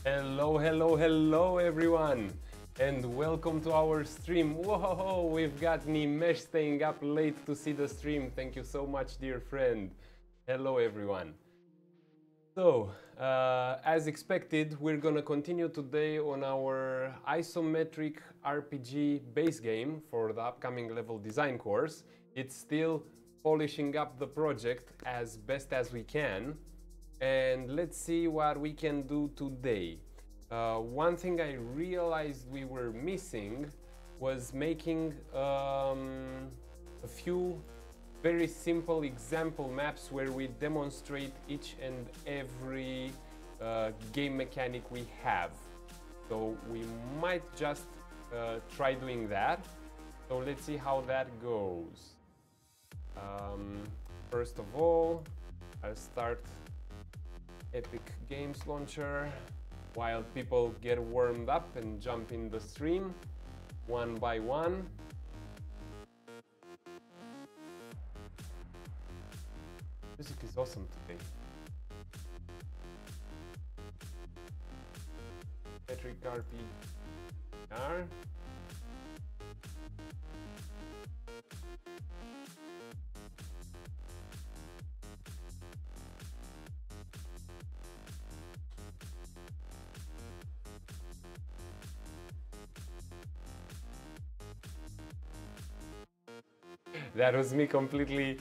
Hello, hello, hello everyone, and welcome to our stream. Whoa, we've got Nimesh staying up late to see the stream. Thank you so much, dear friend. Hello everyone. So, as expected, we're gonna continue today on our isometric RPG base game for the upcoming level design course. It's still polishing up the project as best as we can. And let's see what we can do today. One thing I realized we were missing was making a few very simple example maps where we demonstrate each and every game mechanic we have. So we might just try doing that. So let's see how that goes. First of all, I'll start Epic Games Launcher while people get warmed up and jump in the stream one by one. Music is awesome today. Metric RPG. That was me completely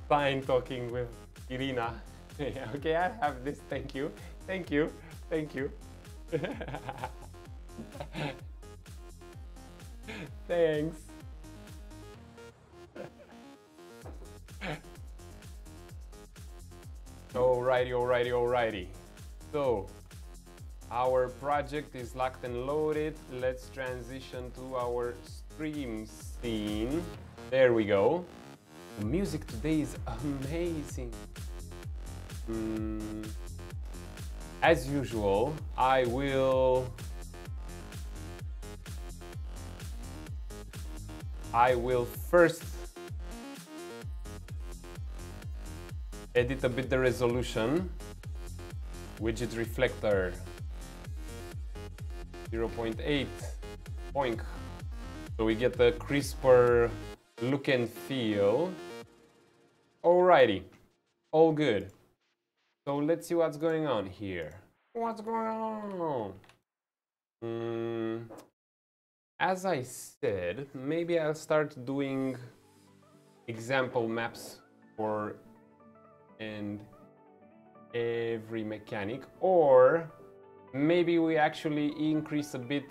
fine talking with Irina. Okay, I have this. Thank you. Thank you. Thank you. Thanks. Alrighty. So, our project is locked and loaded. Let's transition to our stream scene. There we go. The music today is amazing. As usual, I will first edit a bit the resolution. Widget reflector 0.8 point, so we get the crisper look and feel. Alrighty, all good. So let's see what's going on here. What's going on? As I said, maybe I'll start doing example maps for and every mechanic, or maybe we actually increase a bit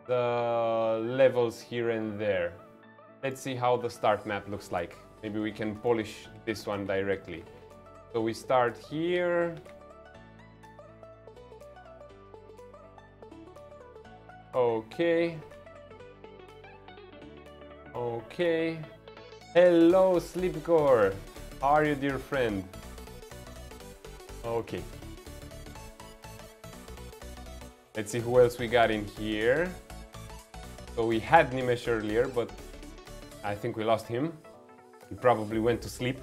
the levels here and there. Let's see how the start map looks like. Maybe we can polish this one directly. So we start here. Okay. Okay. Hello, Sleepcore. How are you, dear friend? Okay. Let's see who else we got in here. So we had Nimesh earlier, but I think we lost him. He probably went to sleep.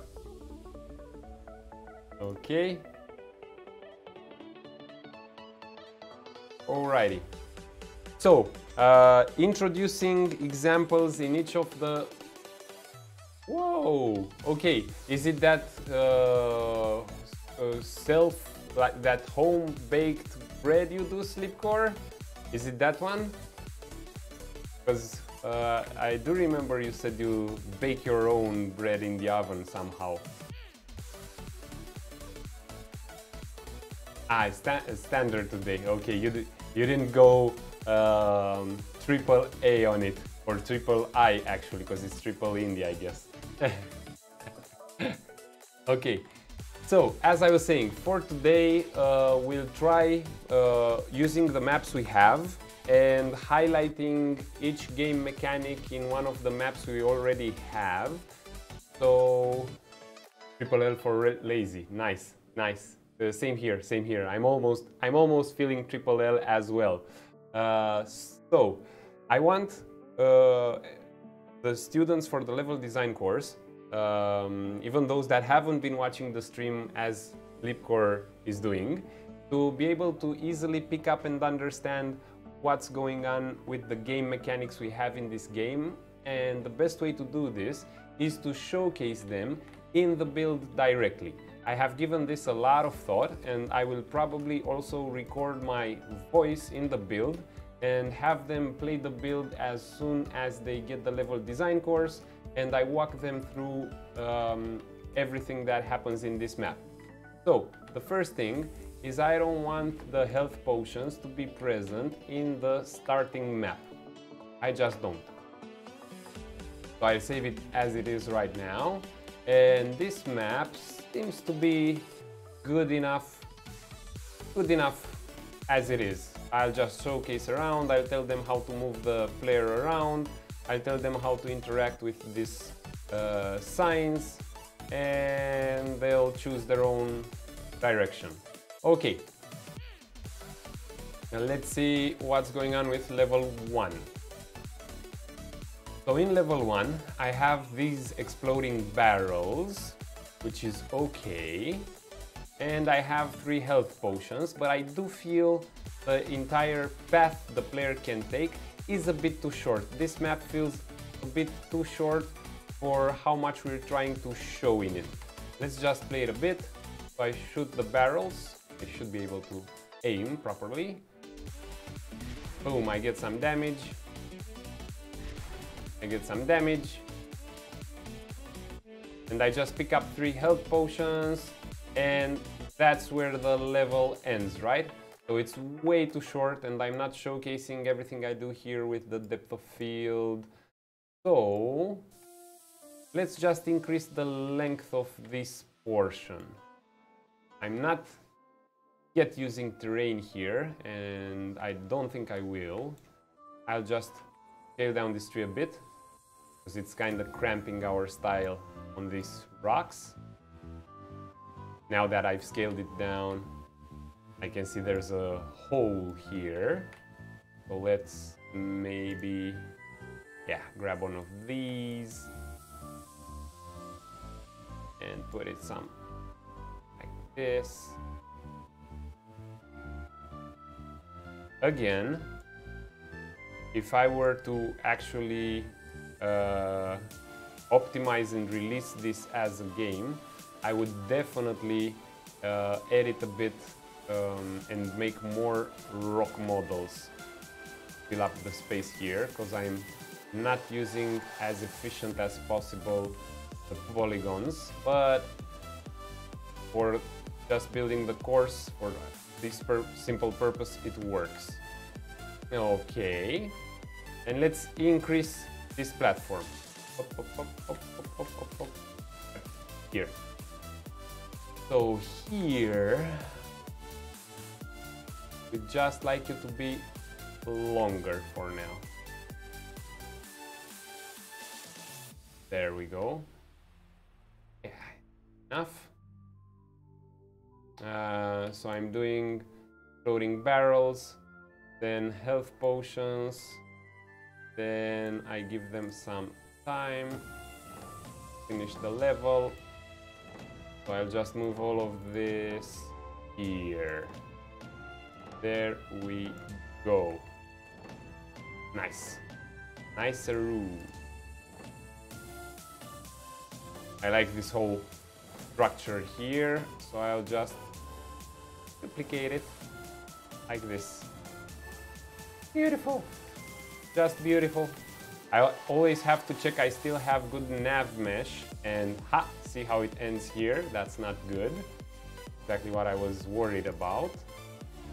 Okay. Alrighty. So, introducing examples in each of the... Whoa! Okay, is it that like that home-baked bread you do, Sleepcore? Is it that one? Because I do remember you said you bake your own bread in the oven somehow. Ah, standard today. Okay, you didn't go triple A on it, or triple I actually, because it's triple India, I guess. Okay, so as I was saying, for today we'll try using the maps we have and highlighting each game mechanic in one of the maps we already have. So triple L for lazy. Nice. Same here. I'm almost feeling triple L as well. So I want the students for the level design course, even those that haven't been watching the stream as Lipcore is doing, to be able to easily pick up and understand what's going on with the game mechanics we have in this game. And the best way to do this is to showcase them in the build directly. I have given this a lot of thought, and I will probably also record my voice in the build and have them play the build as soon as they get the level design course and I walk them through everything that happens in this map. So the first thing is I don't want the health potions to be present in the starting map. I just don't. So I'll save it as it is right now. And this map seems to be good enough as it is. I'll just showcase around, I'll tell them how to move the player around, I'll tell them how to interact with these signs, and they'll choose their own direction. Okay, now let's see what's going on with level 1. So in level 1, I have these exploding barrels, which is okay. And I have 3 health potions, but I do feel the entire path the player can take is a bit too short. This map feels a bit too short for how much we're trying to show in it. Let's just play it a bit. So I shoot the barrels. I should be able to aim properly. Boom, I get some damage. I get some damage. And I just pick up 3 health potions, and that's where the level ends, right? So it's way too short, and I'm not showcasing everything I do here with the depth of field. So let's just increase the length of this portion. I'm not yet using terrain here, and I don't think I will. I'll just scale down this tree a bit, because it's kind of cramping our style on these rocks. Now that I've scaled it down, I can see there's a hole here. So let's maybe, yeah, grab one of these and put it some like this. Again, if I were to actually optimize and release this as a game, I would definitely edit a bit and make more rock models, fill up the space here, because I'm not using as efficient as possible the polygons, but for just building the course for this simple purpose, it works. Okay, and let's increase this platform. Here. So here, we'd just like it to be longer for now. There we go. Yeah, enough. So I'm doing floating barrels, then health potions, then I give them some time, finish the level. So I'll just move all of this here. There we go. Nice. Nice-a-roo. I like this whole structure here, so I'll just duplicate it like this. Beautiful. Just beautiful. I always have to check I still have good nav mesh, and ha! See how it ends here? That's not good. Exactly what I was worried about.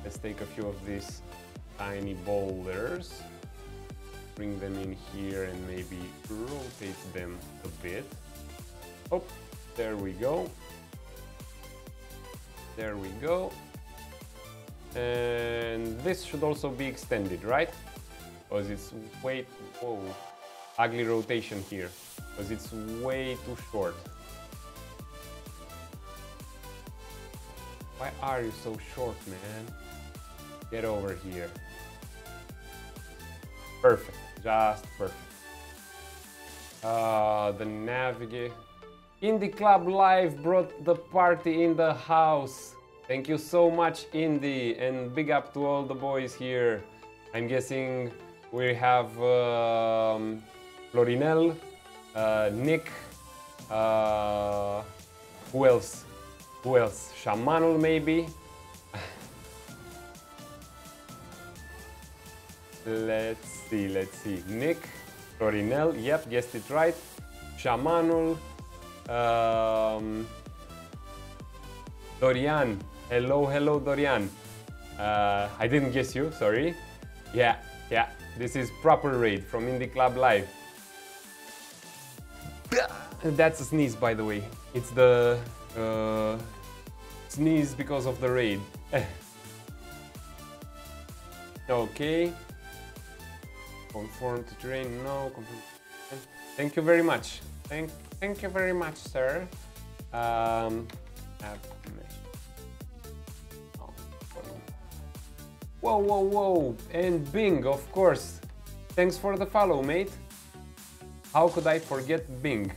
Let's take a few of these tiny boulders, bring them in here and maybe rotate them a bit. Oh, there we go. There we go. And this should also be extended, right? Because it's way, whoa, ugly rotation here, because it's way too short. Why are you so short, man? Get over here. Perfect, just perfect. The navigate. Indie Club Live brought the party in the house. Thank you so much, Indy, and big up to all the boys here. I'm guessing we have Florinel, Nick, who else? Who else? Shamanul maybe? Let's see. Nick, Florinel, yep, guessed it right. Shamanul, Dorian. Hello, Dorian. I didn't guess you, sorry. Yeah, this is proper raid from Indie Club Live. That's a sneeze, by the way. It's the sneeze because of the raid. Okay. Conform to terrain, no. Thank you very much. Thank you very much, sir. Whoa. And Bing, of course. Thanks for the follow, mate. How could I forget Bing?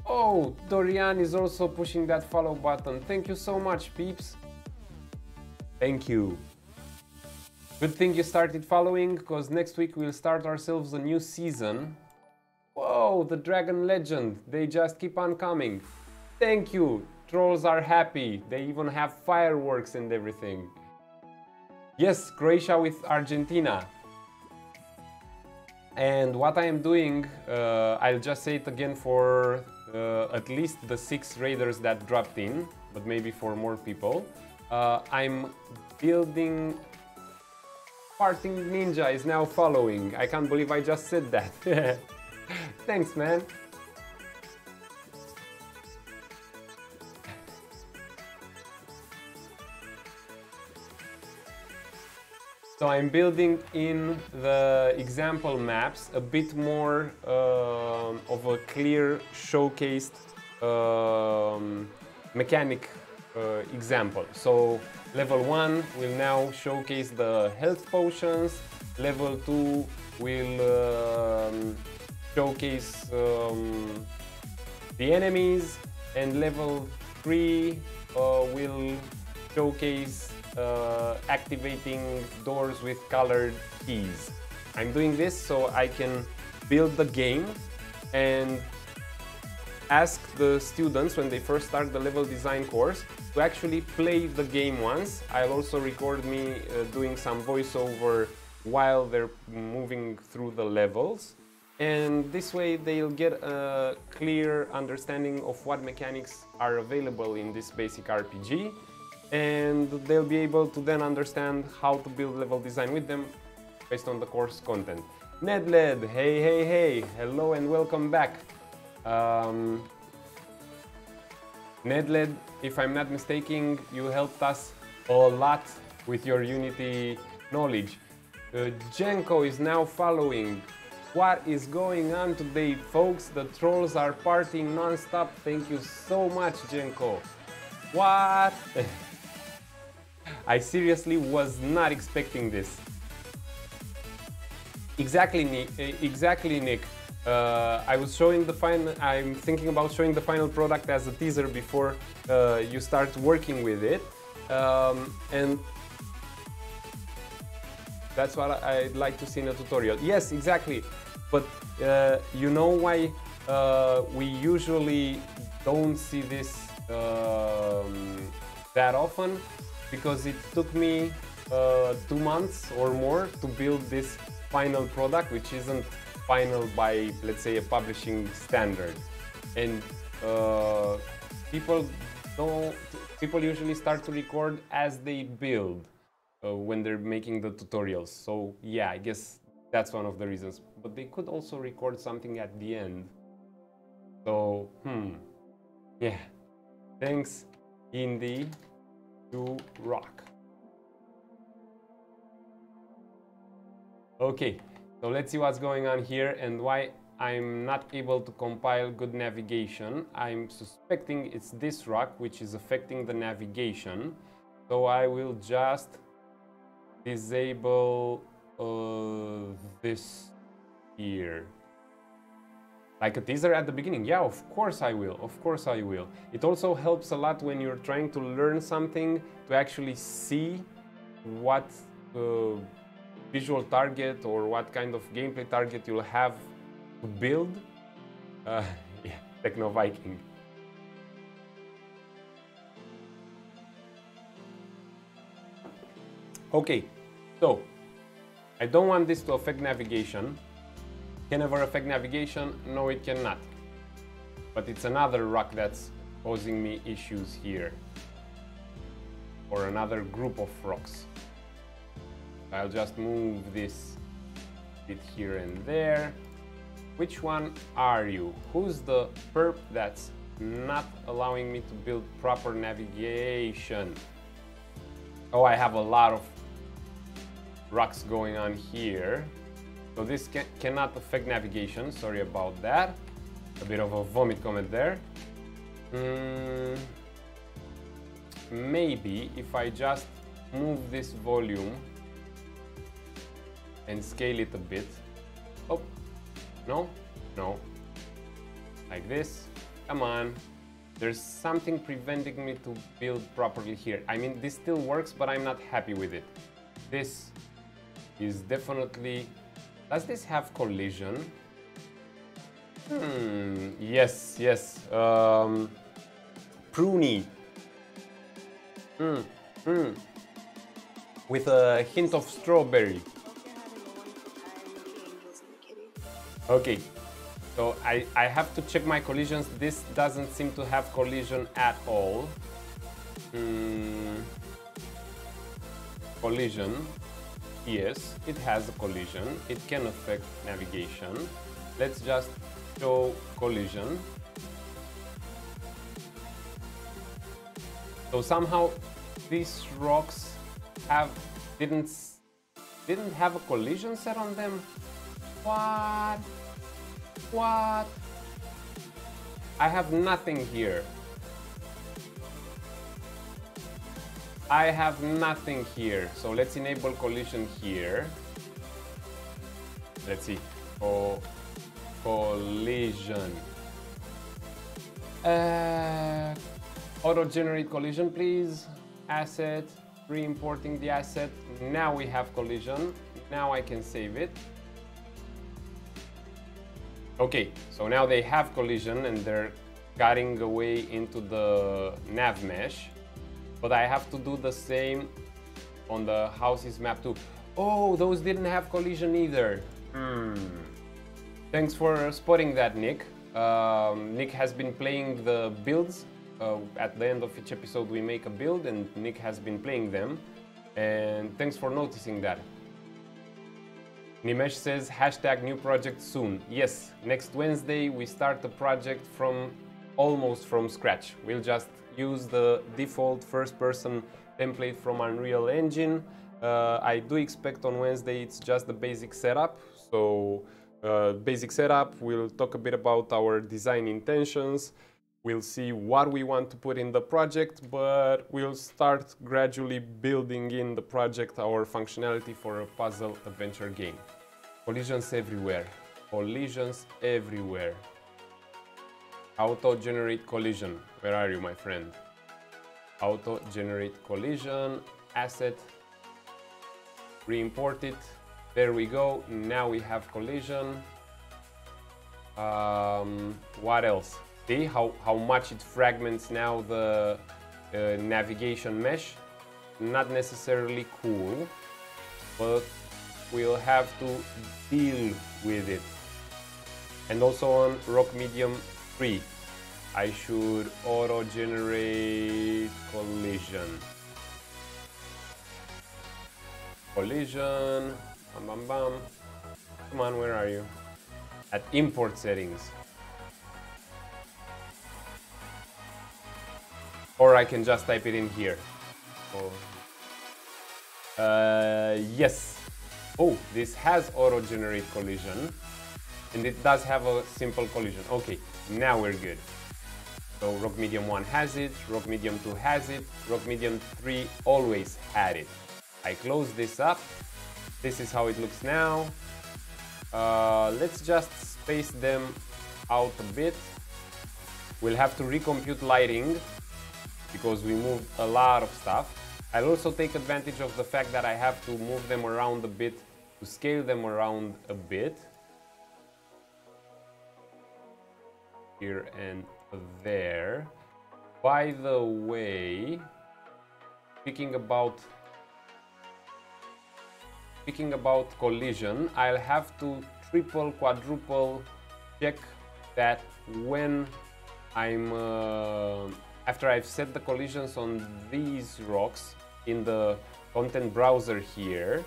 Oh, Dorian is also pushing that follow button. Thank you so much, peeps. Thank you. Good thing you started following, because next week we'll start ourselves a new season. Whoa, the Dragon Legend. They just keep on coming. Thank you. Trolls are happy. They even have fireworks and everything. Yes, Croatia with Argentina. And what I am doing, I'll just say it again for at least the 6 raiders that dropped in, but maybe for more people. I'm building... Farting Ninja is now following. I can't believe I just said that. Thanks, man. So I'm building in the example maps a bit more of a clear showcased mechanic example. So level 1 will now showcase the health potions, level 2 will showcase the enemies, and level 3 will showcase activating doors with colored keys. I'm doing this so I can build the game and ask the students when they first start the level design course to actually play the game once. I'll also record me doing some voiceover while they're moving through the levels, and this way they'll get a clear understanding of what mechanics are available in this basic RPG, and they'll be able to then understand how to build level design with them based on the course content. Nedled, hey, hello and welcome back. Nedled, if I'm not mistaken, you helped us a lot with your Unity knowledge. Jenko is now following. What is going on today, folks? The trolls are partying non-stop. Thank you so much, Jenko. What? I seriously was not expecting this. Exactly, Nick. I was showing the final. I'm thinking about showing the final product as a teaser before you start working with it, and that's what I'd like to see in a tutorial. Yes, exactly. But you know why we usually don't see this that often? Because it took me 2 months or more to build this final product, which isn't final by, let's say, a publishing standard. And people usually start to record as they build when they're making the tutorials. So yeah, I guess that's one of the reasons. But they could also record something at the end. So yeah, thanks Indy. To rock. Okay, so let's see what's going on here and why I'm not able to compile good navigation. I'm suspecting it's this rock which is affecting the navigation. So I will just disable this here. Like a teaser at the beginning. Yeah, of course I will. Of course I will. It also helps a lot when you're trying to learn something to actually see what visual target or what kind of gameplay target you'll have to build. Yeah, Techno Viking. Okay, so I don't want this to affect navigation. Can ever affect navigation? No, it cannot. But it's another rock that's causing me issues here. Or another group of rocks. I'll just move this bit here and there. Which one are you? Who's the perp that's not allowing me to build proper navigation? Oh, I have a lot of rocks going on here. So this cannot affect navigation, sorry about that. A bit of a vomit comment there. Maybe if I just move this volume and scale it a bit. Oh, no, no. Like this, come on. There's something preventing me to build properly here. I mean, this still works, but I'm not happy with it. This is definitely... Does this have collision? Yes, yes. Pruny. With a hint of strawberry. Okay, so I have to check my collisions. This doesn't seem to have collision at all. Collision. Yes, it has a collision. It can affect navigation. Let's just show collision. So somehow these rocks didn't have a collision set on them. What? What? I have nothing here. I have nothing here. So let's enable collision here. Let's see. Oh, collision. Auto-generate collision, please. Asset. Re-importing the asset. Now we have collision. Now I can save it. Okay, so now they have collision and they're cutting away into the nav mesh. But I have to do the same on the houses map too. Oh, those didn't have collision either. Thanks for spotting that, Nick. Nick has been playing the builds. At the end of each episode we make a build and Nick has been playing them. And thanks for noticing that. Nimesh says hashtag new project soon. Yes, next Wednesday we start the project almost from scratch. We'll just use the default first-person template from Unreal Engine. I do expect on Wednesday it's just the basic setup. So basic setup, we'll talk a bit about our design intentions. We'll see what we want to put in the project, but we'll start gradually building in the project our functionality for a puzzle adventure game. Collisions everywhere. Collisions everywhere. Auto-generate collision. Where are you, my friend? Auto-generate collision. Asset. Re-import it. There we go. Now we have collision. What else? See how much it fragments now the navigation mesh? Not necessarily cool, but we'll have to deal with it. And also on Rock Medium 3, I should auto-generate collision. Collision, bam bam bam. Come on, where are you? At import settings. Or I can just type it in here. Yes. Oh, this has auto-generate collision. And it does have a simple collision. Okay, now we're good. So Rock Medium 1 has it, Rock Medium 2 has it, Rock Medium 3 always had it. I close this up. This is how it looks now. Let's just space them out a bit. We'll have to recompute lighting because we moved a lot of stuff. I'll also take advantage of the fact that I have to move them around a bit to scale them around a bit. Here and there. By the way, speaking about collision, I'll have to triple, quadruple check that when I'm after I've set the collisions on these rocks in the content browser here,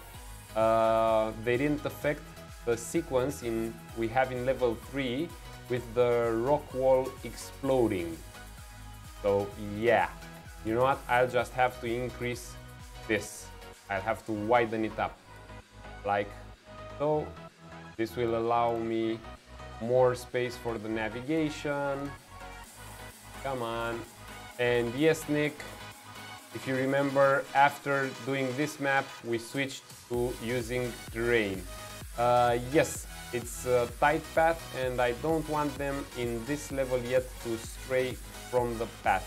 they didn't affect the sequence we have in level 3 with the rock wall exploding. So yeah, you know what, I'll just have to increase this. I'll have to widen it up like so. This will allow me more space for the navigation. Come on. And yes, Nick, if you remember, after doing this map, we switched to using terrain. Yes, it's a tight path and I don't want them in this level yet to stray from the path,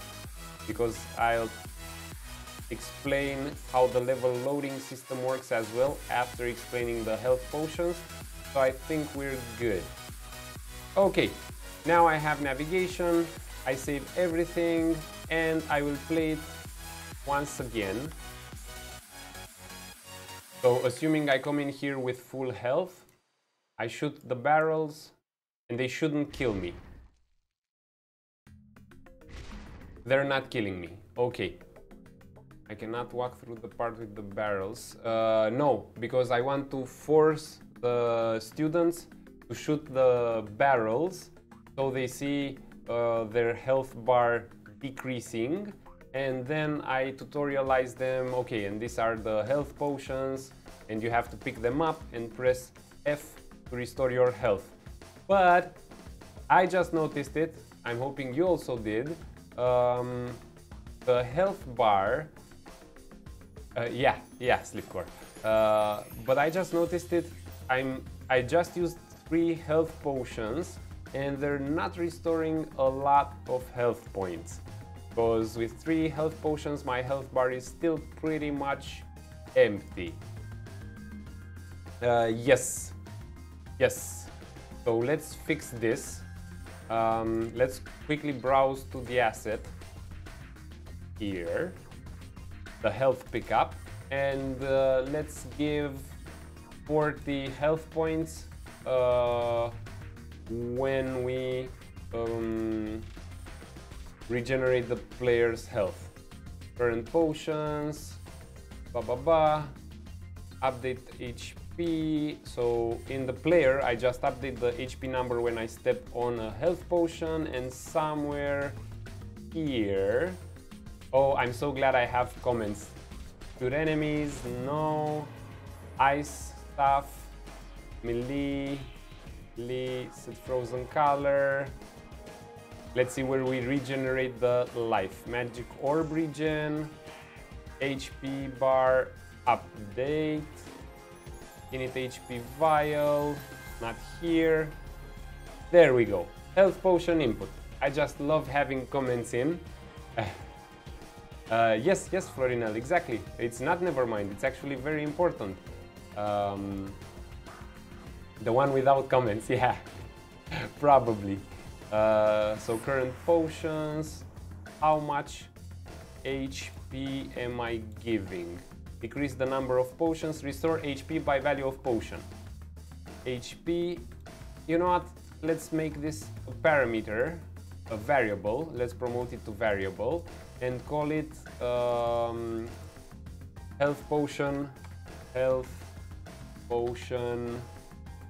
because I'll explain how the level loading system works as well after explaining the health potions, so I think we're good. Okay, now I have navigation, I save everything and I will play it once again. So assuming I come in here with full health, I shoot the barrels and they shouldn't kill me. They're not killing me. Okay. I cannot walk through the part with the barrels. No, because I want to force the students to shoot the barrels so they see their health bar decreasing, and then I tutorialize them. Okay, and these are the health potions and you have to pick them up and press F to restore your health. But I just noticed it, I'm hoping you also did. The health bar, yeah, Slipcore. But I just noticed it. I just used 3 health potions and they're not restoring a lot of health points, because with 3 health potions my health bar is still pretty much empty. Yes. So let's fix this. Let's quickly browse to the asset here, the health pickup, and let's give 40 health points when we regenerate the player's health. Current potions, update HP. So in the player I just update the HP number when I step on a health potion, and somewhere here, oh, I'm so glad I have comments. Shoot enemies, no. Ice stuff, melee, set frozen color. Let's see where we regenerate the life. Magic orb regen, HP bar update, init HP vial, not here. There we go. Health potion input. I just love having comments in. Yes, Florinel, exactly. It's not nevermind, it's actually very important. The one without comments, yeah, probably. So current potions, how much HP am I giving? Decrease the number of potions, restore HP by value of potion. HP, you know what, let's make this a parameter, a variable. Let's promote it to variable and call it health potion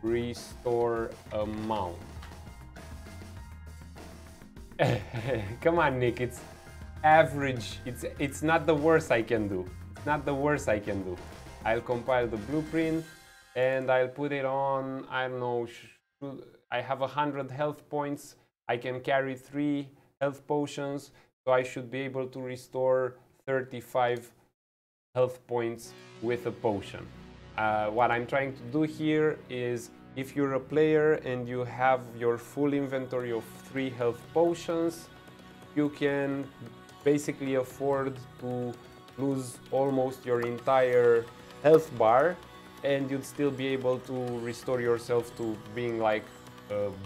restore amount. Come on, Nick, it's average. It's not the worst I can do. It's not the worst I can do. I'll compile the blueprint and I'll put it on, I don't know, I have 100 health points. I can carry 3 health potions, so I should be able to restore 35 health points with a potion. What I'm trying to do here is, if you're a player and you have your full inventory of 3 health potions, you can basically afford to lose almost your entire health bar, and you'd still be able to restore yourself to being like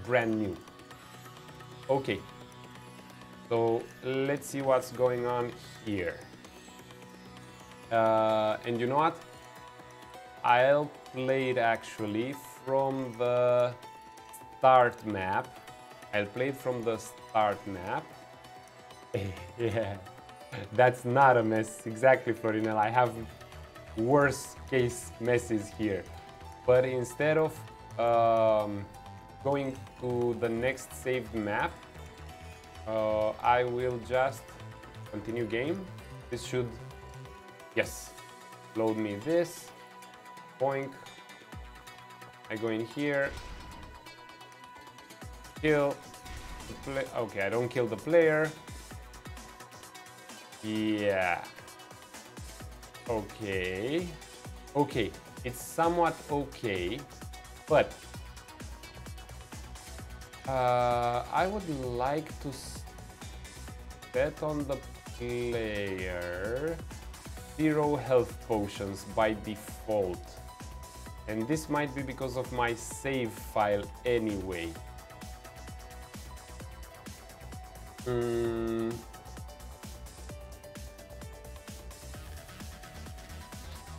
brand new. Okay, so let's see what's going on here. And you know what? I'll play it actually from the start map. I'll play it from the start map. Yeah, that's not a mess. Exactly, Florinel. I have worst case messes here. But instead of going to the next saved map, I will just continue game. This should, yes, load me this. Boink. I go in here, kill the play. Okay, I don't kill the player. Yeah. Okay. Okay, it's somewhat okay, but I would like to bet on the player 0 health potions by default. And this might be because of my save file anyway.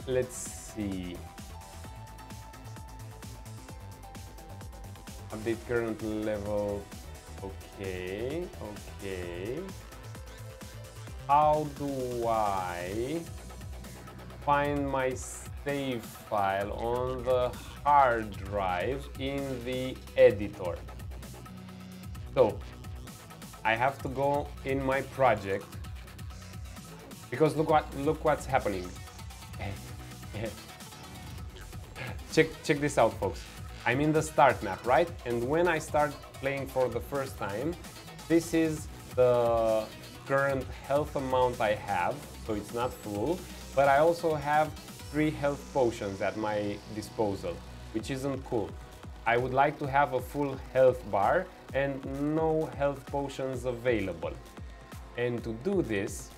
Let's see. Update current level. Okay, okay. How do I find my save file on the hard drive in the editor? So I have to go in my project, because look what's happening. Check this out, folks. I'm in the start map, right? And when I start playing for the first time, this is the current health amount I have, so it's not full, but I also have 3 health potions at my disposal, which isn't cool. I would like to have a full health bar and no health potions available. And to do this,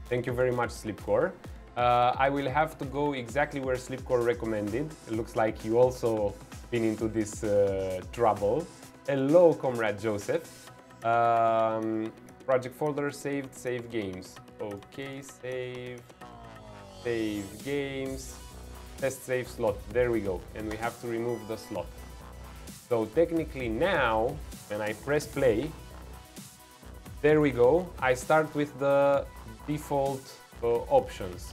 thank you very much, Sleepcore, I will have to go exactly where Sleepcore recommended. It looks like you also been into this trouble. Hello, Comrade Joseph. Project folder, saved, save games. Okay, save games, test save slot. There we go. And we have to remove the slot. So technically now, when I press play, there we go. I start with the default options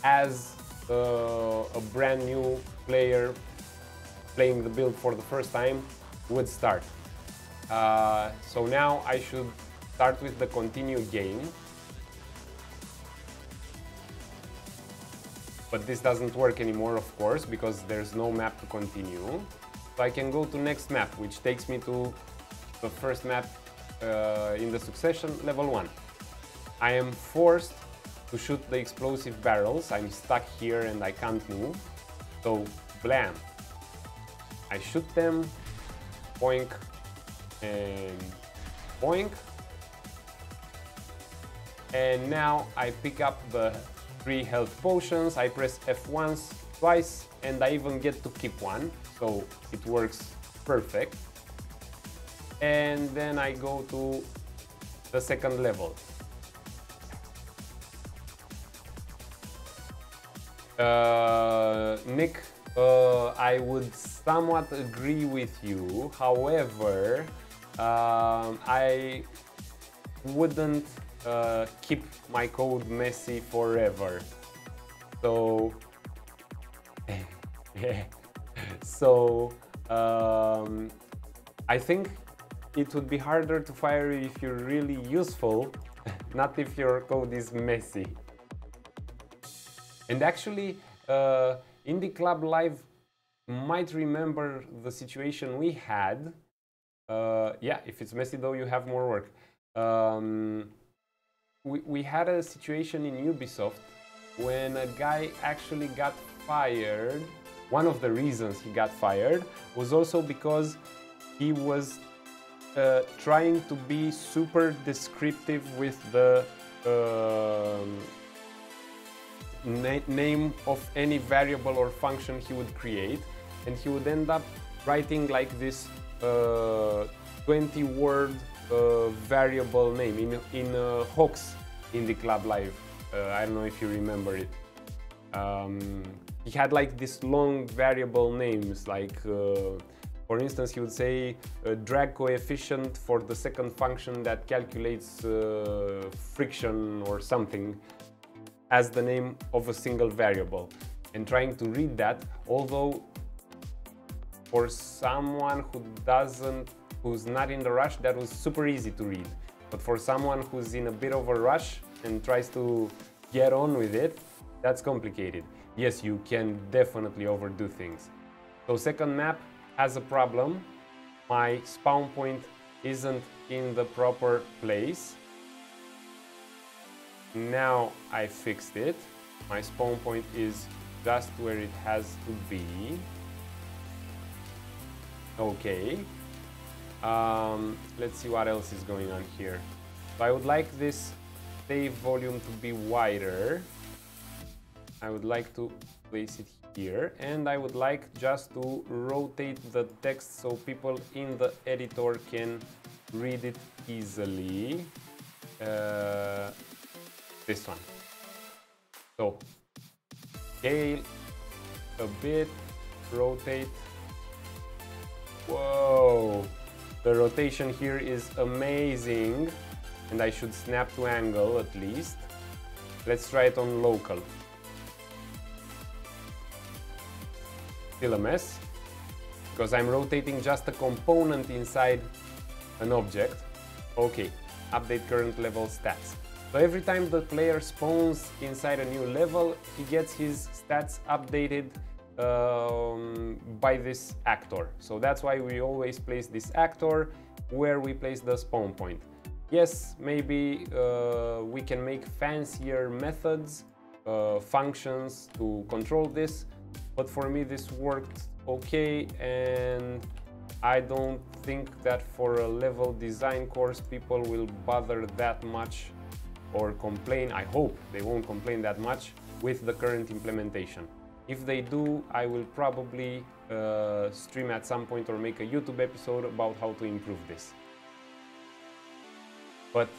as a brand new player playing the build for the first time would start. So now I should start with the continue game. But this doesn't work anymore, of course, because there's no map to continue. So I can go to next map, which takes me to the first map in the succession, level 1. I am forced to shoot the explosive barrels. I'm stuck here and I can't move. So, blam. I shoot them, boink, and boink. And now I pick up the 3 health potions. I press F once, twice, and I even get to keep one. So it works perfect. And then I go to the second level. Nick, I would somewhat agree with you. However, I wouldn't keep my code messy forever. So, so I think it would be harder to fire you if you're really useful, not if your code is messy. And actually, Indie Club Live might remember the situation we had. Yeah, if it's messy though, you have more work. We had a situation in Ubisoft when a guy actually got fired, one of the reasons he got fired was also because he was trying to be super descriptive with the name of any variable or function he would create, and he would end up writing like this 20-word variable name in Hawks in the Club Live. I don't know if you remember it. He had like this long variable names, like for instance, he would say drag coefficient for the second function that calculates friction or something as the name of a single variable. And trying to read that, although for someone who's not in the rush, that was super easy to read. But for someone who's in a bit of a rush and tries to get on with it, that's complicated. Yes, you can definitely overdo things. So second map has a problem. My spawn point isn't in the proper place. Now I fixed it. My spawn point is just where it has to be. Okay. Let's see what else is going on here. So I would like this save volume to be wider. I would like to place it here, and I would like just to rotate the text so people in the editor can read it easily. This one. So scale a bit, rotate. Whoa, the rotation here is amazing, and I should snap to angle at least. Let's try it on local. Still a mess, because I'm rotating just a component inside an object. Okay, update current level stats. So every time the player spawns inside a new level, he gets his stats updated by this actor. So that's why we always place this actor where we place the spawn point. Yes, maybe we can make fancier methods, functions to control this, but for me this worked okay, and I don't think that for a level design course people will bother that much or complain. I hope they won't complain that much with the current implementation. If they do, I will probably stream at some point or make a YouTube episode about how to improve this. But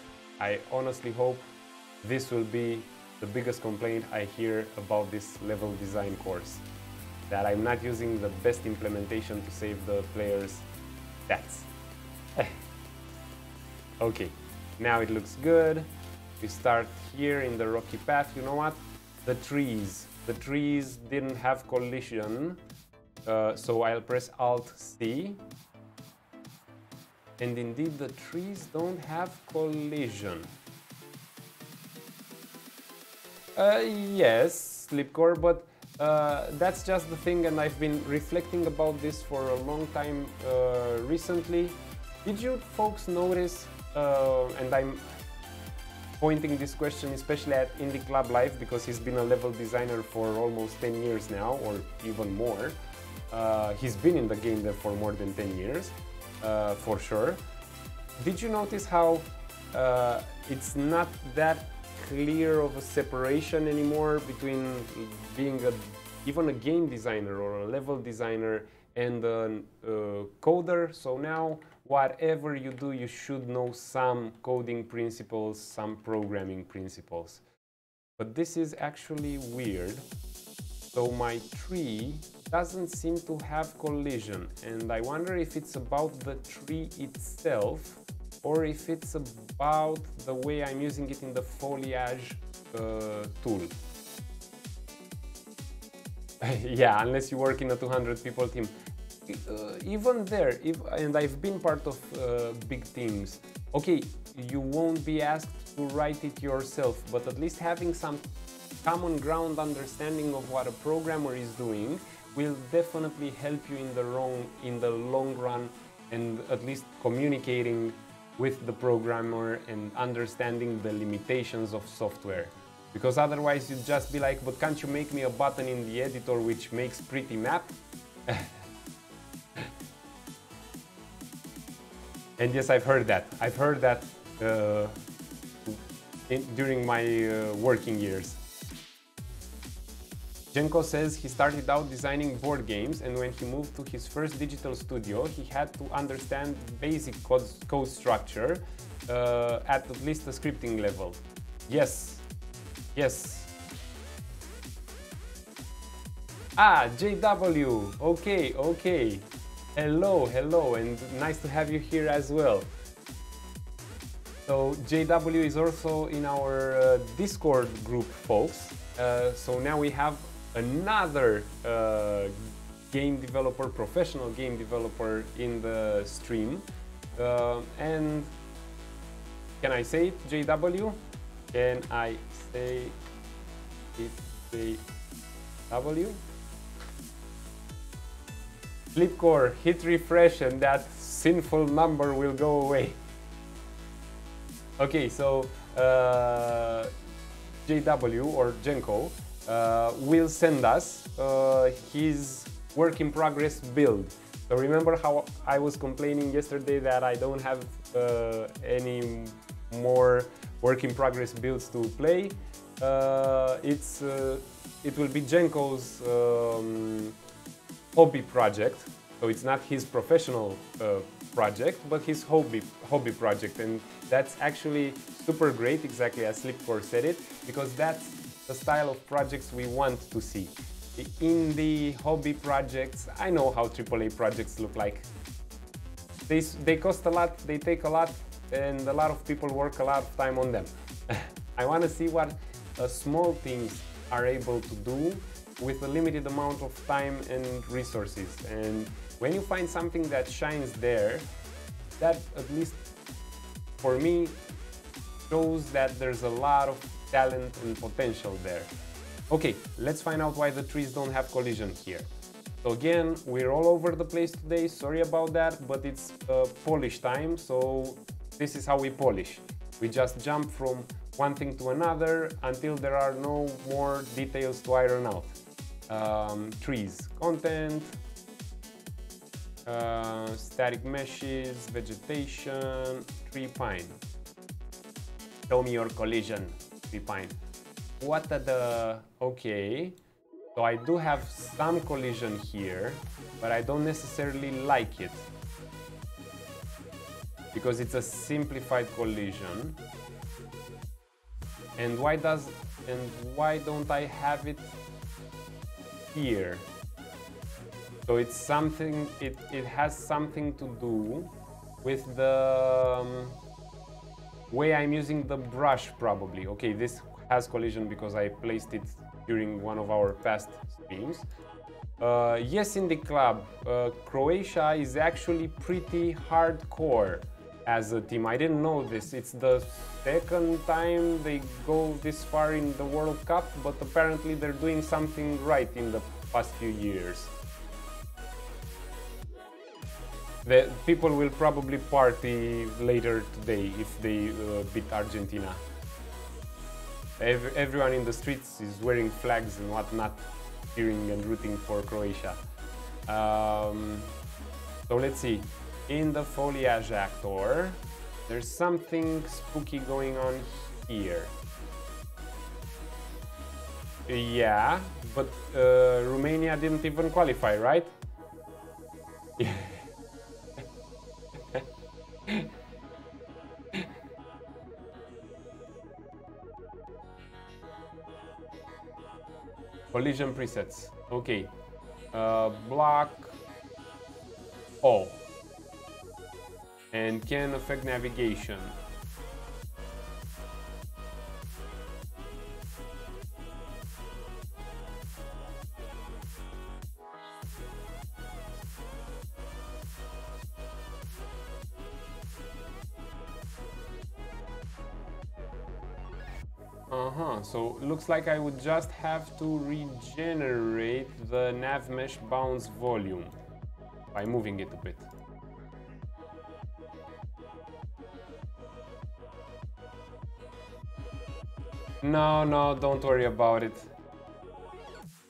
I honestly hope this will be the biggest complaint I hear about this level design course, that I'm not using the best implementation to save the players' stats. Okay, now it looks good. We start here in the rocky path. You know what? The trees didn't have collision, so I'll press Alt-C. And indeed, the trees don't have collision. Yes, Slipcore, but that's just the thing, and I've been reflecting about this for a long time recently. Did you folks notice, and I'm pointing this question especially at Indie Club Live, because he's been a level designer for almost 10 years now, or even more. He's been in the game there for more than 10 years, for sure. Did you notice how it's not that clear of a separation anymore between being even a game designer or a level designer and a coder? So now whatever you do, you should know some coding principles, some programming principles. But this is actually weird. So my tree doesn't seem to have collision, and I wonder if it's about the tree itself or if it's about the way I'm using it in the foliage tool. Yeah, unless you work in a 200 people team. Even there, and I've been part of big teams, okay, you won't be asked to write it yourself, but at least having some common ground understanding of what a programmer is doing will definitely help you in the long run, and at least communicating with the programmer and understanding the limitations of software. Because otherwise you'd just be like, but can't you make me a button in the editor which makes pretty map? And yes, I've heard that. I've heard that during my working years. Jenko says he started out designing board games, and when he moved to his first digital studio, he had to understand basic code structure at least a scripting level. Yes, yes. Ah, JW, okay, okay. Hello, hello, and nice to have you here as well. So JW is also in our Discord group, folks. So now we have another game developer, professional game developer in the stream. And can I say it, JW? Can I say it, JW? Flipcore, hit refresh and that sinful number will go away. Okay, so JW or Jenko will send us his work in progress build. So remember how I was complaining yesterday that I don't have any more work in progress builds to play? It will be Jenko's hobby project. So it's not his professional project, but his hobby project, and that's actually super great, exactly as Flipcore said it, because that's the style of projects we want to see. The indie hobby projects, I know how AAA projects look like. They cost a lot, they take a lot, and a lot of people work a lot of time on them. I want to see what small things are able to do with a limited amount of time and resources. And when you find something that shines there, that, at least for me, shows that there's a lot of talent and potential there. Okay, let's find out why the trees don't have collision here. So again, we're all over the place today, sorry about that, but it's polish time, so this is how we polish. We just jump from one thing to another until there are no more details to iron out. Trees, content, static meshes, vegetation, tree pine. Show me your collision, tree pine. What are the... okay, so I do have some collision here, but I don't necessarily like it because it's a simplified collision. And why don't I have it here? So it's something, it has something to do with the way I'm using the brush, probably. Okay, this has collision because I placed it during one of our past streams. Yes, in the club, Croatia is actually pretty hardcore as a team. I didn't know this. It's the second time they go this far in the World Cup, but apparently they're doing something right in the past few years. The people will probably party later today if they beat Argentina. Everyone in the streets is wearing flags and whatnot, cheering and rooting for Croatia. So let's see. In the foliage actor, there's something spooky going on here. Yeah, but Romania didn't even qualify, right? Collision presets. Okay. Block all. And can affect navigation. So looks like I would just have to regenerate the nav mesh bounce volume by moving it a bit. No, don't worry about it.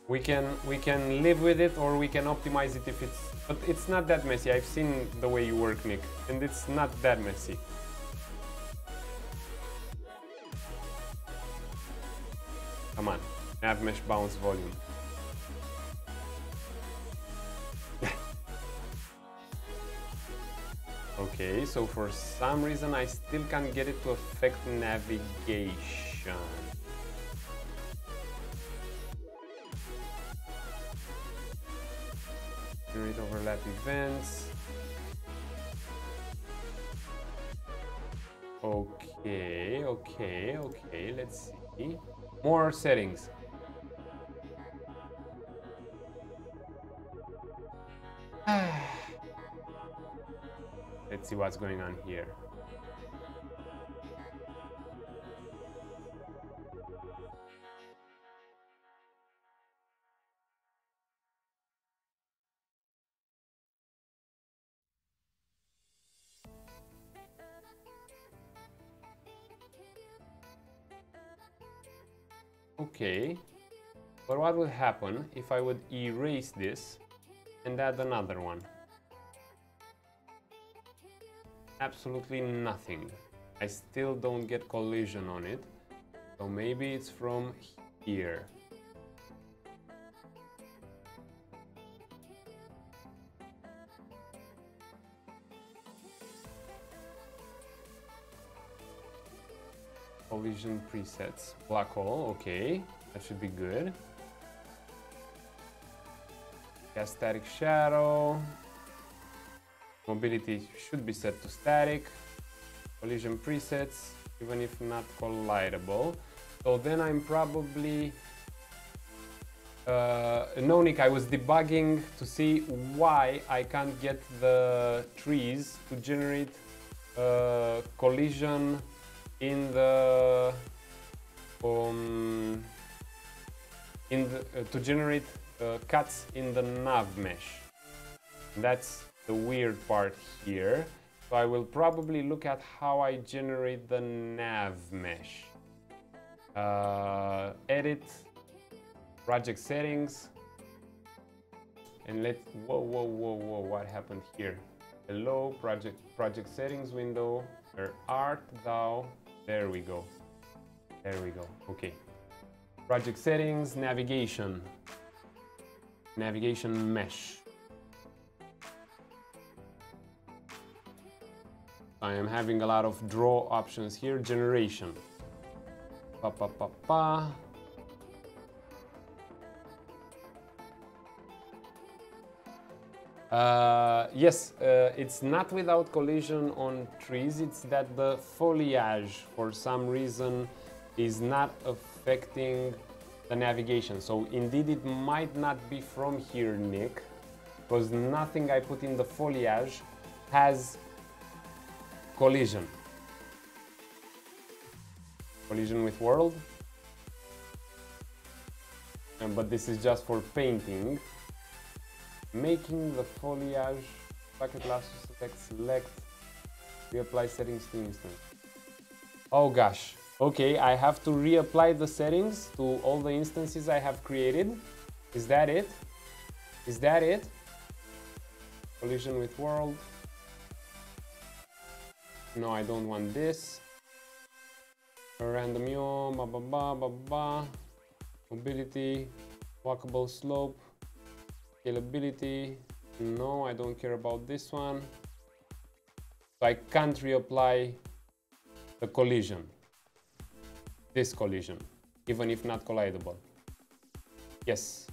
We can live with it, or we can optimize it if it's... But it's not that messy. I've seen the way you work, Nick, and it's not that messy. Come on, nav mesh bounce volume. Okay, so for some reason I still can't get it to affect navigation. Generate overlap events. Okay, let's see. More settings. Let's see what's going on here. Okay, but what would happen if I would erase this and add another one? Absolutely nothing. I still don't get collision on it, so maybe it's from here. Collision presets, black hole, okay, that should be good. Cast static shadow. Mobility should be set to static. Collision presets, even if not collidable. So then I'm probably... no, Nick, I was debugging to see why I can't get the trees to generate collision in the... to generate cuts in the nav mesh. That's the weird part here. So I will probably look at how I generate the nav mesh. Edit, project settings, and whoa, what happened here? Hello, project settings window, where art thou? There we go, okay. Project settings, navigation mesh. I am having a lot of draw options here. Generation. Yes, it's not without collision on trees. It's that the foliage, for some reason, is not affecting the navigation. So indeed, it might not be from here, Nick, because nothing I put in the foliage has collision. Collision with world. But this is just for painting. Making the foliage, bucket lasso, select, reapply settings to instance. Oh gosh. Okay, I have to reapply the settings to all the instances I have created. Is that it? Is that it? Collision with world. No, I don't want this. Random mobility, walkable slope, scalability. No, I don't care about this one. So I can't reapply the collision, this collision, even if not collidable. Yes.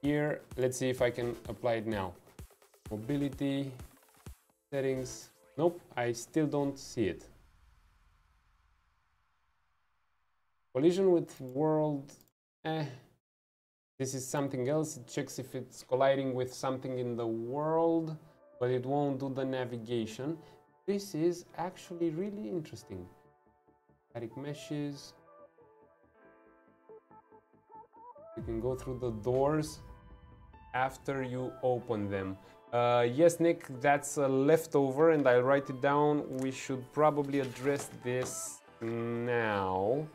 Here, let's see if I can apply it now. Mobility, settings. Nope, I still don't see it. Collision with world. This is something else. It checks if it's colliding with something in the world, but it won't do the navigation. This is actually really interesting. Static meshes. You can go through the doors. after you open them. Yes, Nick, that's a leftover and I'll write it down. We should probably address this now.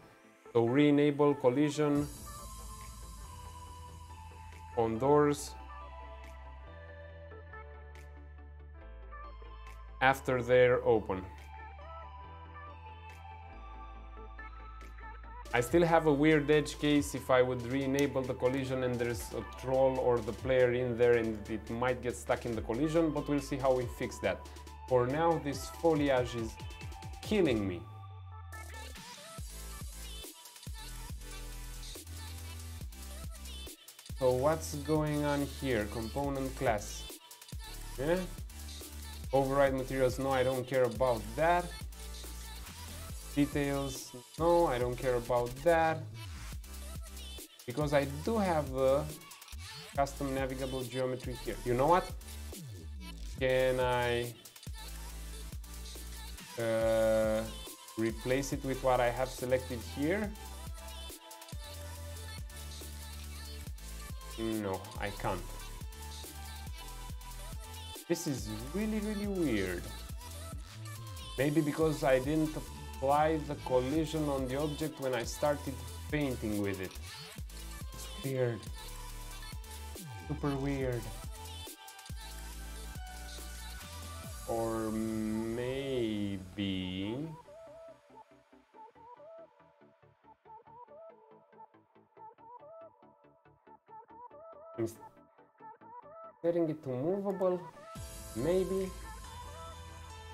So re-enable collision on doors after they're open. I still have a weird edge case if I would re-enable the collision and there's a troll or the player in there and it might get stuck in the collision, but we'll see how we fix that. For now, this foliage is killing me. So what's going on here? Component class. Yeah? Override materials, no, I don't care about that. Details, no, I don't care about that. Because I do have the custom navigable geometry here. You know what? Can I replace it with what I have selected here? No, I can't. This is really, really weird. Maybe because I didn't apply the collision on the object when I started painting with it. It's weird. Super weird. Or maybe... I'm setting it to movable, maybe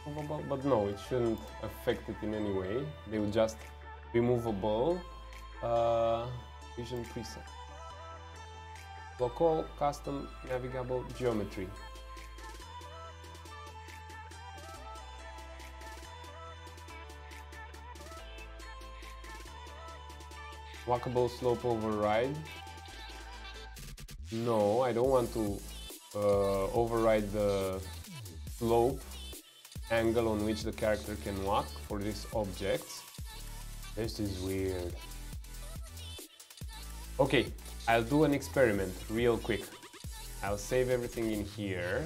movable, but no, it shouldn't affect it in any way. They will just be movable. Vision preset. Local custom navigable geometry. Walkable slope override. No, I don't want to override the slope angle on which the character can walk for these objects. This is weird. Okay, I'll do an experiment real quick. I'll save everything in here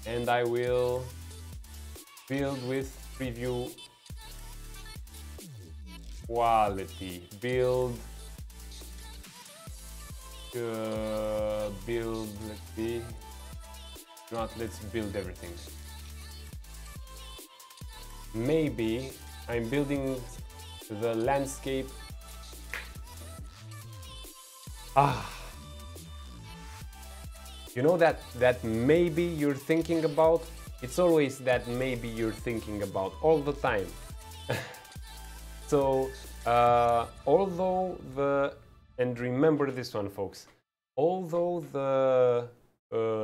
and I will build with preview quality. Build, let's see. Not, let's build everything. Maybe I'm building the landscape. You know that maybe you're thinking about? It's always that maybe you're thinking about all the time. So, and remember this one, folks, although the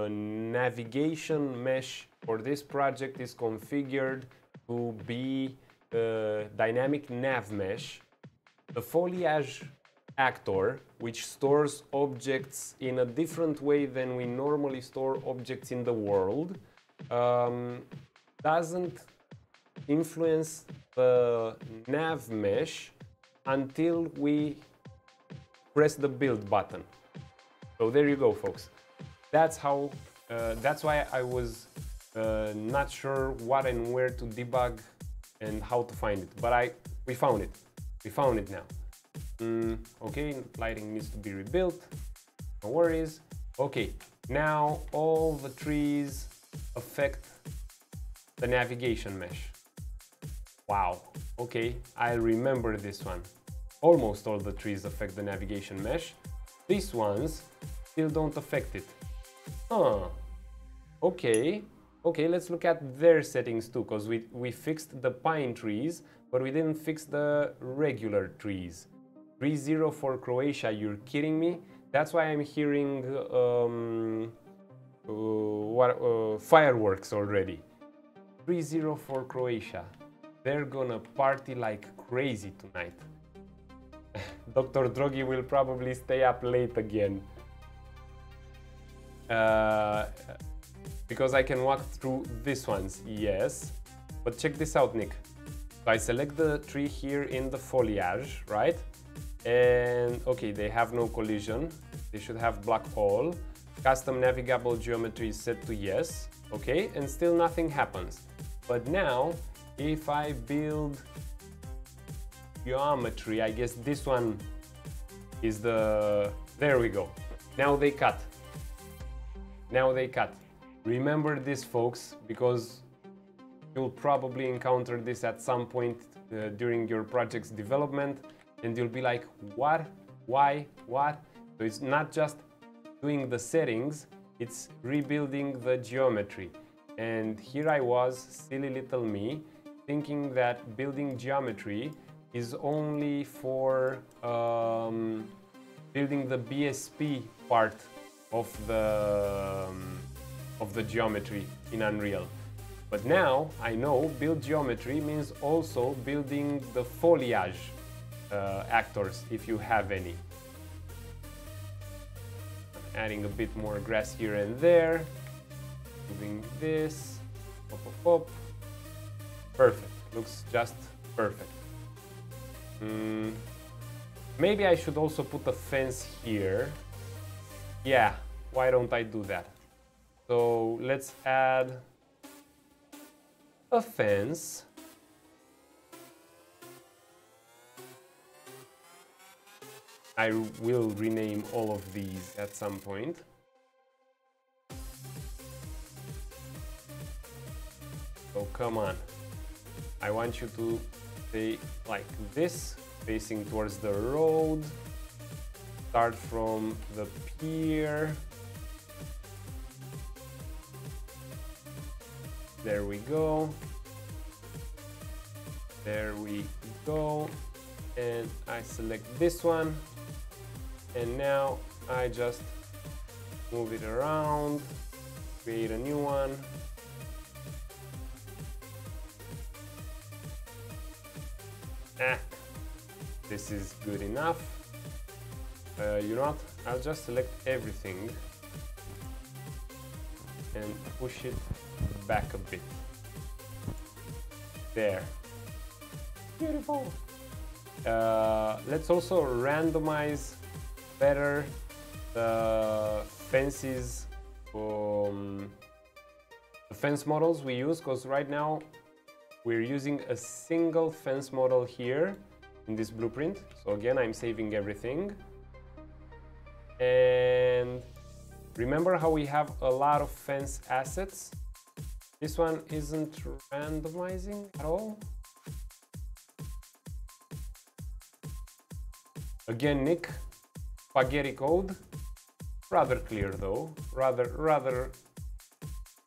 navigation mesh for this project is configured to be dynamic nav mesh, the foliage actor, which stores objects in a different way than we normally store objects in the world, doesn't influence the nav mesh until we press the build button. So there you go, folks. That's how. That's why I was not sure what and where to debug and how to find it. But we found it. We found it now. Okay, lighting needs to be rebuilt. No worries. Okay, now all the trees affect the navigation mesh. Wow. Okay, I remember this one. Almost all the trees affect the navigation mesh. These ones still don't affect it. Huh. Okay. Okay, let's look at their settings too, because we fixed the pine trees, but we didn't fix the regular trees. 3-0 for Croatia, you're kidding me? That's why I'm hearing fireworks already. 3-0 for Croatia. They're gonna party like crazy tonight. Dr. Drogi will probably stay up late again. Because I can walk through these ones, yes. But check this out, Nick. So I select the tree here in the foliage, right? And okay, they have no collision. They should have block all. Custom navigable geometry is set to yes. Okay, and still nothing happens. But now, if I build geometry, I guess this one is the... There we go. Now they cut. Now they cut. Remember this, folks, because you'll probably encounter this at some point during your project's development, and you'll be like, what? Why? What? So it's not just doing the settings, it's rebuilding the geometry. And here I was, silly little me, thinking that building geometry is only for building the BSP part of the geometry in Unreal. But now I know build geometry means also building the foliage actors, if you have any. Adding a bit more grass here and there, moving this, pop, pop, pop. Perfect, looks just perfect. Maybe I should also put a fence here. Yeah, why don't I do that? So let's add a fence. I will rename all of these at some point. So come on, I want you to stay like this, facing towards the road. Start from the pier. There we go. There we go. And I select this one. And now I just move it around, create a new one. This is good enough. You know what? I'll just select everything and push it back a bit. There. Beautiful. Let's also randomize better the fences, the fence models we use, because right now we're using a single fence model here in this blueprint. So again, I'm saving everything. And remember how we have a lot of fence assets? This one isn't randomizing at all. Again, Nick, spaghetti code. Rather clear though, rather,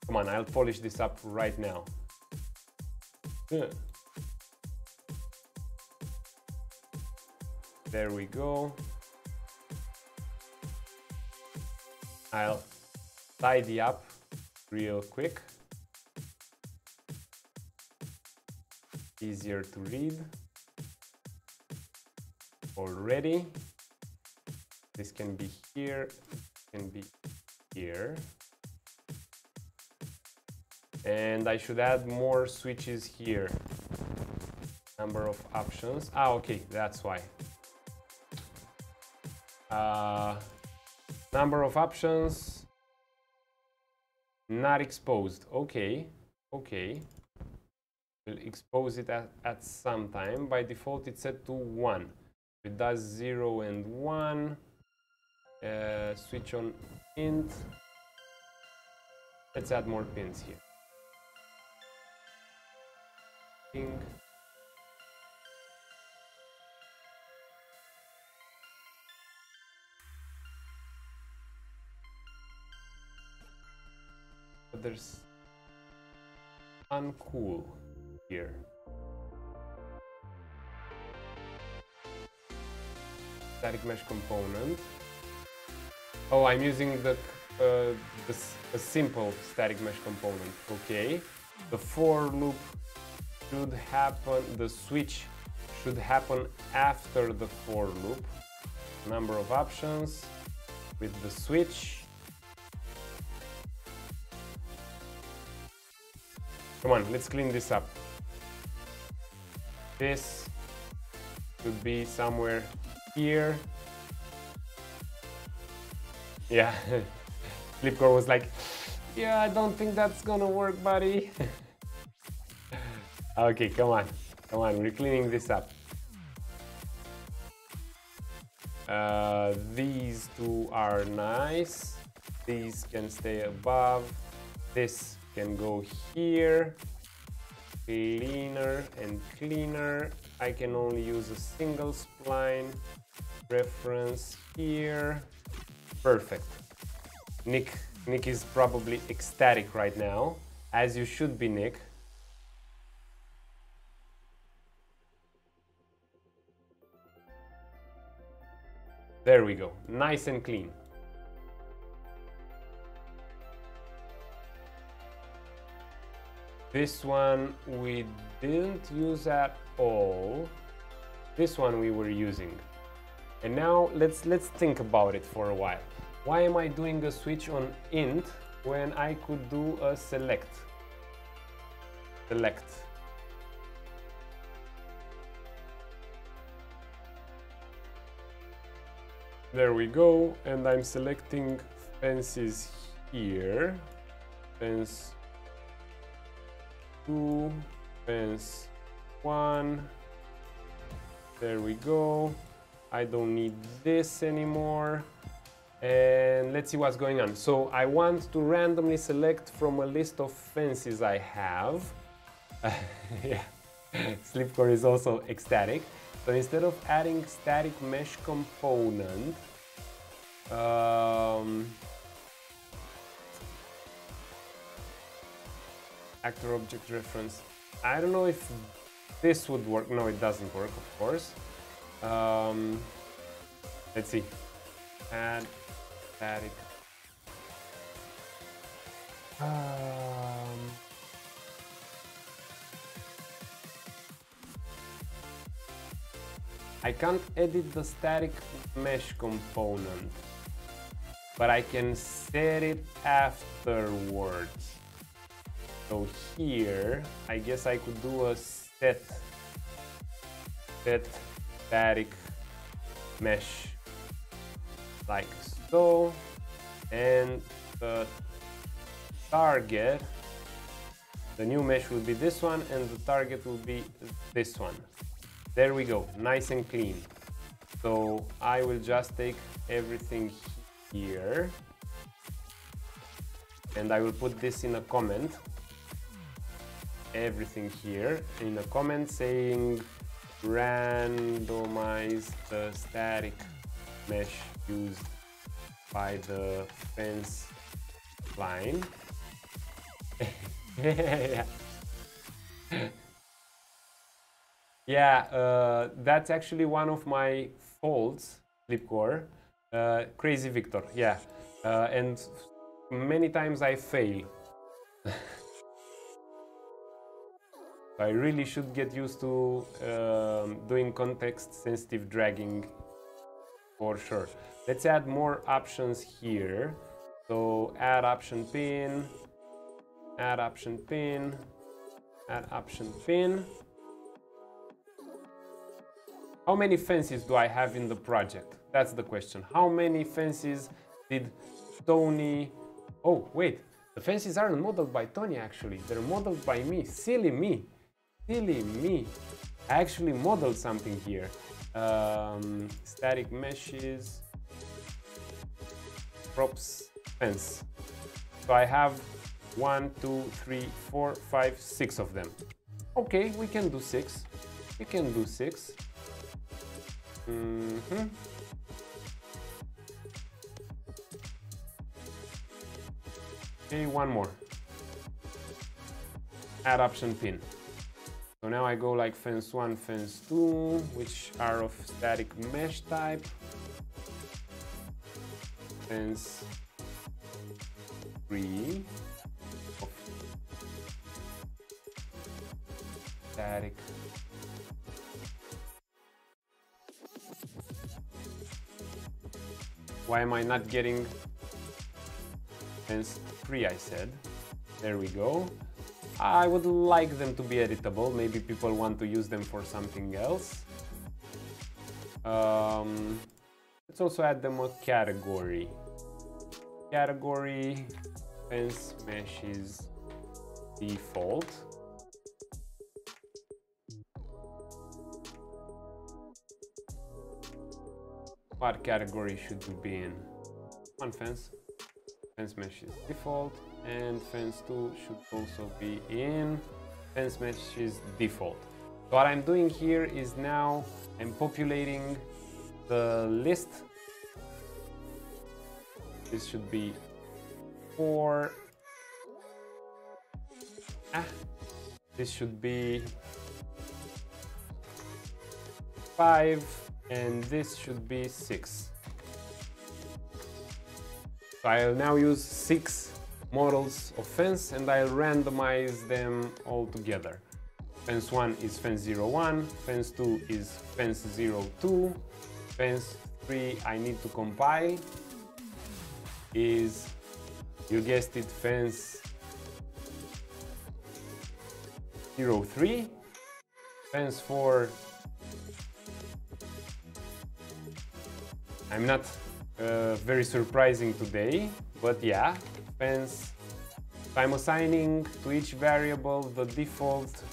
come on, I'll polish this up right now. There we go. I'll tidy up real quick. Easier to read. Already. This can be here, can be here. And I should add more switches here. Number of options. Ah, okay, that's why. Number of options not exposed. Okay, okay. We'll expose it at some time. By default, it's set to 1. It does 0 and 1. Switch on int. Let's add more pins here. Ping. But there's uncool here. Static mesh component. Oh, I'm using a simple static mesh component. Okay. The for loop should happen, the switch should happen after the for loop. Number of options with the switch. Come on, let's clean this up. This should be somewhere here. Yeah, Flipcore was like, yeah, I don't think that's gonna work, buddy. Okay, come on, we're cleaning this up. These two are nice. These can stay above. This can go here. Cleaner and cleaner. I can only use a single spline. Reference here. Perfect. Nick is probably ecstatic right now, as you should be, Nick. There we go, nice and clean. This one we didn't use at all. This one we were using. And now let's think about it for a while. Why am I doing a switch on int when I could do a select? Select. There we go, and I'm selecting fences here. Fence 2, fence 1. There we go. I don't need this anymore. And let's see what's going on. So I want to randomly select from a list of fences I have. Yeah, Slipcore is also ecstatic. So instead of adding static mesh component, actor object reference, I don't know if this would work. No, it doesn't work, of course. Let's see. Add static. I can't edit the static mesh component, but I can set it afterwards. So here, I guess I could do a set static mesh like so, and the target, the new mesh will be this one, and the target will be this one. There we go, nice and clean. So I will just take everything here and I will put this in a comment. Everything here in a comment saying randomize the static mesh used by the fence line. Yeah. Yeah, that's actually one of my faults, Flipcore. Crazy Victor, yeah. And many times I fail. I really should get used to doing context-sensitive dragging for sure. Let's add more options here. So add option pin, add option pin, add option pin. How many fences do I have in the project? That's the question. How many fences did Tony... Oh, wait. The fences aren't modeled by Tony, actually. They're modeled by me. Silly me. Silly me. I actually modeled something here. Static meshes. Props fence. So I have 1, 2, 3, 4, 5, 6 of them. Okay, we can do 6. We can do 6. Okay, one more. Add option pin. So now I go like fence 1, fence 2, which are of static mesh type. Fence 3 of static. Why am I not getting fence 3, I said. There we go. I would like them to be editable. Maybe people want to use them for something else. Let's also add them a category. Category fence meshes default. What category should you be in? One fence. Fence meshes default, and fence 2 should also be in fence meshes default. So what I'm doing here is now I'm populating the list. This should be 4. This should be 5, and this should be 6. So I'll now use 6 models of fence and I'll randomize them all together. Fence 1 is fence 01, fence 2 is fence 02, fence 3 I need to compile is, you guessed it, fence 03, fence 4, I'm not very surprising today, but yeah, fence, I'm assigning to each variable the default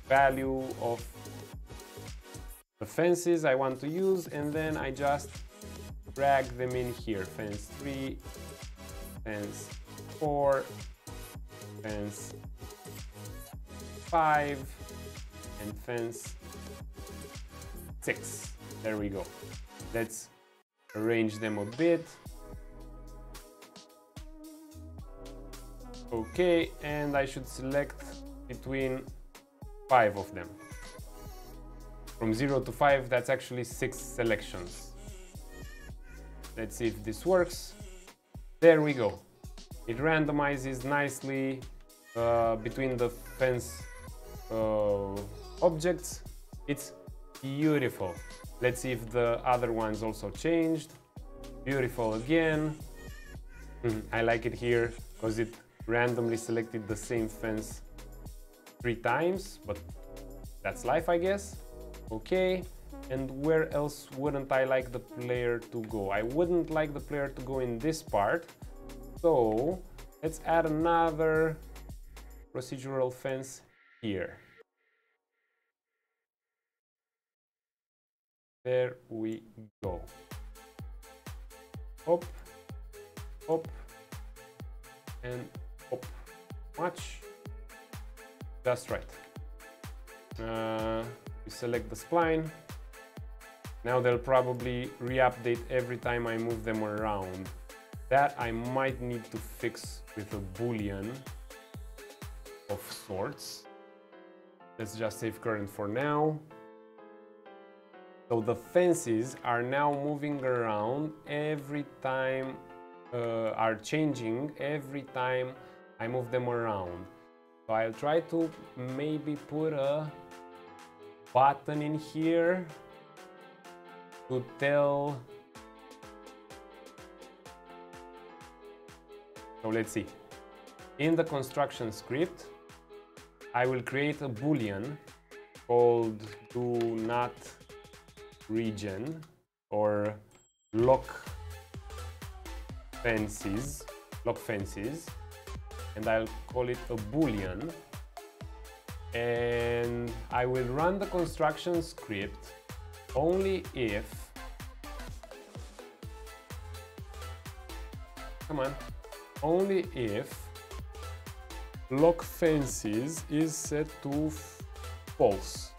value of the fences I want to use, and then I just drag them in here. Fence 3, fence 4, fence 5, and fence 6. There we go. Let's arrange them a bit. Okay, and I should select between 5 of them. From 0 to 5, that's actually 6 selections. Let's see if this works. There we go. It randomizes nicely between the fence objects. It's beautiful. Let's see if the other ones also changed. Beautiful again. I like it here because it randomly selected the same fence 3 times, but that's life, I guess. Okay, and where else wouldn't I like the player to go? I wouldn't like the player to go in this part, so let's add another procedural fence here. There we go. Hop, hop, and hop. Much. Just right. We select the spline. Now they'll probably re-update every time I move them around. That I might need to fix with a boolean of sorts. Let's just save current for now. So the fences are now moving around every time, are changing every time I move them around. So I'll try to maybe put a button in here to tell. So let's see. In the construction script, I will create a boolean called do not region or lock fences, and I'll call it a boolean, and I will run the construction script only if, only if lock fences is set to false.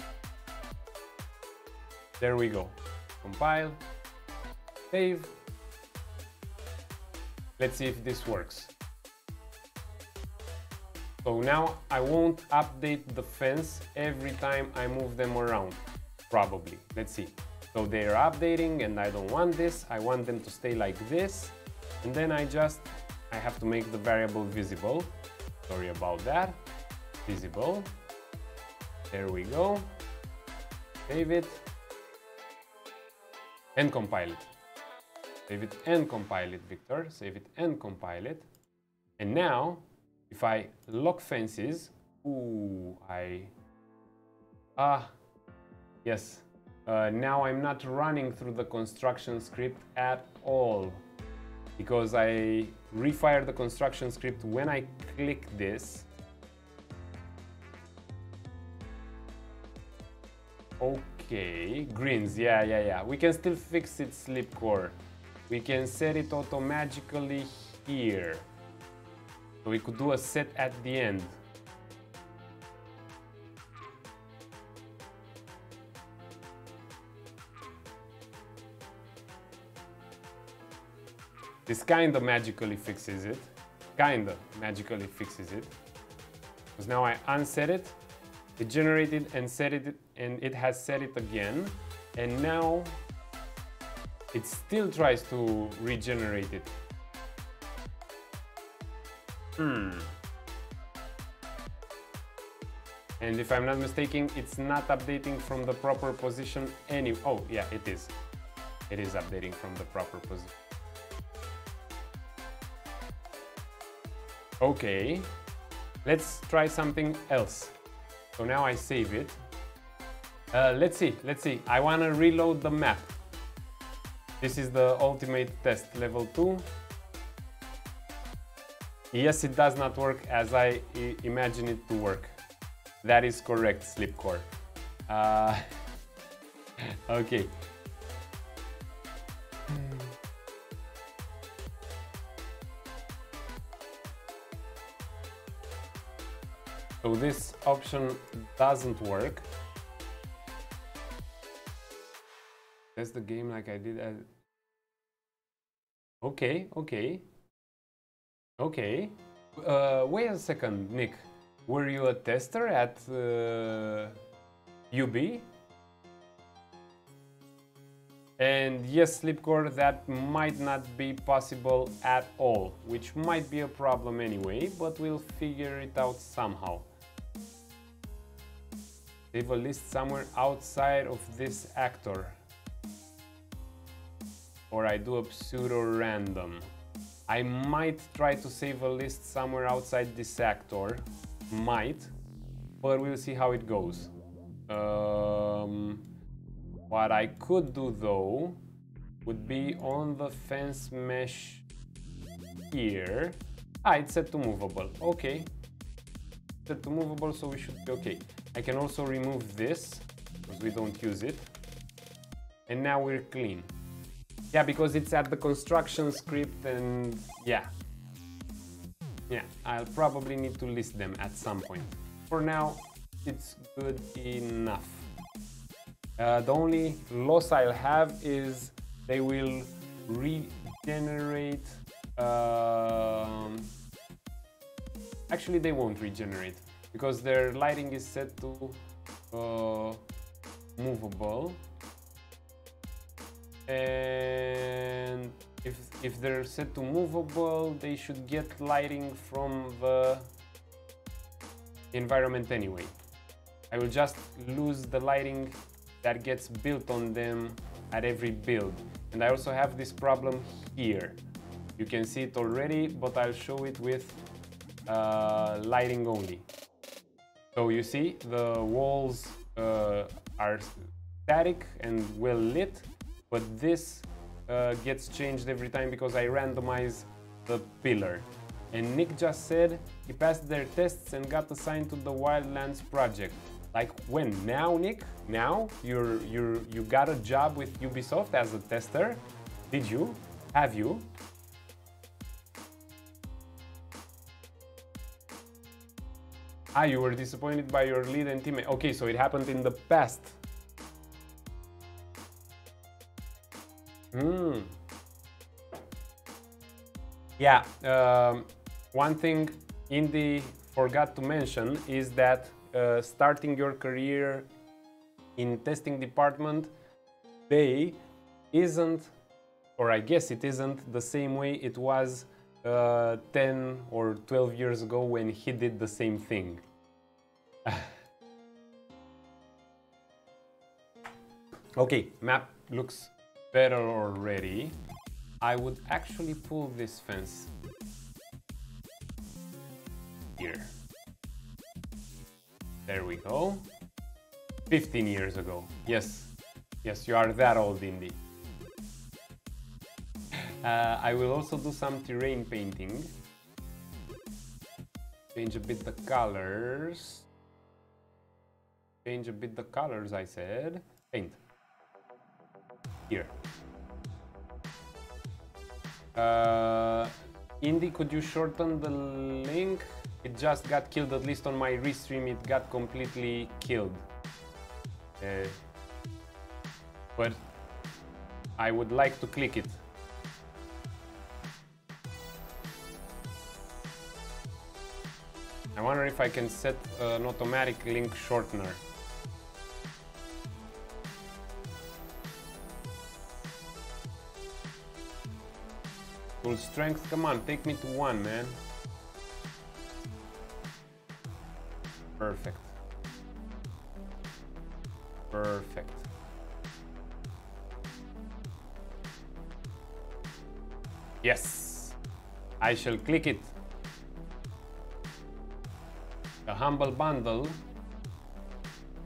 There we go. Compile, save. Let's see if this works. So now I won't update the fence every time I move them around, probably. Let's see. So they're updating and I don't want this. I want them to stay like this. And then I have to make the variable visible. Sorry about that. Visible. There we go. Save it. And compile it. Save it and compile it, Victor. Save it and compile it. And now, if I lock fences, yes, now I'm not running through the construction script at all, because I refire the construction script when I click this. Okay, greens, yeah. We can still fix it, Sleepcore. We can set it automatically here. So we could do a set at the end. This kinda magically fixes it. Because now I unset it, it generated and set it, and it has set it again. And now it still tries to regenerate it. And if I'm not mistaken, it's not updating from the proper position anyway. Oh, yeah, it is. It is updating from the proper position. Okay, let's try something else. So now I save it. Let's see. I want to reload the map. This is the ultimate test, level 2. Yes, it does not work as I imagine it to work. That is correct, Sleepcore. Okay. So this option doesn't work. That's the game like I did. Okay. Wait a second, Nick. Were you a tester at UB? And yes, Sleepcore, that might not be possible at all, which might be a problem anyway, but we'll figure it out somehow. Save a list somewhere outside of this actor. Or I do a pseudo-random. I might try to save a list somewhere outside this actor. Might, but we'll see how it goes. What I could do though would be on the fence mesh here. It's set to movable. Okay. Set to movable, so we should be okay. I can also remove this because we don't use it. And now we're clean. Yeah, because it's at the construction script, and yeah, I'll probably need to list them at some point. For now, it's good enough. The only loss I'll have is they will regenerate. Actually, they won't regenerate because their lighting is set to movable. And if they're set to movable, they should get lighting from the environment anyway. I will just lose the lighting that gets built on them at every build. And I also have this problem here. You can see it already, but I'll show it with lighting only. So you see the walls are static and well lit, but this gets changed every time because I randomize the pillar. And Nick just said he passed their tests and got assigned to the Wildlands project. Like when? Now, Nick? Now? You got a job with Ubisoft as a tester? Did you? Have you? You were disappointed by your lead and teammate. Okay, so it happened in the past. Yeah, one thing Indy forgot to mention is that starting your career in testing department, they isn't, or I guess it isn't, the same way it was 10 or 12 years ago when he did the same thing. Okay, map looks better already. I would actually pull this fence here. There we go. 15 years ago. Yes, Yes, you are that old, Indy. I will also do some terrain painting. Change a bit the colors. Change a bit the colors, I said. Paint. Here. Indy, could you shorten the link? It just got killed, at least on my restream, it got completely killed. But I would like to click it. I wonder if I can set an automatic link shortener. Full strength, come on, take me to 1, man. Perfect. Perfect. Yes, I shall click it. The Humble Bundle,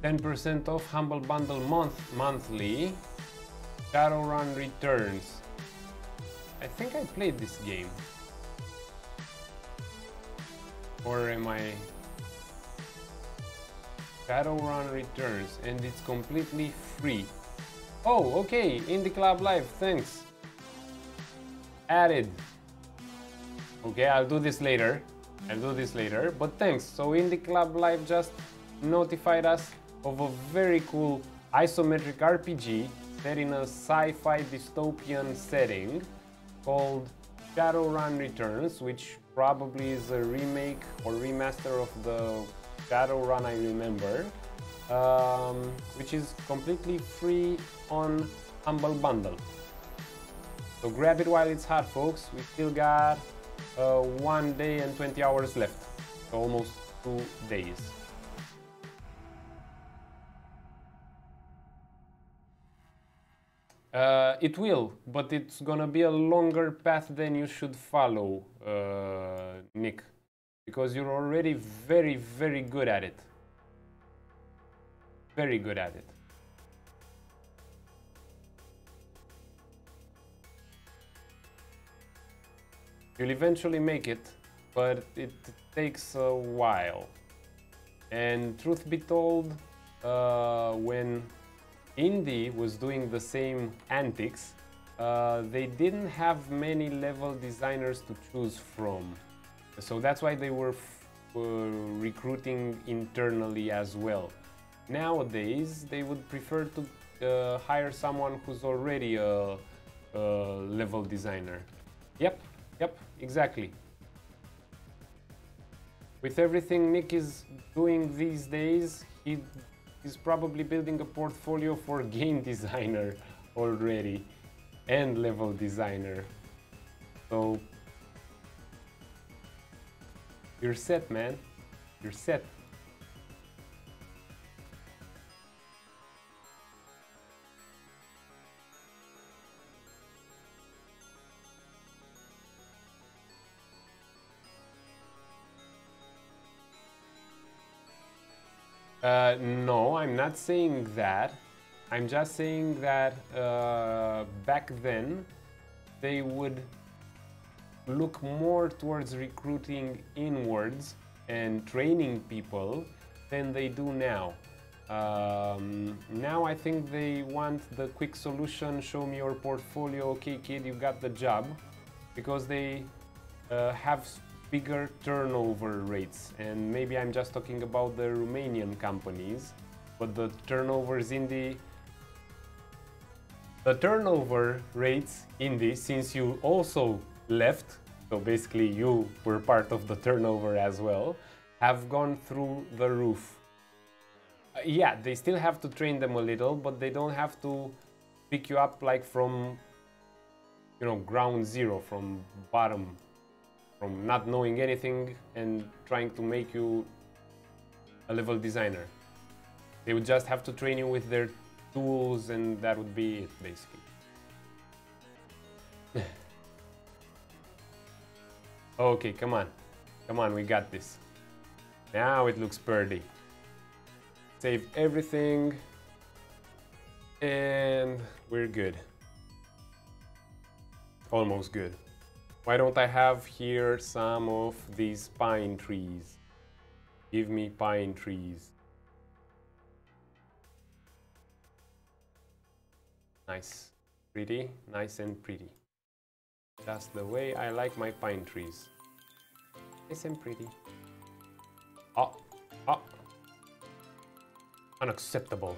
10% off Humble Bundle monthly. Shadowrun Returns. I think I played this game. Or am I... Shadowrun Returns, and it's completely free. Oh, okay, Indie Club Live, thanks. Added. Okay, I'll do this later. But thanks. So Indie Club Live just notified us of a very cool isometric RPG set in a sci-fi dystopian setting called Shadowrun Returns, which probably is a remake or remaster of the Shadowrun I remember, which is completely free on Humble Bundle. So grab it while it's hot, folks. We still got 1 day and 20 hours left, so almost 2 days. It will, but it's gonna be a longer path than you should follow, Nick, because you're already very, very good at it. Very good at it. You'll eventually make it, but it takes a while. And truth be told, when Indy was doing the same antics, they didn't have many level designers to choose from. So that's why they were recruiting internally as well. Nowadays, they would prefer to hire someone who's already a level designer. Yep, exactly. With everything Nick is doing these days, he's probably building a portfolio for game designer already and level designer. So you're set, man. You're set. No, I'm not saying that. I'm just saying that back then they would look more towards recruiting inwards and training people than they do now. Now I think they want the quick solution, show me your portfolio, okay kid, you got the job, because they have bigger turnover rates. And maybe I'm just talking about the Romanian companies, but the turnovers in the turnover rates in this, since you also left, so basically you were part of the turnover as well, have gone through the roof. Yeah, they still have to train them a little, but they don't have to pick you up like from, you know, ground zero, from bottom, from not knowing anything and trying to make you a level designer. They would just have to train you with their tools, and that would be it, basically. Okay, come on. Come on, we got this. Now it looks pretty. Save everything. And we're good. Almost good. Why don't I have here some of these pine trees? Give me pine trees. Nice. Pretty, nice and pretty. Just the way I like my pine trees. Nice and pretty. Oh, oh. Unacceptable.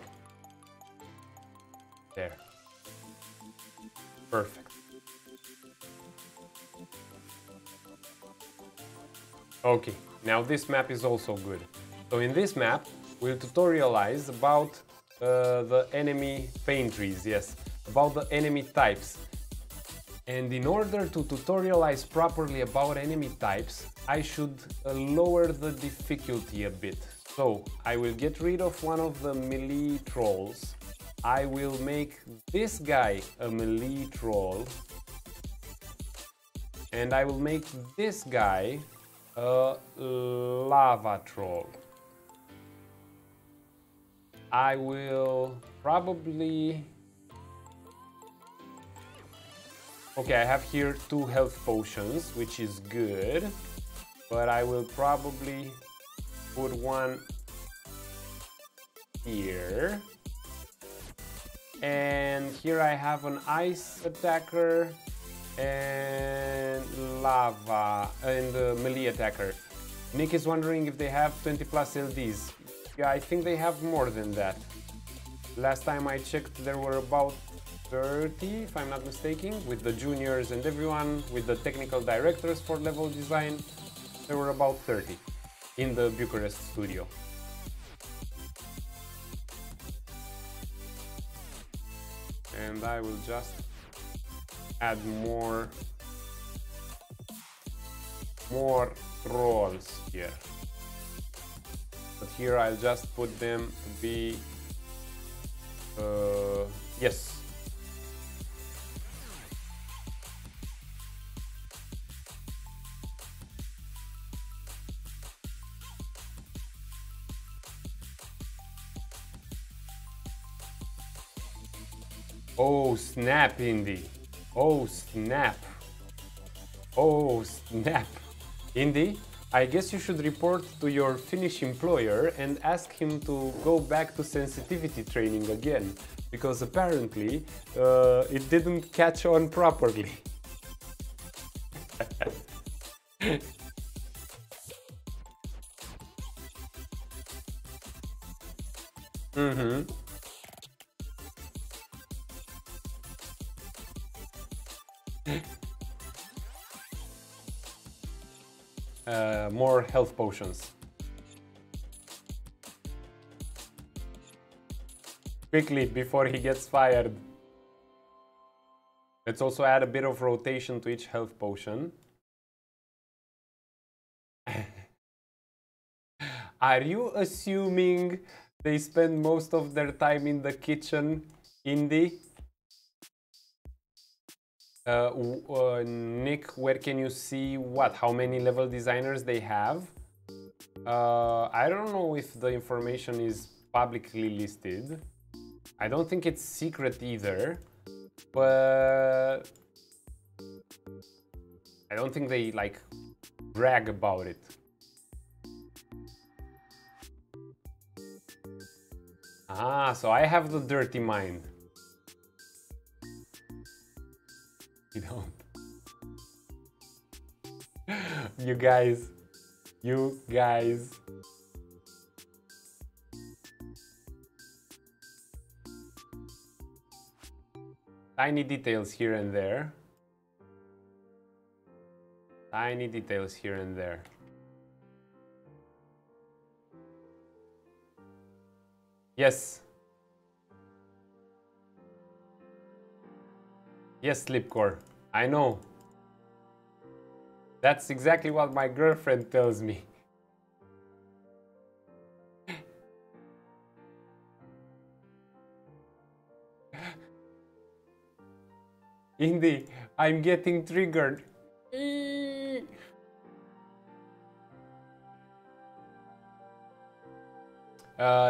There. Perfect. Okay, now this map is also good. So in this map, we'll tutorialize about the enemy pain trees, yes, about the enemy types. And in order to tutorialize properly about enemy types, I should lower the difficulty a bit. So I will get rid of one of the melee trolls. I will make this guy a melee troll. And I will make this guy a lava troll. I will probably... Okay, I have here 2 health potions, which is good. But I will probably put one here. And here I have an ice attacker and lava and melee attacker. Nick is wondering if they have 20 plus LDs. Yeah, I think they have more than that. Last time I checked there were about 30, if I'm not mistaken, with the juniors and everyone, with the technical directors for level design. There were about 30 in the Bucharest studio. And I will just add more trolls here. But here I'll just put them to be yes. Oh snap, Indy. Oh snap. Oh snap. Indy, I guess you should report to your Finnish employer and ask him to go back to sensitivity training again, because apparently it didn't catch on properly. Mm-hmm. More health potions. Quickly, before he gets fired. Let's also add a bit of rotation to each health potion. Are you assuming they spend most of their time in the kitchen, Indy? Nick, where can you see what? How many level designers they have? I don't know if the information is publicly listed. I don't think it's secret either, but I don't think they like brag about it. Ah, so I have the dirty mind. You don't. You guys. Tiny details here and there. Tiny details here and there. Yes. Yes, Slipcore. I know. That's exactly what my girlfriend tells me. Indy, I'm getting triggered.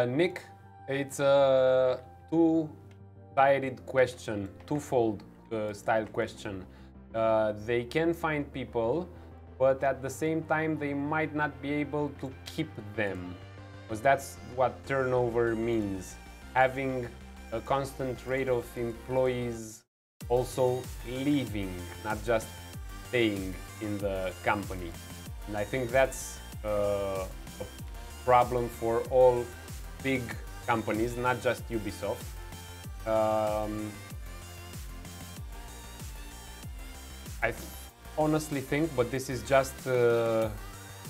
Nick, it's 2 two-sided question, twofold style question. They can find people, but at the same time they might not be able to keep them, because that's what turnover means. Having a constant rate of employees also leaving, not just staying in the company. And I think that's a problem for all big companies, not just Ubisoft. I honestly think, but this is just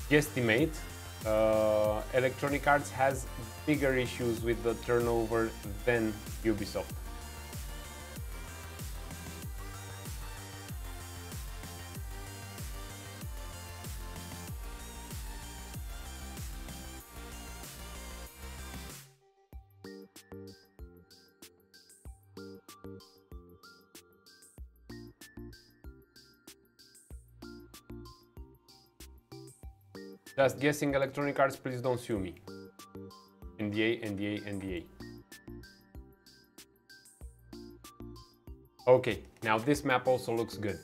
guesstimate, Electronic Arts has bigger issues with the turnover than Ubisoft. Just guessing, Electronic Arts, please don't sue me. NDA, NDA, NDA. Okay, now this map also looks good.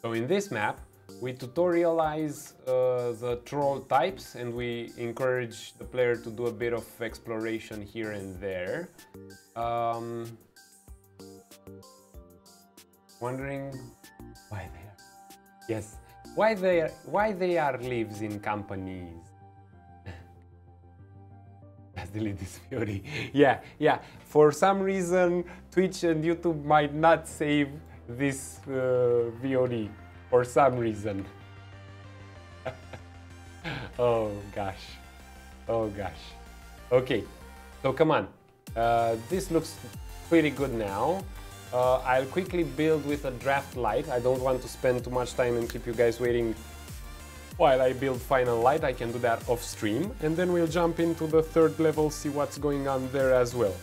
So in this map, we tutorialize the troll types and we encourage the player to do a bit of exploration here and there. Wondering why they are... Yes. Why they are lives in companies. Let's delete this theory. Yeah. For some reason, Twitch and YouTube might not save this VOD. For some reason. Oh gosh. Okay, so come on. This looks pretty good now. I'll quickly build with a draft light. I don't want to spend too much time and keep you guys waiting while I build final light. I can do that off stream, and then we'll jump into the third level, see what's going on there as well.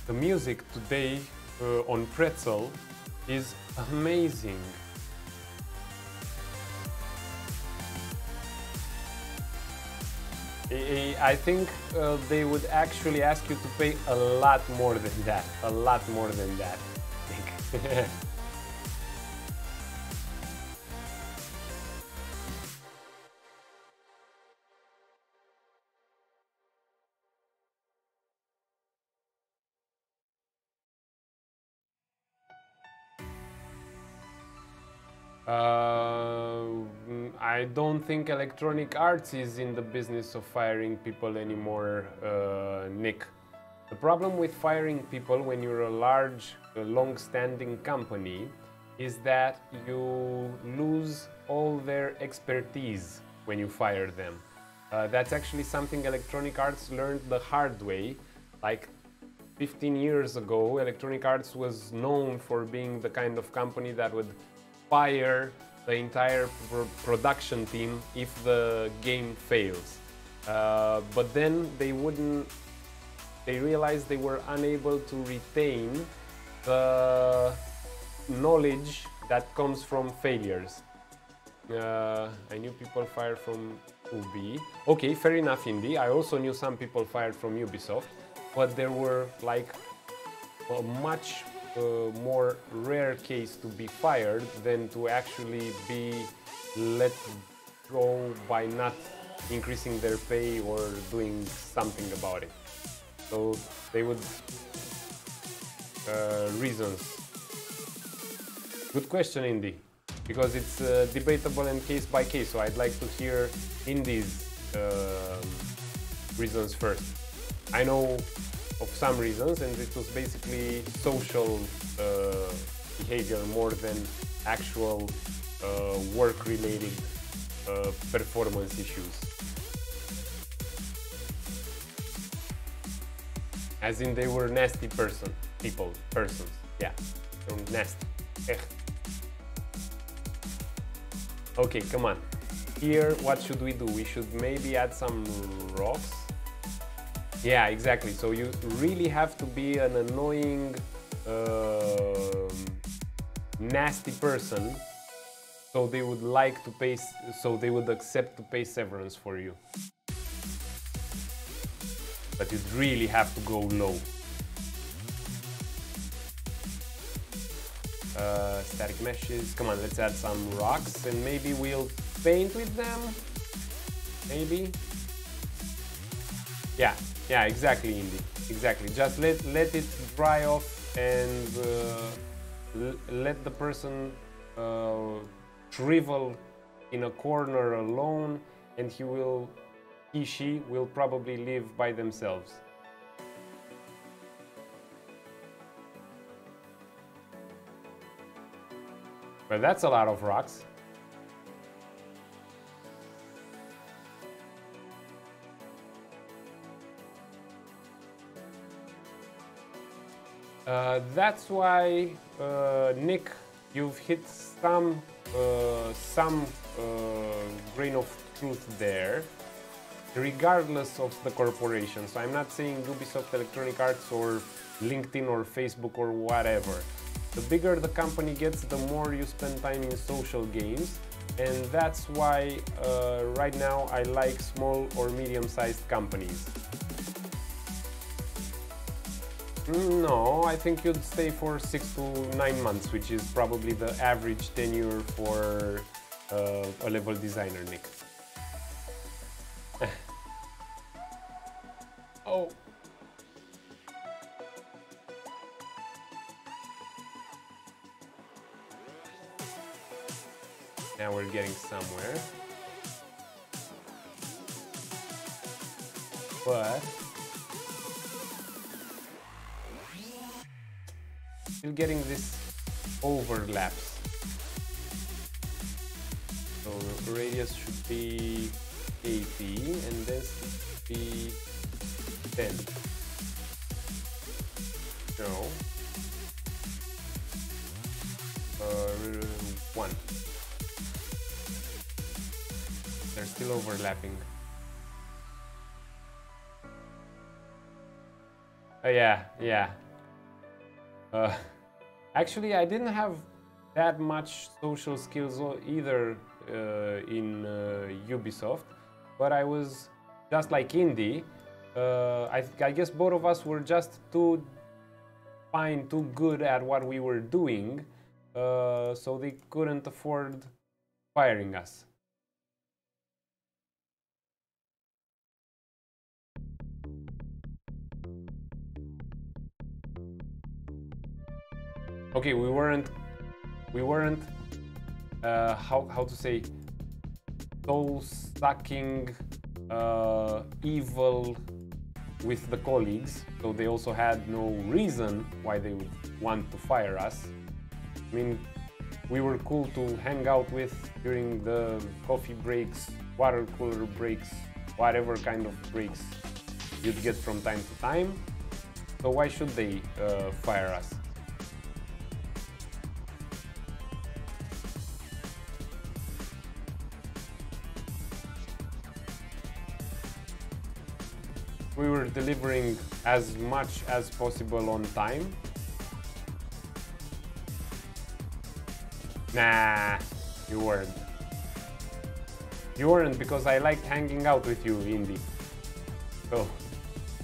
The music today on Pretzel is amazing. I think they would actually ask you to pay a lot more than that. A lot more than that, I think. I don't think Electronic Arts is in the business of firing people anymore, Nick. The problem with firing people when you're a large, long-standing company is that you lose all their expertise when you fire them. That's actually something Electronic Arts learned the hard way. Like 15 years ago, Electronic Arts was known for being the kind of company that would fire the entire production team if the game fails. But then they realized they were unable to retain the knowledge that comes from failures. I knew people fired from Ubi. Okay, fair enough, Indy. I also knew some people fired from Ubisoft, but there were like a much more rare case to be fired than to actually be let go by not increasing their pay or doing something about it. So they would reasons. Good question, Indy, because it's debatable and case by case. So I'd like to hear Indy's reasons first. I know of some reasons, and it was basically social behavior more than actual work-related performance issues. As in they were nasty persons. Yeah, they're nasty. Okay, come on. Here, what should we do? We should maybe add some rocks. Yeah, exactly. So you really have to be an annoying, nasty person, so they would like to pay, so they would accept to pay severance for you. But you'd really have to go low. Static meshes. Come on, let's add some rocks and maybe we'll paint with them. Maybe. Yeah, exactly, Indy. Exactly. Just let it dry off and let the person shrivel in a corner alone, and she will probably live by themselves. But that's a lot of rocks. That's why, Nick, you've hit some grain of truth there, regardless of the corporation. So I'm not saying Ubisoft, Electronic Arts, or LinkedIn, or Facebook, or whatever. The bigger the company gets, the more you spend time in social games, and that's why right now I like small or medium-sized companies. No, I think you'd stay for 6 to 9 months, which is probably the average tenure for a level designer, Nick. Oh. Now we're getting somewhere. But still getting this overlaps. So radius should be 80 and this should be 10. No. 1. They're still overlapping. Yeah. Actually, I didn't have that much social skills either in Ubisoft, but I was just like Indy. I guess both of us were just too good at what we were doing, so they couldn't afford firing us. Okay, we weren't how to say, soul-sucking evil with the colleagues, so they also had no reason why they would want to fire us. I mean, we were cool to hang out with during the coffee breaks, water cooler breaks, whatever kind of breaks you'd get from time to time, so why should they fire us? We were delivering as much as possible on time. Nah, you weren't. You weren't, because I liked hanging out with you, Indy. So,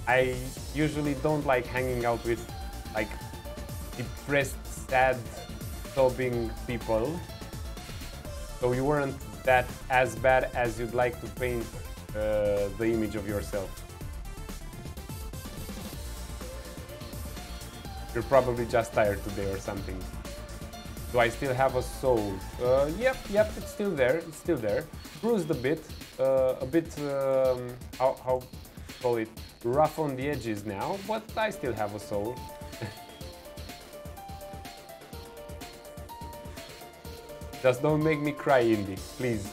I usually don't like hanging out with, like, depressed, sad, sobbing people. So you weren't that as bad as you'd like to paint the image of yourself. You're probably just tired today or something. Do I still have a soul? Yep, it's still there. It's still there. Bruised a bit, how call it, rough on the edges now, but I still have a soul. Just don't make me cry, Indy, please.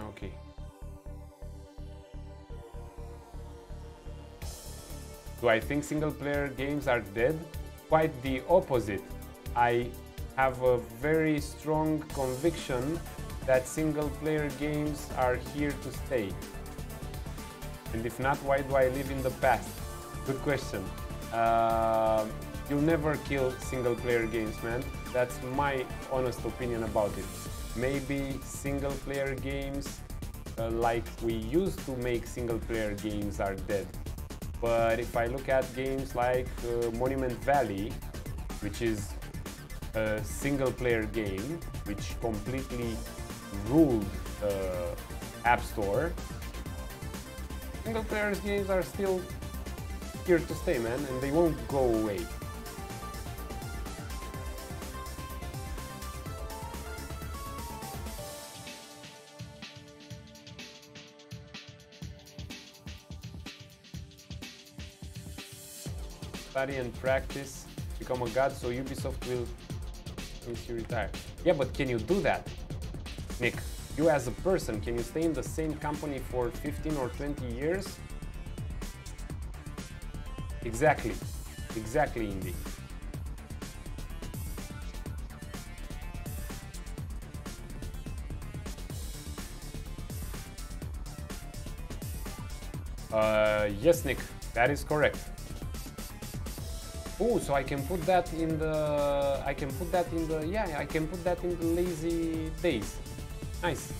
Okay. Do I think single-player games are dead? Quite the opposite. I have a very strong conviction that single-player games are here to stay. And if not, why do I live in the past? Good question. You'll never kill single-player games, man. That's my honest opinion about it. maybe single player games like we used to make single player games are dead. But if I look at games like Monument Valley, which is a single player game which completely ruled the App Store, single player games are still here to stay, man, and they won't go away. Study and practice, become a god, so Ubisoft will since you retire. Yeah, but can you do that? Nick, you as a person, can you stay in the same company for 15 or 20 years? Exactly, Indy. Yes, Nick, that is correct. Oh, so I can put that in the, yeah, I can put that in the lazy days. Nice.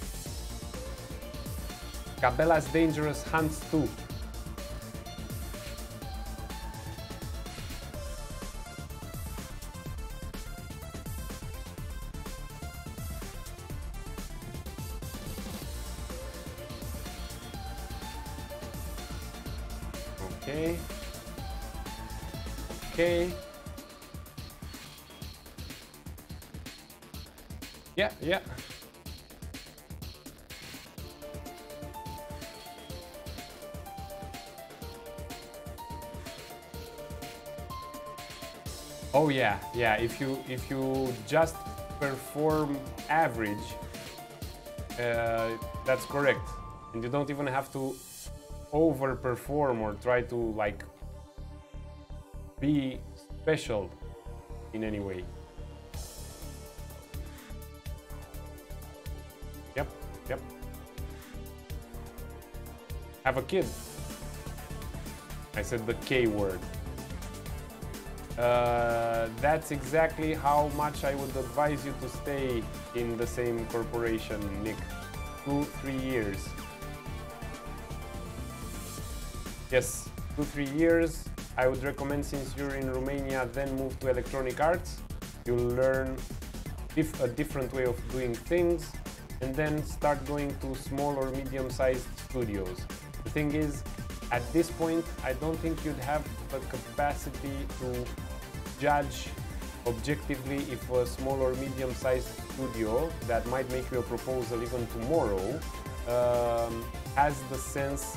Cabela's Dangerous Hunts 2. Okay. Okay. Yeah. Oh yeah. If you just perform average, that's correct, and you don't even have to overperform or try to like be special in any way. Yep. Have a kid. I said the K word. That's exactly how much I would advise you to stay in the same corporation, Nick. 2-3 years. Yes, 2-3 years. I would recommend, since you're in Romania, then move to Electronic Arts. You'll learn a different way of doing things, and then start going to small or medium-sized studios. The thing is, at this point, I don't think you'd have the capacity to judge objectively if a small or medium-sized studio that might make you a proposal even tomorrow has the sense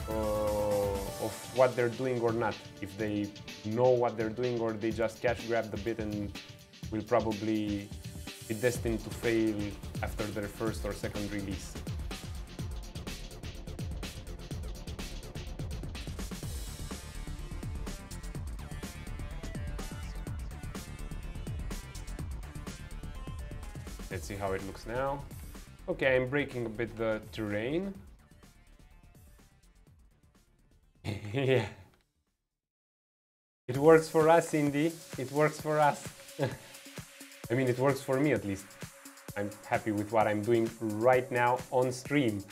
of what they're doing or not. If they know what they're doing, or they just cash grab the bit and will probably be destined to fail after their first or second release. Let's see how it looks now. Okay, I'm breaking a bit the terrain. Yeah. It works for us, Indy. It works for us. I mean, it works for me at least. I'm happy with what I'm doing right now on stream.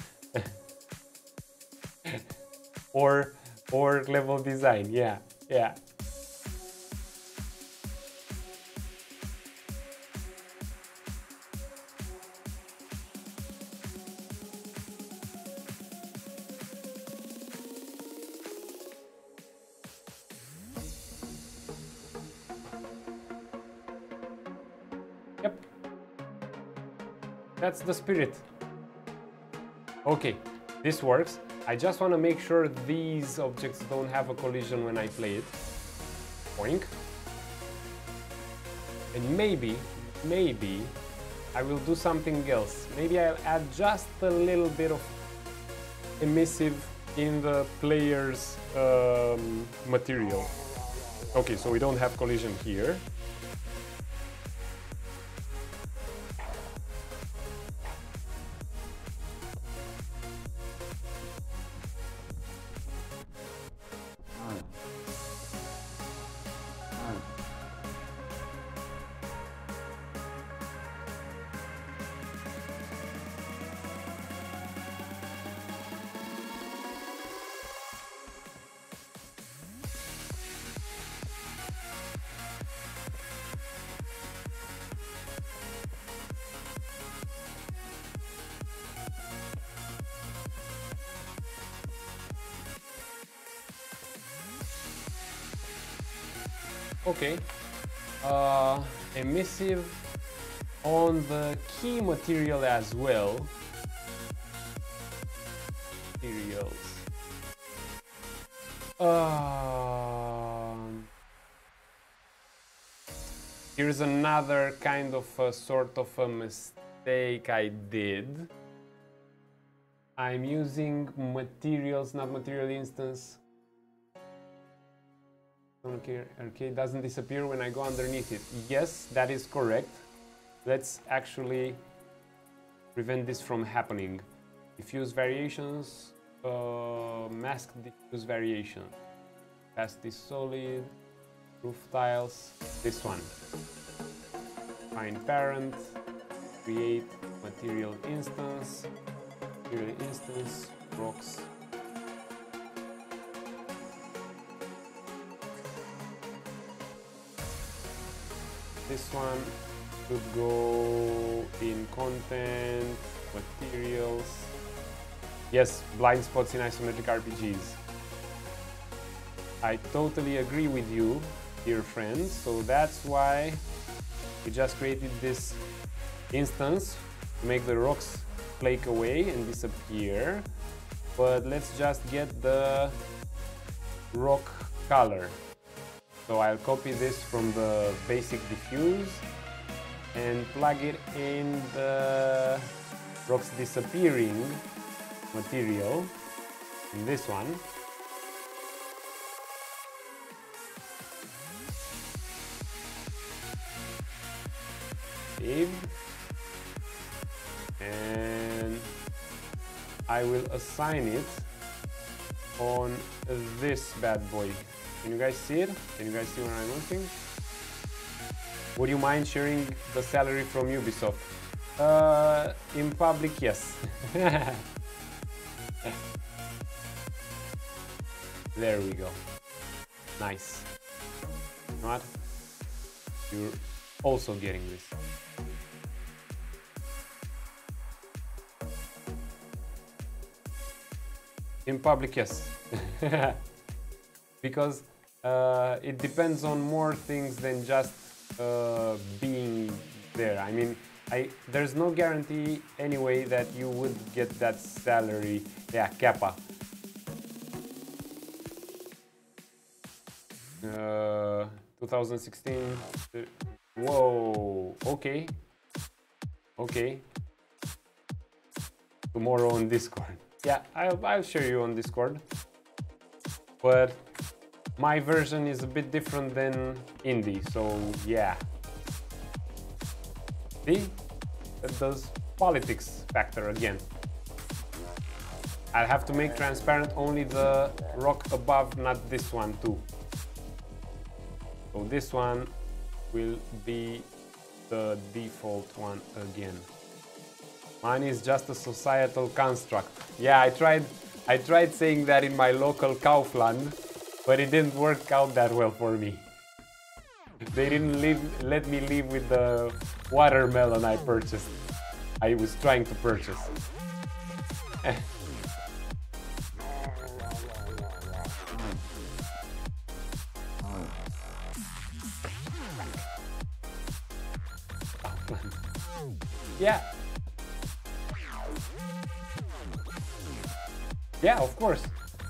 or level design, yeah. Yep. That's the spirit. Okay, this works. I just want to make sure these objects don't have a collision when I play it. Boink. And maybe I will do something else. Maybe I'll add just a little bit of emissive in the player's material. Okay, so we don't have collision here. Okay. Emissive on the key material as well. Materials. Here's another kind of sort of a mistake I did. I'm using materials, not material instance. Okay, doesn't disappear when I go underneath it. Yes, that is correct. Let's actually prevent this from happening. Diffuse variations, mask diffuse variation. Opacity solid, roof tiles, this one. Find parent, create material instance, rocks. This one should go in content, materials. Yes, blind spots in isometric RPGs. I totally agree with you, dear friends. So that's why we just created this instance to make the rocks flake away and disappear. But let's just get the rock color. So I'll copy this from the basic diffuse and plug it in the rocks disappearing material in this one. Save. And I will assign it on this bad boy. Can you guys see it? Can you guys see what I'm looking? Would you mind sharing the salary from Ubisoft? In public, yes. There we go. Nice. You know what? You're also getting this. In public, yes. Because it depends on more things than just being there. I mean, there's no guarantee anyway that you would get that salary. Yeah, Kappa. 2016. Whoa. Okay. Okay. Tomorrow on Discord. Yeah, I'll share you on Discord. But my version is a bit different than indie, so yeah. See? That does politics factor again. I'll have to make transparent only the rock above, not this one too. So this one will be the default one again. Mine is just a societal construct. Yeah, I tried saying that in my local Kaufland, but it didn't work out that well for me. They didn't let me leave with the watermelon I purchased. I was trying to purchase. Yeah. Yeah, of course.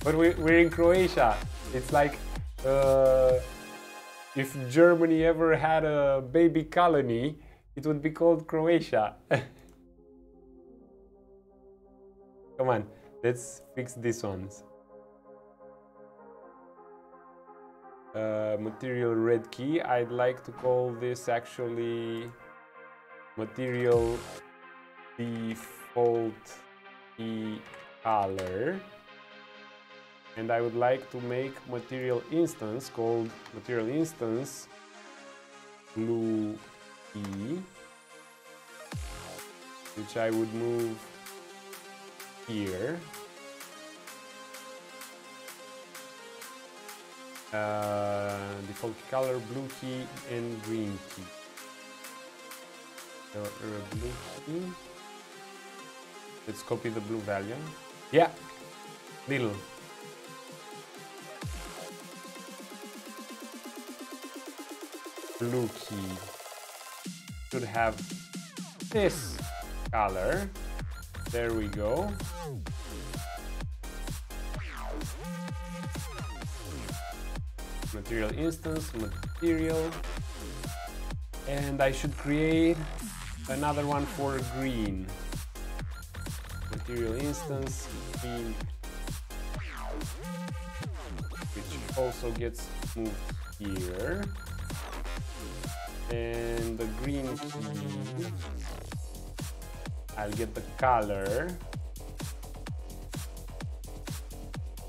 But we're in Croatia. It's like if Germany ever had a baby colony, it would be called Croatia. Come on, let's fix these ones. Material red key. I'd like to call this actually material default key color. And I would like to make material instance called material instance blue key, which I would move here. Default key color, blue key and green key. So, blue key. Let's copy the blue value. Yeah, little. blue key should have this color. There we go. Material instance, material. And I should create another one for green. Material instance, green, which also gets moved here. And the green key, I'll get the color.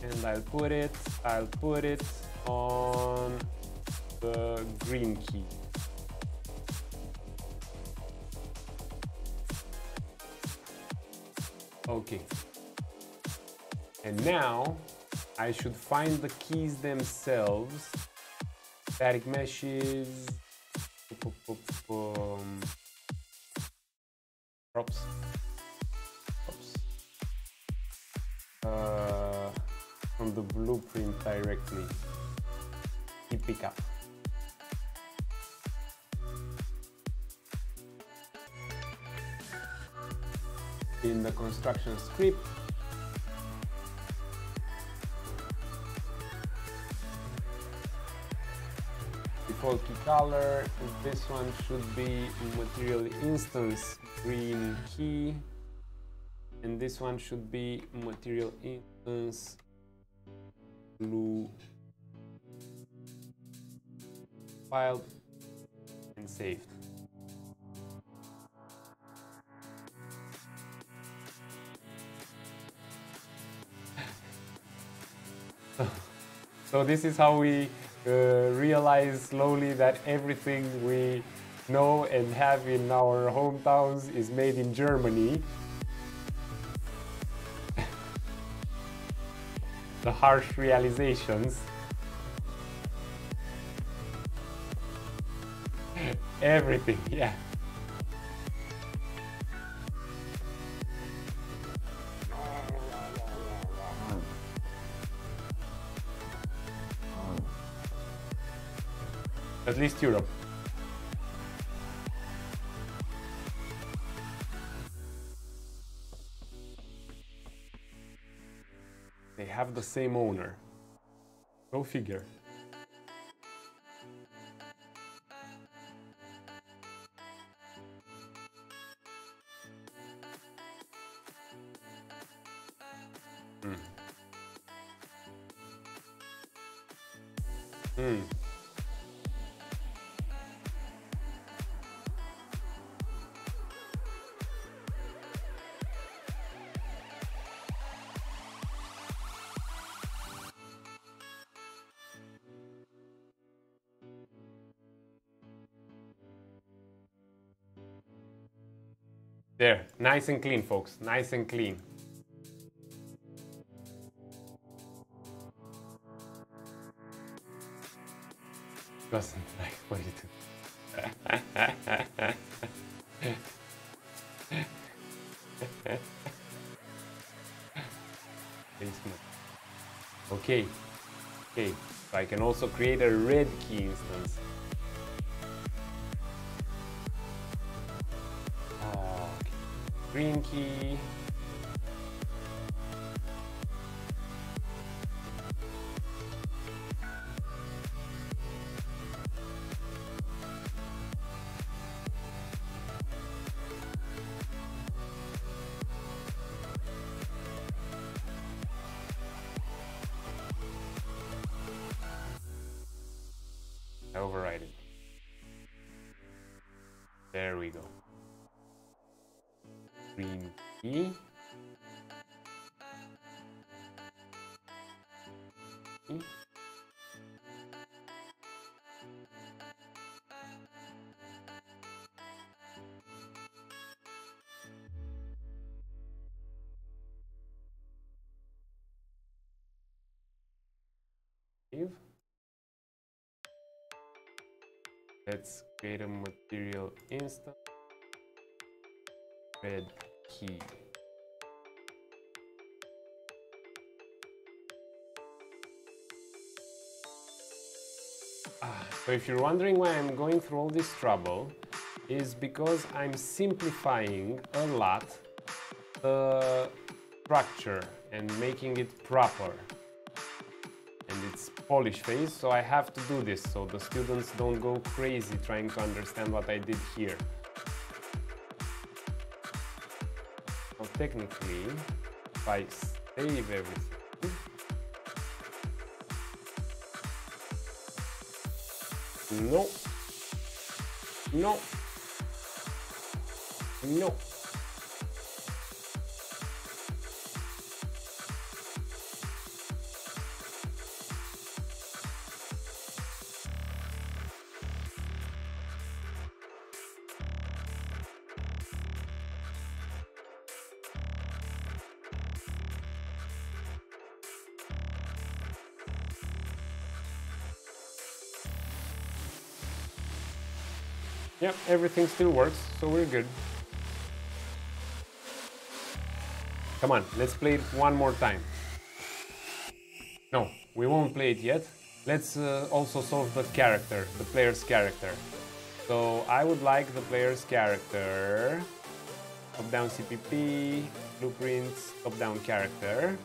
And I'll put it on the green key. Okay. And now I should find the keys themselves. Static meshes. Props. From the blueprint directly. Key pickup. In the construction script, default key color, this one should be material instance green key, and this one should be material instance blue. Filed and saved. So this is how we realize slowly that everything we know and have in our hometowns is made in Germany. The harsh realizations. Everything, yeah. At least Europe. They have the same owner. Go figure. There, nice and clean, folks, nice and clean. Doesn't like what you do. Okay, so I can also create a red key instance. Green key. I override it. There we go. Green key. Let's create a material instance. Red key. So if you're wondering why I'm going through all this trouble, is because I'm simplifying a lot the structure and making it proper. And it's polish phase, so I have to do this so the students don't go crazy trying to understand what I did here. So technically, if I save everything, no, no, no. Yep, everything still works, so we're good. Come on, let's play it one more time. No, we won't play it yet. Let's also solve the character, the player's character. So I would like the player's character, top-down CPP, blueprints, top-down character.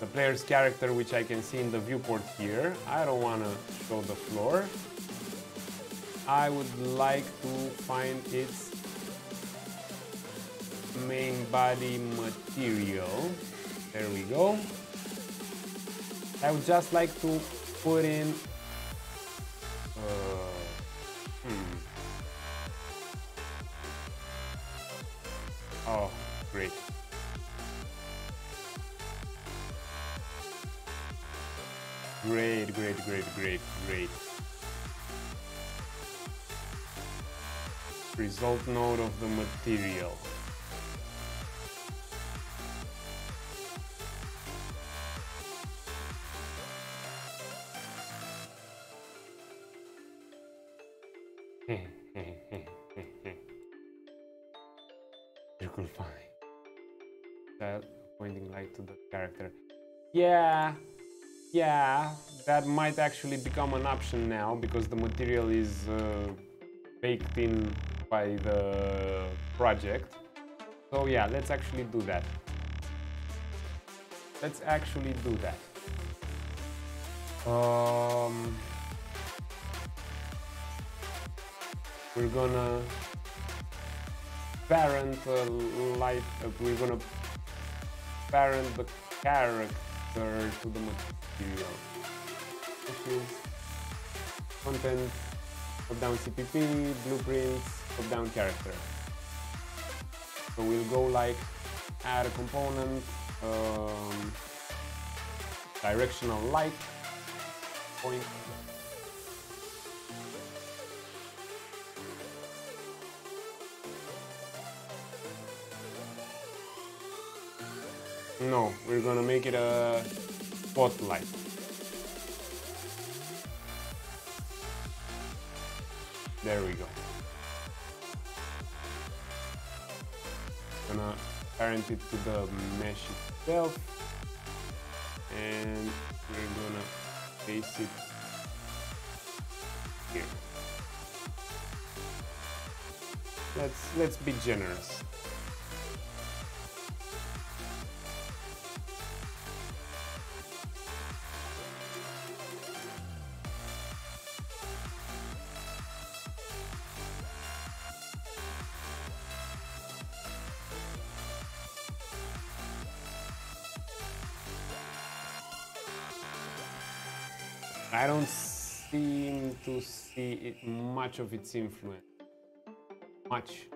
The player's character, which I can see in the viewport here. I don't want to show the floor. I would like to find its main body material. There we go. I would just like to put in oh, great. Great, great, great, great, great. Result node of the material. Circle fine. That pointing light to the character. Yeah, that might actually become an option now because the material is baked in by the project. So yeah, let's actually do that. Let's actually do that. We're gonna parent light. We're gonna parent the character to the material. Which is content, top-down CPP, blueprints, top-down character. So we'll go like add a component, directional light, point. No, we're gonna make it a spotlight. There we go. Gonna parent it to the mesh itself, and we're gonna place it here. Let's be generous. I don't seem to see much of its influence. Much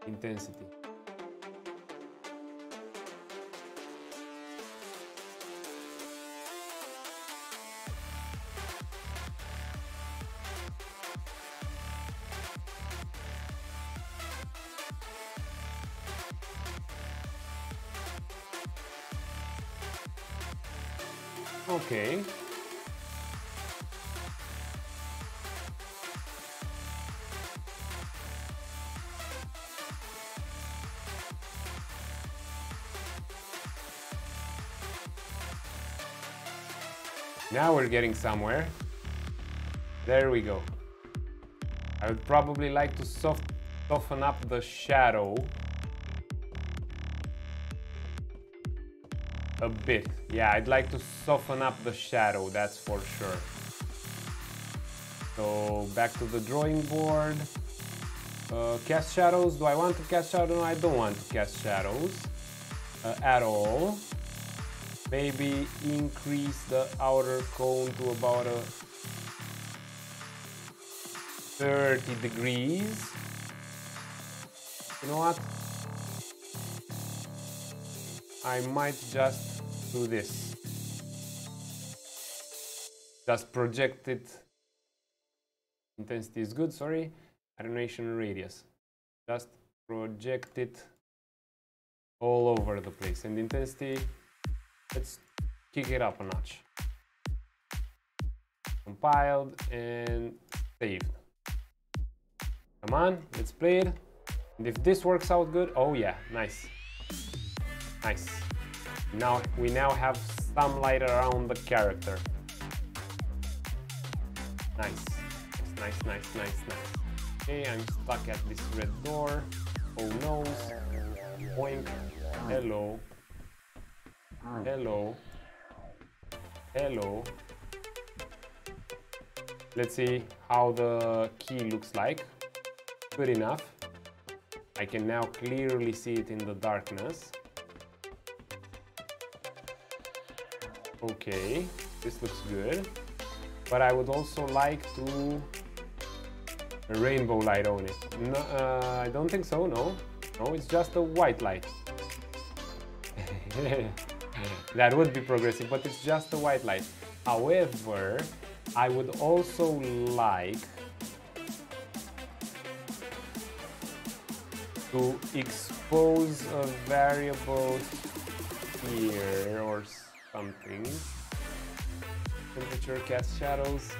intensity. Okay. Now we're getting somewhere. There we go. I would probably like to soften up the shadow a bit. Yeah, I'd like to soften up the shadow, that's for sure. So back to the drawing board. Cast shadows. Do I want to cast shadows? No, I don't want to cast shadows at all. Maybe increase the outer cone to about a 30 degrees. You know what? I might just do this. Just project it. Intensity is good, sorry. Animation radius. Just project it all over the place. And intensity, let's kick it up a notch. Compiled and saved. Come on, let's play it. And if this works out good, oh yeah, nice. Nice. Now we have some light around the character. Nice. Nice, nice, nice, nice. Okay, I'm stuck at this red door. Oh no. Boink. Hello. Hello. Hello. Let's see how the key looks like. Good enough. I can now clearly see it in the darkness. Okay, this looks good. But I would also like to a rainbow light on it. No, I don't think so, no. No, it's just a white light. That would be progressive, but it's just a white light. However, I would also like to expose a variable here or something. Temperature, cast shadows.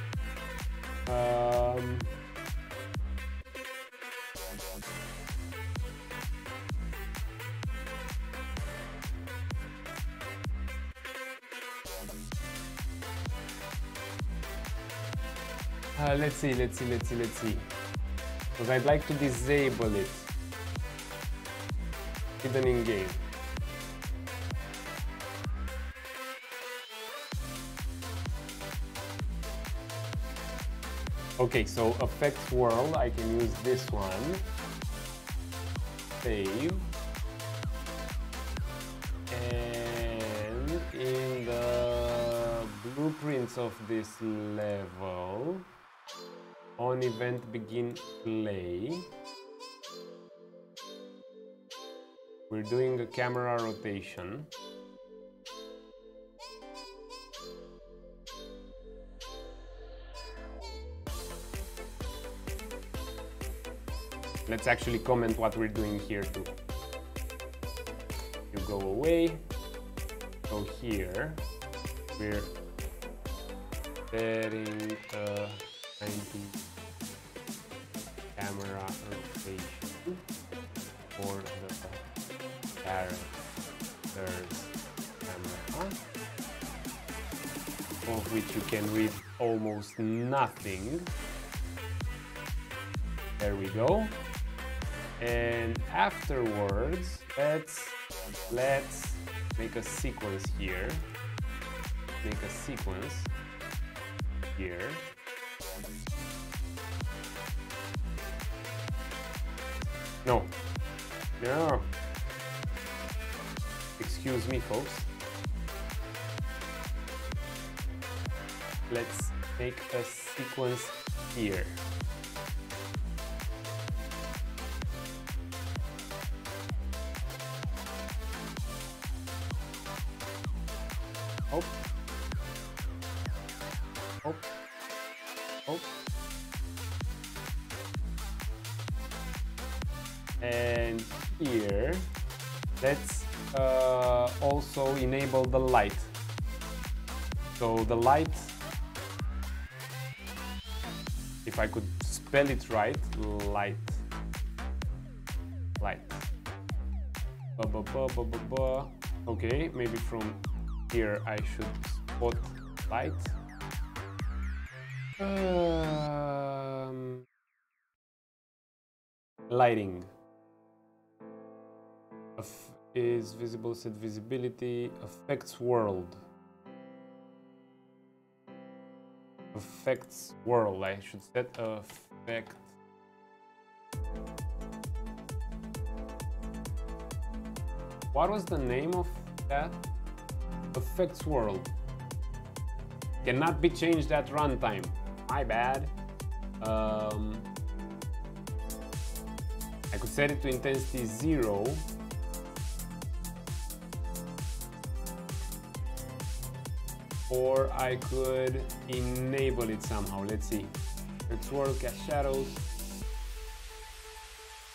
Let's see. Because I'd like to disable it. Hidden in game. Okay, so effects world, I can use this one. Save. And in the blueprints of this level, on event begin play, we're doing a camera rotation. Let's actually comment what we're doing here too. You go away. So here we're setting a 90 camera rotation for the character's camera, of which you can read almost nothing. There we go. And afterwards, let's make a sequence here. Make a sequence here. No. Excuse me, folks. Let's make a sequence here. And here, let's also enable the light. So the light, if I could spell it right, light. Okay, maybe from here I should spot light. Lighting is visible, set visibility, affects world. Affects world, I should set affect. What was the name of that? Affects world. Cannot be changed at runtime. My bad. I could set it to intensity 0. Or I could enable it somehow. Let's see. Let's work as shadows.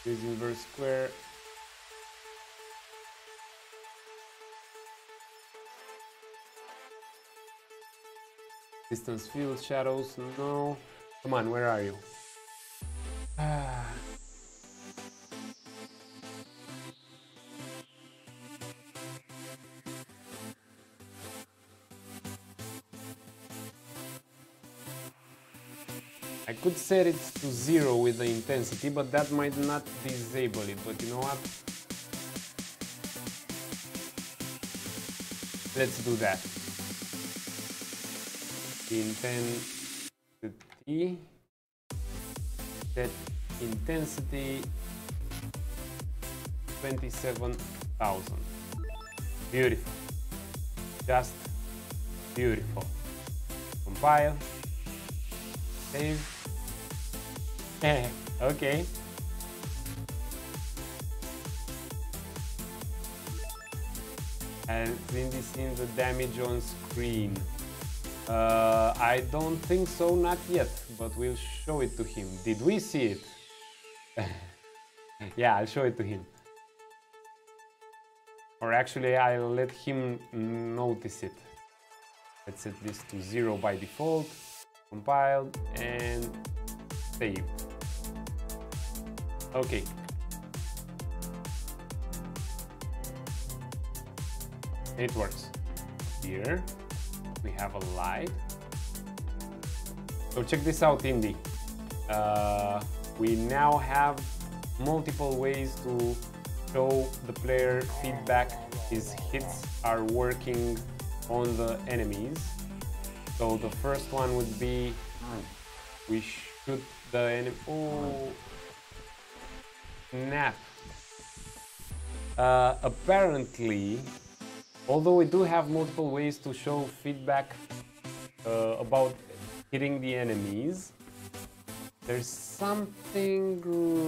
Use inverse square. Distance field, shadows, no. Come on, where are you? I could set it to 0 with the intensity, but that might not disable it. But you know what? Let's do that. Intensity, set intensity 27,000. Beautiful. Just beautiful. Compile. Save. Okay. And Cindy seen the damage on screen. I don't think so, not yet, but we'll show it to him. Did we see it? Yeah, I'll show it to him. Or actually, I'll let him notice it. Let's set this to 0 by default. Compiled and save. Okay. It works. Here we have a light. So check this out, Indy. We now have multiple ways to show the player feedback. His hits are working on the enemies. So the first one would be we shoot the enemy. Oh, snap. Apparently, although we do have multiple ways to show feedback about hitting the enemies, there's something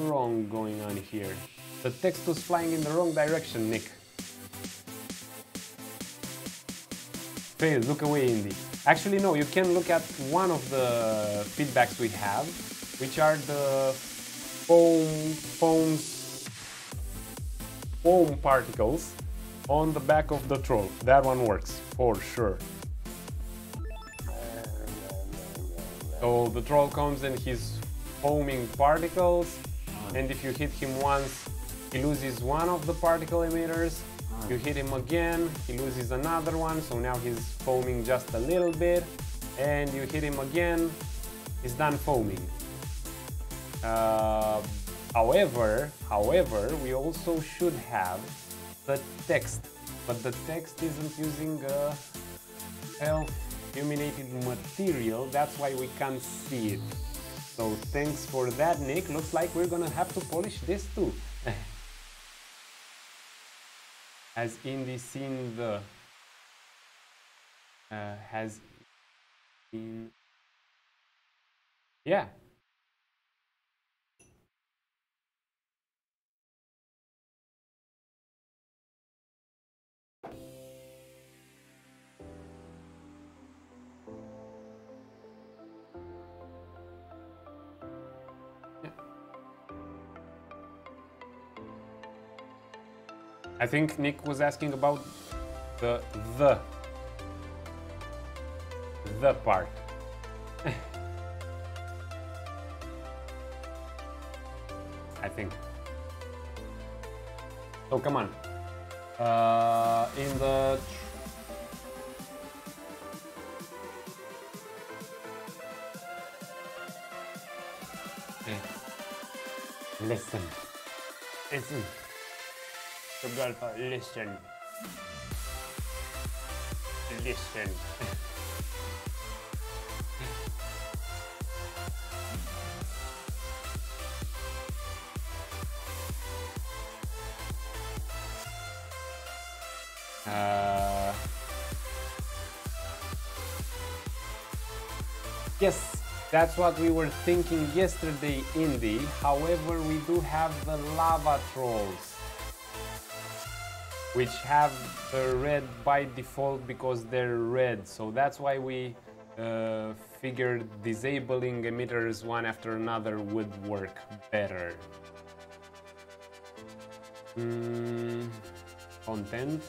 wrong going on here. The text was flying in the wrong direction, Nick. Fail, look away, Indy. Actually, no, you can look at one of the feedbacks we have, which are the foam particles on the back of the troll. That one works, for sure. So the troll comes and he's foaming particles, and if you hit him once, he loses one of the particle emitters. You hit him again, he loses another one, so now he's foaming just a little bit, and you hit him again, he's done foaming. However, we also should have the text, but the text isn't using a self-illuminated material, that's why we can't see it. So thanks for that, Nick. Looks like we're gonna have to polish this too. Has Indy seen the... has been... Yeah. I think Nick was asking about the part. I think. So come on. Listen. Listen. Rodolfo, listen. Listen. Yes, that's what we were thinking yesterday, Indy. However, we do have the lava trolls, which have the red by default because they're red. So that's why we figured disabling emitters one after another would work better. Content.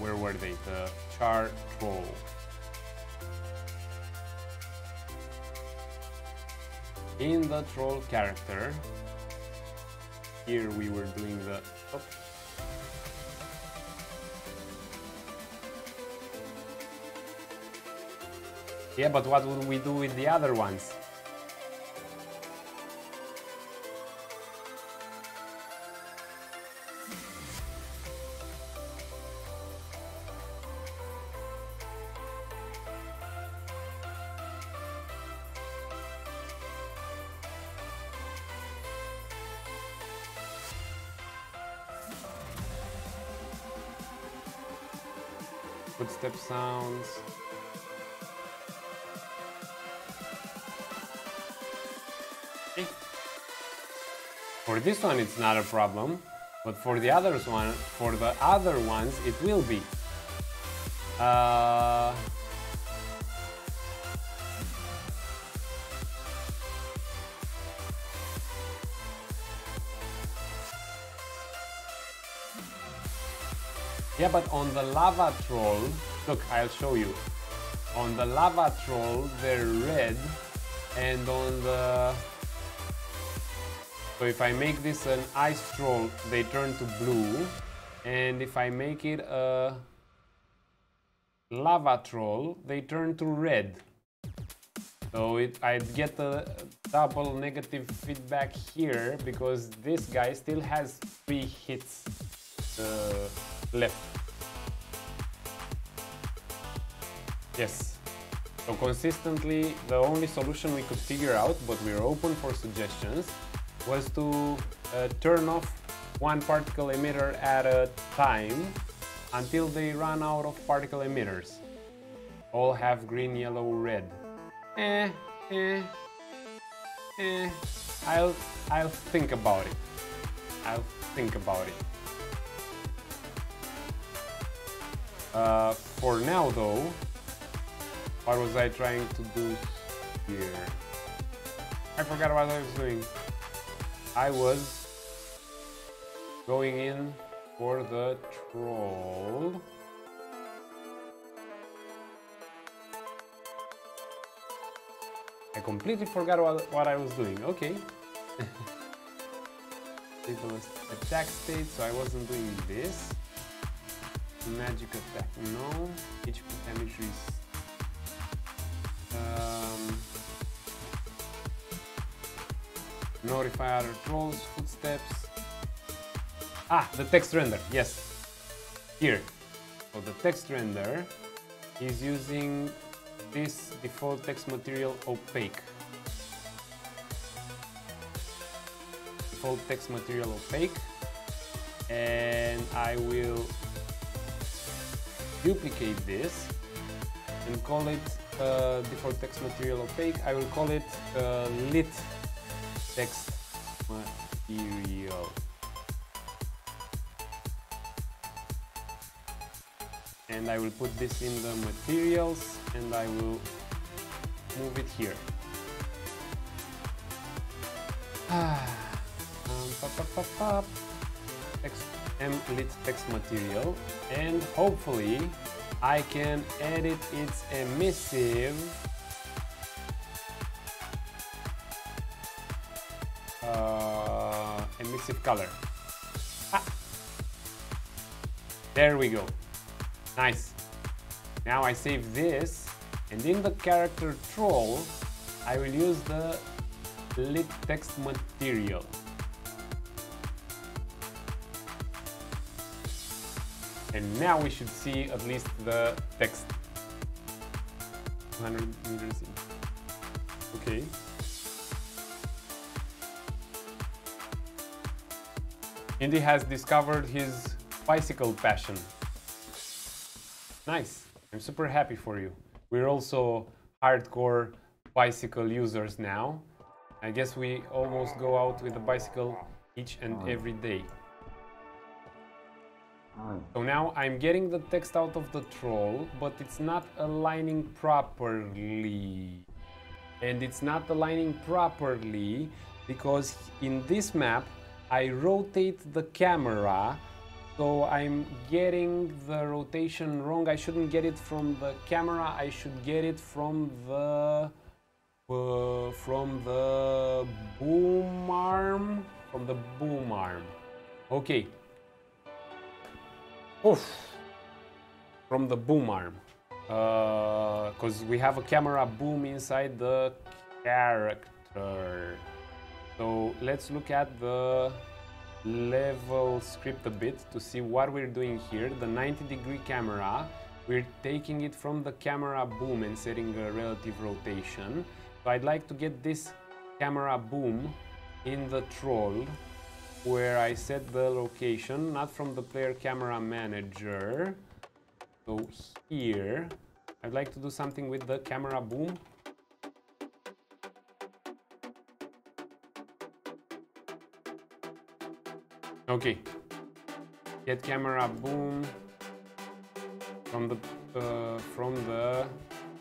Where were they? The char troll. In the troll character, here we were doing the... Oh. Yeah, but what would we do with the other ones? Footstep sounds. Okay. For this one it's not a problem, but for the other ones it will be. Yeah, but on the lava troll, look, I'll show you. On the lava troll, they're red, and on the... So if I make this an ice troll, they turn to blue, and if I make it a lava troll, they turn to red. So I'd get a double negative feedback here, because this guy still has 3 hits left. Yes. So consistently, the only solution we could figure out, but we're open for suggestions, was to turn off one particle emitter at a time until they run out of particle emitters. All have green, yellow, red. I'll think about it. I'll think about it. For now though, what was I trying to do here? I forgot what I was doing. I was going in for the troll. I completely forgot what I was doing. Okay. It was attack state, so I wasn't doing this. Magic attack, no. HP damage is... notify other trolls, footsteps. Ah, the text render, yes. Here. So the text render is using this default text material opaque. Default text material opaque. And I will duplicate this and call it default text material opaque. I will call it lit text material. And I will put this in the materials and I will move it here. Lit text material, and hopefully I can edit its emissive color. Ah. There we go. Nice. Now I save this, and in the character troll I will use the lit text material. And now we should see at least the text. 200 meters in. Okay. Indy has discovered his bicycle passion. Nice. I'm super happy for you. We're also hardcore bicycle users now. I guess we almost go out with a bicycle each and every day. So now I'm getting the text out of the troll, but it's not aligning properly. And it's not aligning properly because in this map I rotate the camera, so I'm getting the rotation wrong. I shouldn't get it from the camera, I should get it from the boom arm. From the boom arm. Okay. Oof. From the boom arm. Because we have a camera boom inside the character. So let's look at the level script a bit to see what we're doing here. The 90-degree camera, we're taking it from the camera boom and setting a relative rotation. So I'd like to get this camera boom in the troll where I set the location, not from the player camera manager. So here, I'd like to do something with the camera boom. Okay, get camera boom from the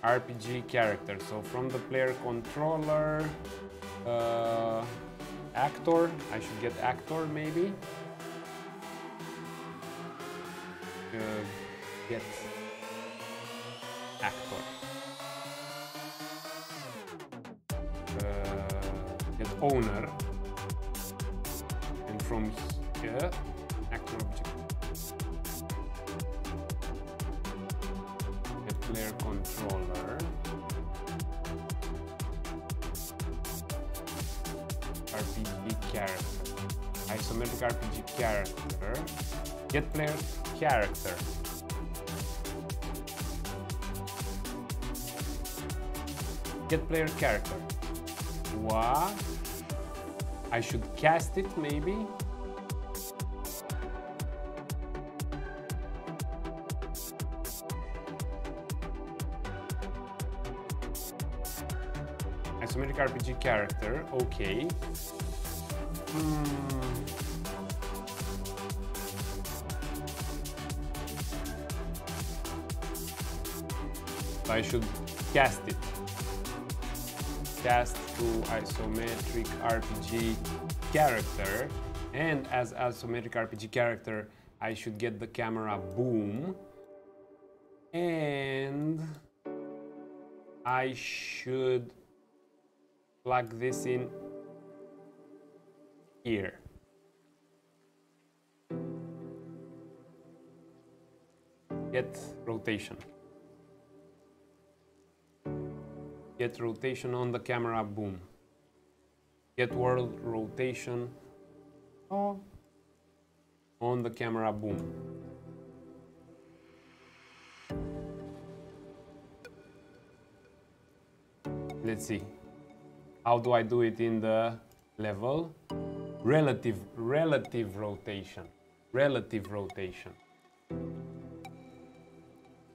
RPG character. So from the player controller, actor. I should get actor maybe. Get actor. Get owner. And from here, actor object. Get player controller. RPG character. Isometric RPG character. Get player character. Get player character. What? I should cast it maybe? Isometric RPG character, okay. I should cast it. Cast to isometric RPG character, and as isometric RPG character I should get the camera boom, and I should plug this in here. Get rotation. Get rotation on the camera boom. Get world rotation on the camera boom. Let's see. How do I do it in the level? Relative rotation. Relative rotation.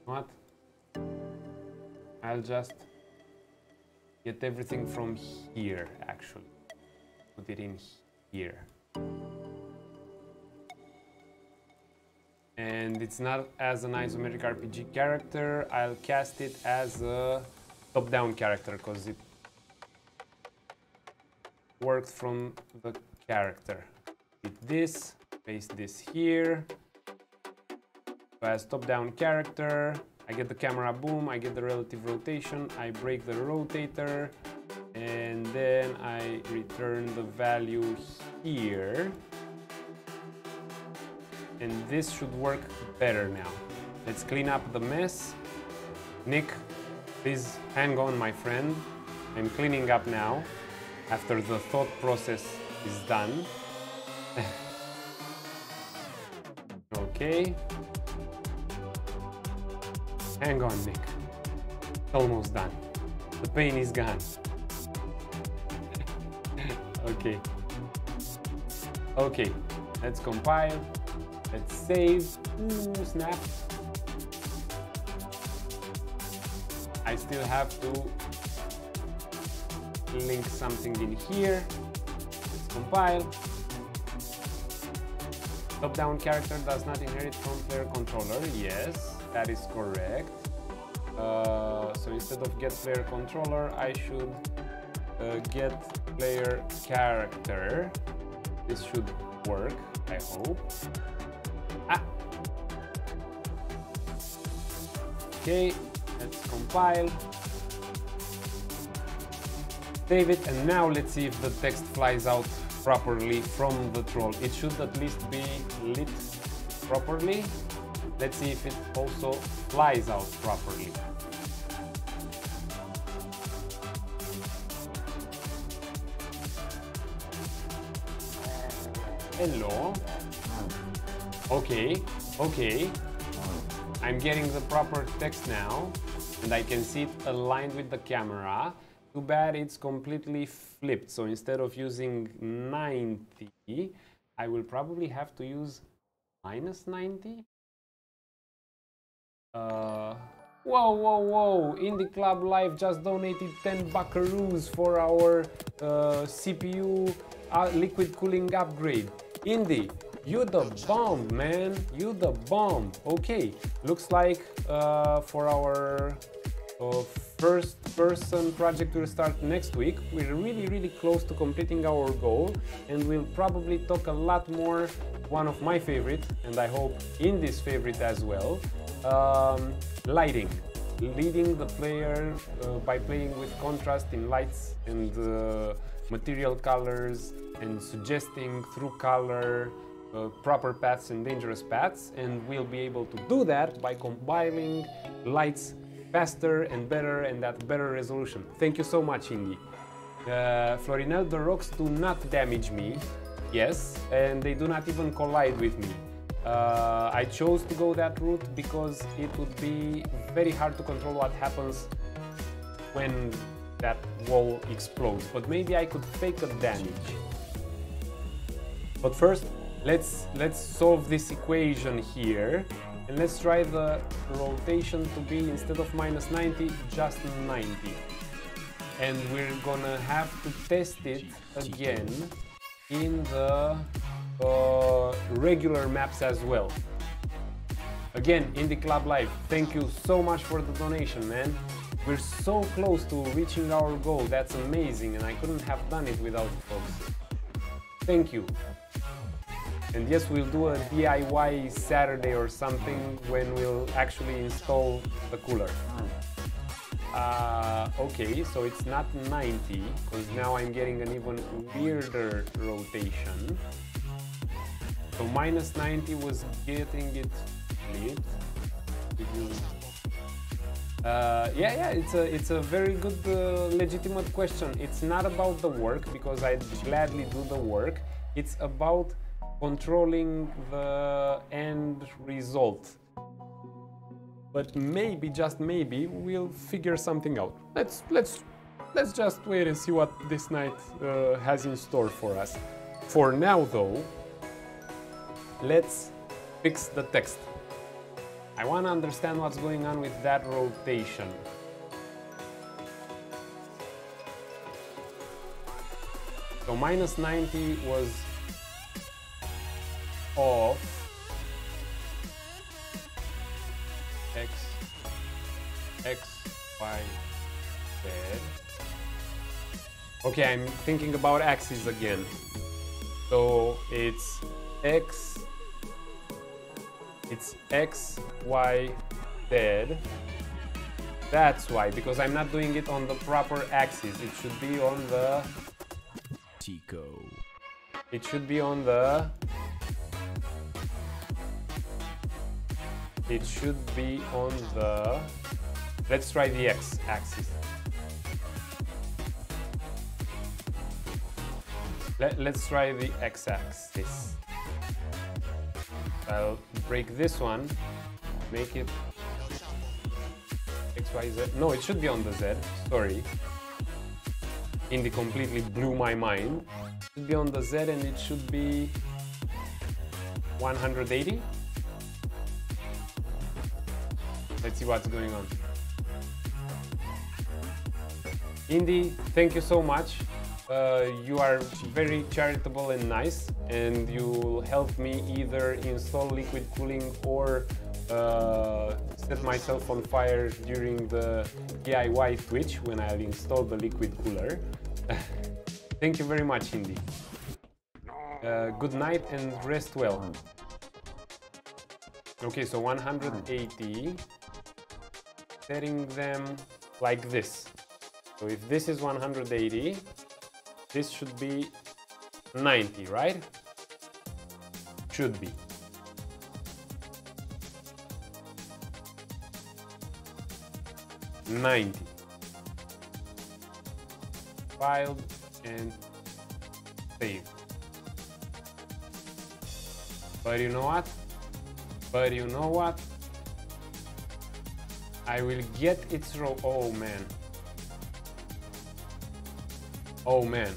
What? I'll just get everything from here, actually. Put it in here. And it's not as an isometric RPG character. I'll cast it as a top-down character because it works from the character. Hit this, paste this here. So as top-down character, I get the camera boom, I get the relative rotation, I break the rotator, and then I return the value here. And this should work better now. Let's clean up the mess. Nick, please hang on, my friend. I'm cleaning up now. after the thought process is done. Okay. Hang on, Nick. It's almost done. The pain is gone. Okay. Okay, let's compile. Let's save. Ooh, snap. I still have to link something in here. Let's compile. Top-down character does not inherit from player controller. Yes, that is correct. So instead of get player controller, I should get player character. This should work, I hope. Ah. Okay, let's compile. Save it, and now let's see if the text flies out properly from the troll. It should at least be lit properly. Let's see if it also flies out properly. Hello. Okay, okay. I'm getting the proper text now, and I can see it aligned with the camera. Too bad it's completely flipped. So instead of using 90, I will probably have to use minus 90. Whoa, whoa, whoa! Indie Club Live just donated 10 buckaroos for our CPU liquid cooling upgrade. Indie, you the bomb, man! You the bomb! Okay, looks like for our first person project will start next week. We're really close to completing our goal, and we'll probably talk a lot more. One of my favorite, and I hope Indie's favorite as well, lighting. Leading the player by playing with contrast in lights and material colors, and suggesting through color proper paths and dangerous paths, and we'll be able to do that by compiling lights faster and better and at better resolution. Thank you so much, Indy. Florinel, the rocks do not damage me, yes, and they do not even collide with me. I chose to go that route because it would be very hard to control what happens when that wall explodes, but maybe I could fake a damage. But first, let's solve this equation here, and let's try the rotation to be, instead of minus 90, just 90. And we're gonna have to test it again in the regular maps as well. Again, Indie Club Live, thank you so much for the donation, man. We're so close to reaching our goal. That's amazing, and I couldn't have done it without folks. Thank you. And yes, we'll do a DIY Saturday or something when we'll actually install the cooler. Okay, so it's not 90, because now I'm getting an even weirder rotation. So minus 90 was getting it flipped. Yeah, it's a very good, legitimate question. It's not about the work, because I'd gladly do the work. It's about controlling the end result. But maybe, just maybe, we'll figure something out. Let's just wait and see what this night has in store for us. For now, though, let's fix the text. I want to understand what's going on with that rotation. So minus 90 was off. X, Y, Z. Okay, I'm thinking about axes again. So it's X, Y, Z. That's why, because I'm not doing it on the proper axis. It should be on the Tico. It should be on the let's try the X axis. Let's try the x-axis. I'll break this one, make it X, Y, Z. No, it should be on the Z, sorry. Indy completely blew my mind. It should be on the Z and it should be 180. Let's see what's going on. Indy, thank you so much. You are very charitable and nice, and you'll help me either install liquid cooling or set myself on fire during the DIY Twitch when I'll install the liquid cooler. Thank you very much, Indy. Good night and rest well. Okay, so 180, setting them like this. So if this is 180, this should be 90, right? Should be. $90. Filed and saved. But you know what? I will get its row. Oh man. Oh man.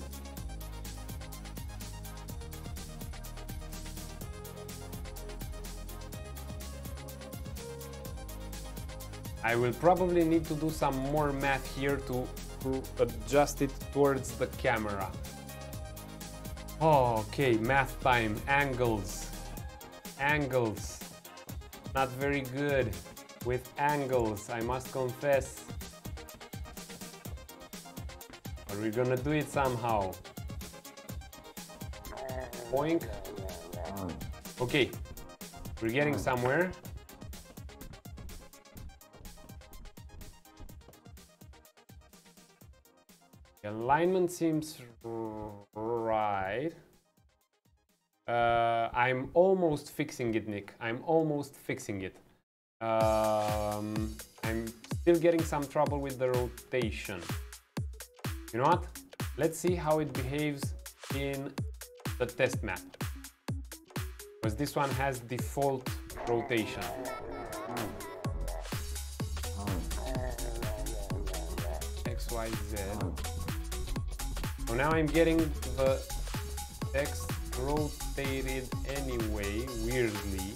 I will probably need to do some more math here to adjust it towards the camera. Oh, okay, math time. Angles. Angles. Not very good with angles, I must confess. But we're gonna do it somehow. Boink. Okay, we're getting somewhere. The alignment seems right. I'm almost fixing it, Nick. I'm almost fixing it. I'm still getting some trouble with the rotation. You know what? Let's see how it behaves in the test map. Because this one has default rotation. X, Y, Z. So now I'm getting the text rotated anyway, weirdly.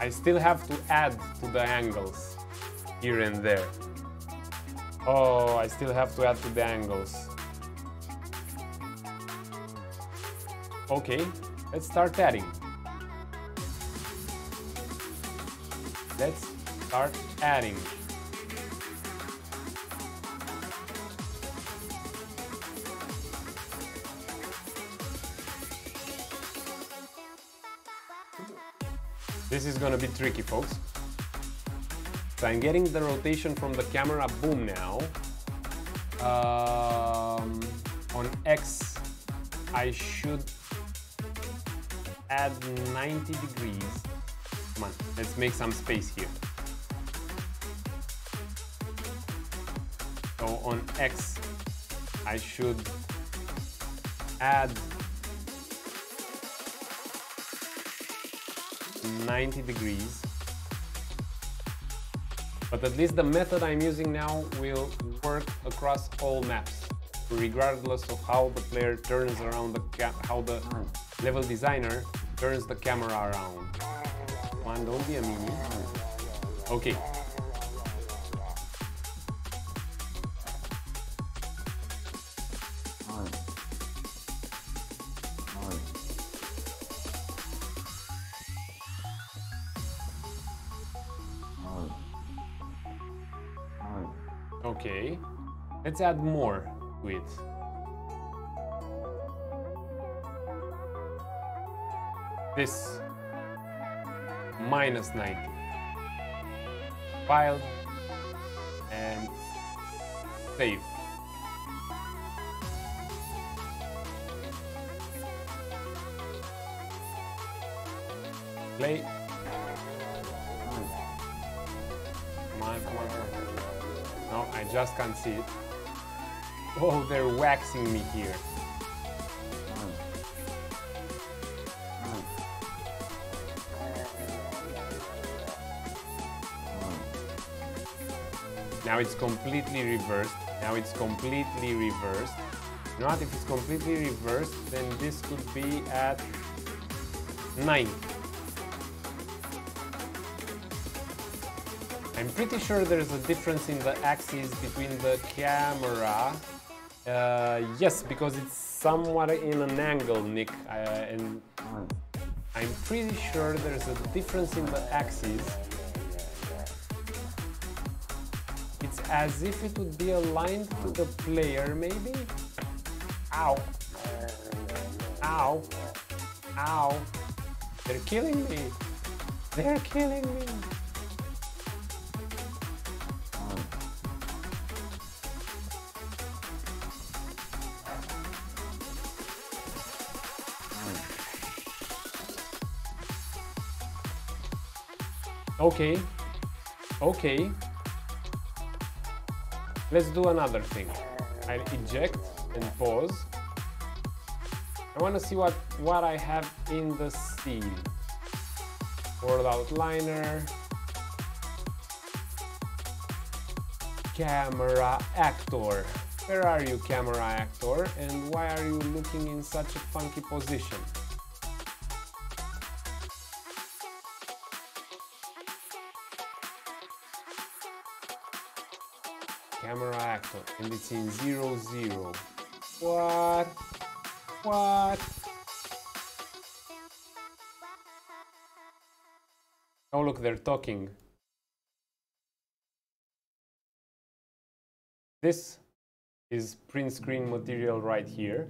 I still have to add to the angles here and there. Oh, I still have to add to the angles. Okay, let's start adding. Let's start adding. This is gonna be tricky, folks. So I'm getting the rotation from the camera boom now. On X, I should add 90 degrees. Come on, let's make some space here. So on X, I should add 90 degrees. But at least the method I'm using now will work across all maps, regardless of how the player turns around how the level designer turns the camera around. Come on, don't be a meanie. Okay. Okay, let's add more to it. This minus 90. Filed and Save. Play. Come on, come on, come on. No, I just can't see it. Oh, they're waxing me here. Now it's completely reversed. Now it's completely reversed. Not if it's completely reversed, then this could be at 9. I'm pretty sure there's a difference in the axis between the camera. Yes, because it's somewhat in an angle, Nick. And I'm pretty sure there's a difference in the axis. It's as if it would be aligned to the player, maybe? Ow. Ow. Ow. They're killing me. They're killing me. Okay. Okay. Let's do another thing. I'll eject and pause. I want to see what I have in the scene. World outliner. Camera actor. Where are you, camera actor? And why are you looking in such a funky position? Camera actor, and it's in 0, 0. What? What? Oh look, they're talking. This is print screen material right here.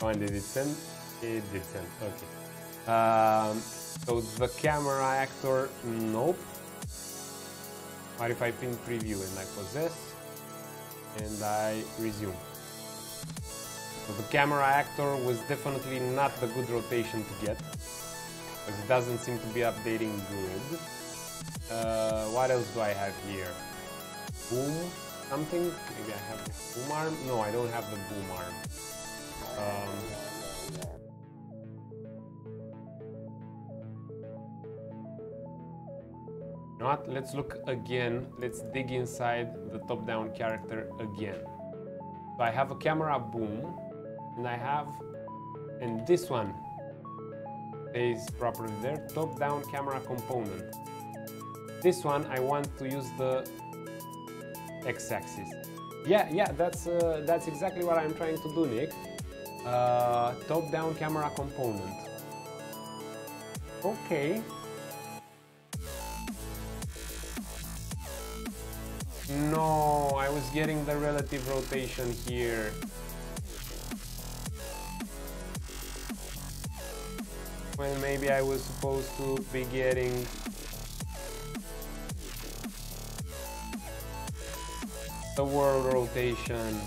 Oh, and did it send? It did send, okay. So the camera actor, nope. What if I pin preview and I possess and I resume? So the camera actor was definitely not the good rotation to get, because it doesn't seem to be updating good. What else do I have here? Boom something? Maybe I have the boom arm? No, I don't have the boom arm. Not. Let's look again. Let's dig inside the top-down character again. So I have a camera boom, and I have, and this one stays properly there. Top-down camera component. This one I want to use the x-axis. Yeah, that's exactly what I'm trying to do, Nick. Top-down camera component. Okay. No, I was getting the relative rotation here. When maybe I was supposed to be getting the world rotation.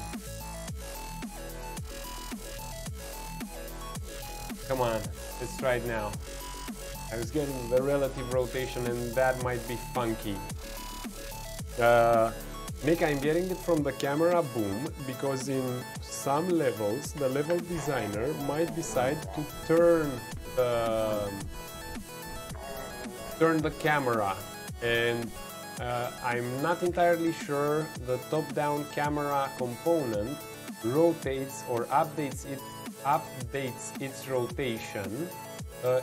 Come on, let's try it now. I was getting the relative rotation and that might be funky. Nick, I'm getting it from the camera boom because in some levels the level designer might decide to turn the camera, and I'm not entirely sure the top-down camera component rotates or updates its rotation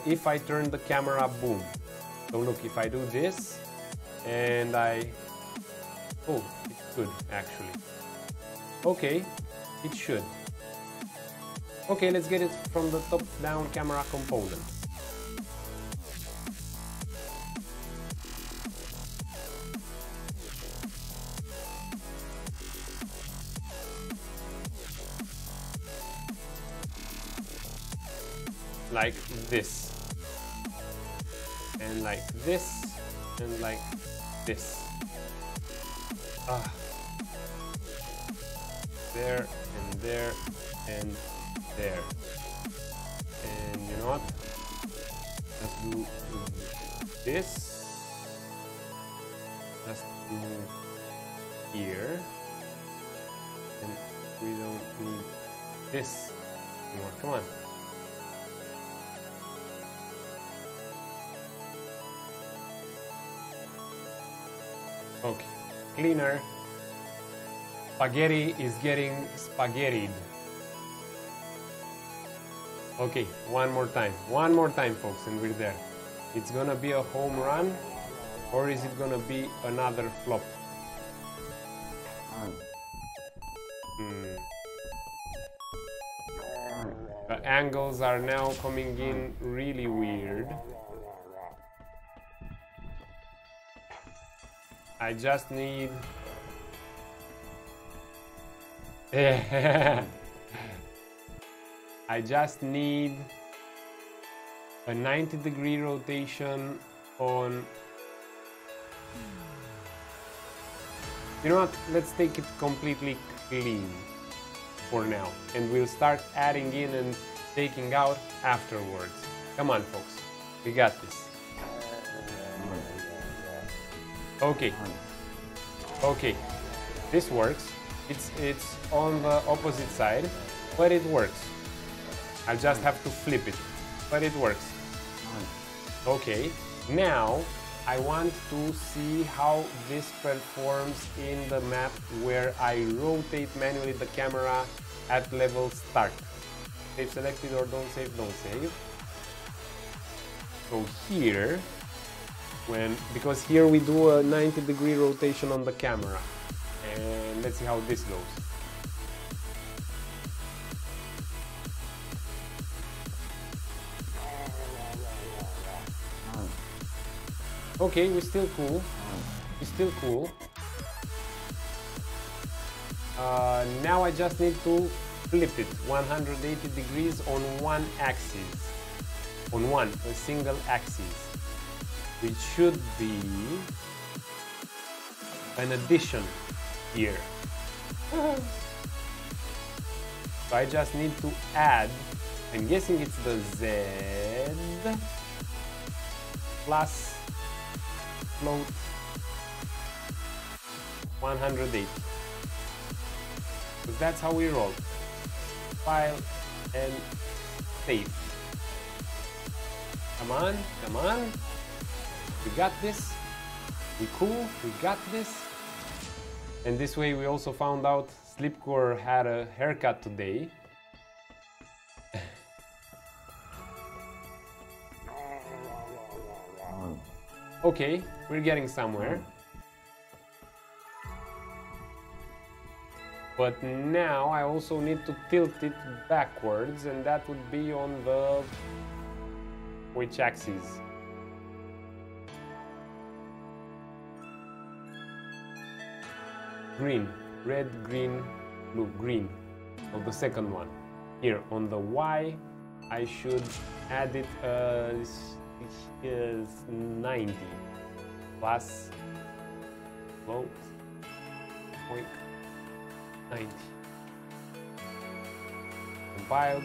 if I turn the camera boom. So look, if I do this and oh, it's good actually. Okay, it should. Okay, let's get it from the top-down camera component. like this, and like this, and like this. There and there and there. And you know what? Let's do this. Let's move here. And we don't need this anymore. Come on. Okay, cleaner. Spaghetti is getting spaghettied. Okay, one more time, folks, and we're there. It's gonna be a home run, or is it gonna be another flop? The angles are now coming in really weird. I just need... I just need a 90-degree rotation on... You know what? Let's take it completely clean for now, and we'll start adding in and taking out afterwards. Come on, folks. We got this. Okay. Okay. This works. It's on the opposite side, but it works. I just have to flip it, but it works. Okay, now I want to see how this performs in the map where I rotate manually the camera at level start. Save selected or don't save, don't save. So here, because here we do a 90-degree rotation on the camera. And let's see how this goes. Okay, we're still cool. We're still cool. Now I just need to flip it 180 degrees on one axis. On a single axis. Which should be an addition here. So I just need to add, I'm guessing it's the Z plus float 180. Because that's how we roll. File and save. Come on, come on. We got this. We cool, we got this. And this way we also found out Slipcore had a haircut today. Okay, we're getting somewhere. But now I also need to tilt it backwards, and that would be on the... which axis? Green, red, green, blue, green. So the second one. Here on the Y, I should add it as 90 plus float point 90. Compiled.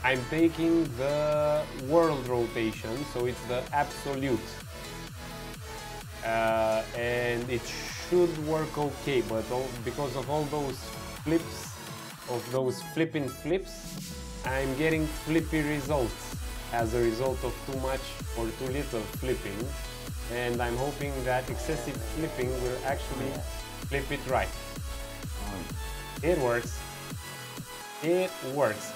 I'm taking the world rotation, so it's the absolute. And it should work okay, but because of all those flips, of those flipping flips, I'm getting flippy results as a result of too much or too little flipping, and I'm hoping that excessive flipping will actually flip it right. It works. It works.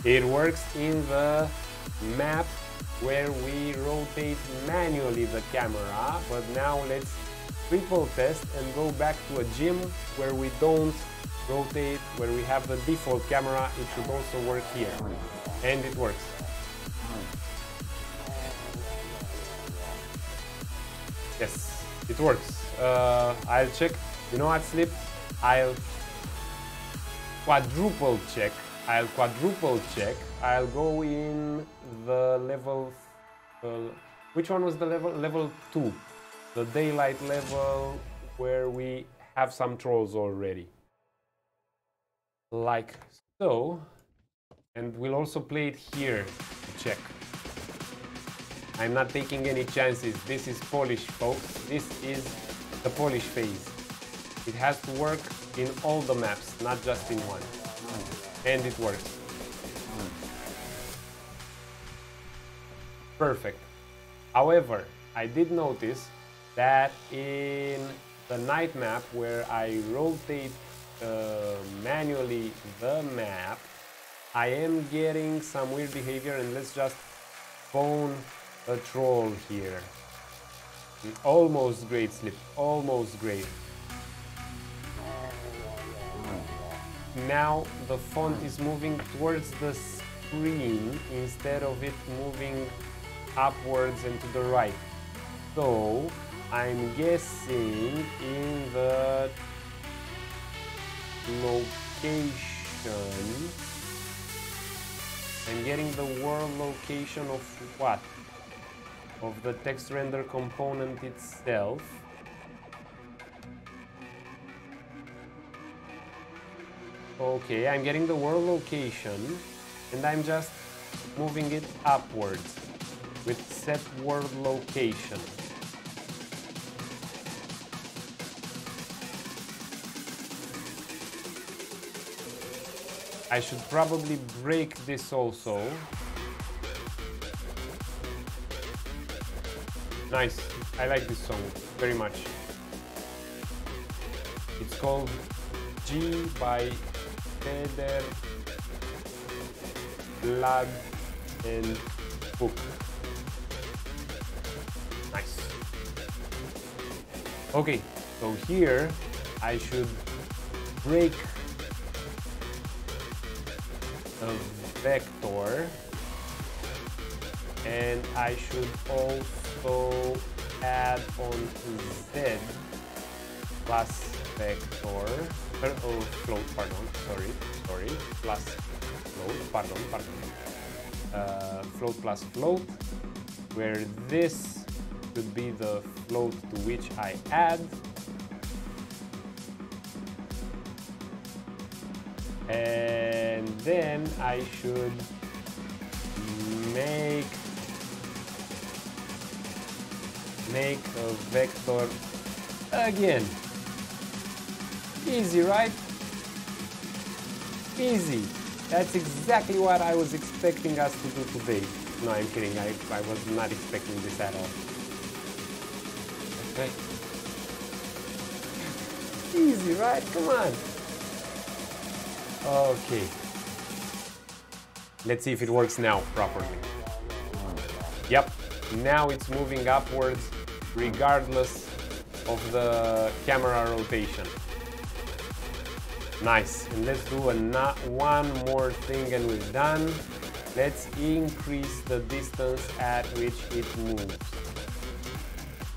It works in the map where we rotate manually the camera, but now let's triple test and go back to a gym where we don't rotate, where we have the default camera. It should also work here, and it works. Yes, it works. I'll check. You know what, Slip? I'll quadruple check I'll quadruple check. I'll go in the level... which one was the level? Level 2. The daylight level where we have some trolls already. Like so. And we'll also play it here to check. I'm not taking any chances. This is Polish, folks. This is the Polish phase. It has to work in all the maps, not just in one. And it works. Perfect. However, I did notice that in the night map where I rotate manually the map, I am getting some weird behavior, and let's just phone a troll here. Almost great, Slip. Almost great. Now the font is moving towards the screen instead of it moving upwards and to the right. So I'm guessing in the location, I'm getting the world location of what? Of the text render component itself. Okay, I'm getting the world location and I'm just moving it upwards with set world location. I should probably break this also. Nice, I like this song very much. It's called G by Feder, Blood and Book. Nice. Okay, so here I should break a vector, and I should also add on Z plus vector, float, pardon, sorry, plus float, pardon, float plus float, where this could be the float to which I add, and then I should make a vector again. Easy, right? Easy. That's exactly what I was expecting us to do today. No, I'm kidding. I was not expecting this at all. Okay. Easy, right? Come on. Okay. Let's see if it works now properly. Yep. Now it's moving upwards regardless of the camera rotation. Nice. And let's do one more thing and we're done. Let's increase the distance at which it moves.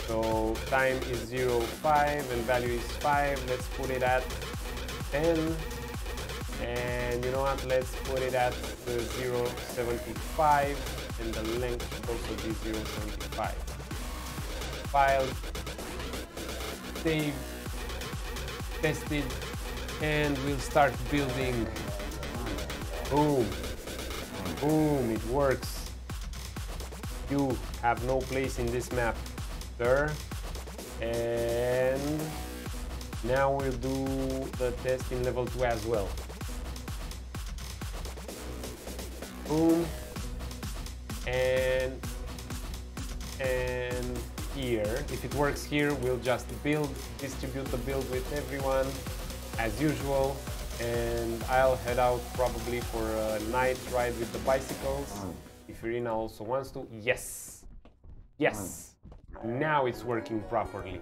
So time is 0.5 and value is 5. Let's put it at 10. And you know what? Let's put it at 0.75 and the length should also be 0.75. File, save, tested, and we'll start building. Boom. Boom, it works. You have no place in this map, sir. And now we'll do the test in level 2 as well. Boom. And here, if it works here, we'll just distribute the build with everyone as usual, and I'll head out probably for a night ride with the bicycles if Irina also wants to. Yes, yes, now it's working properly.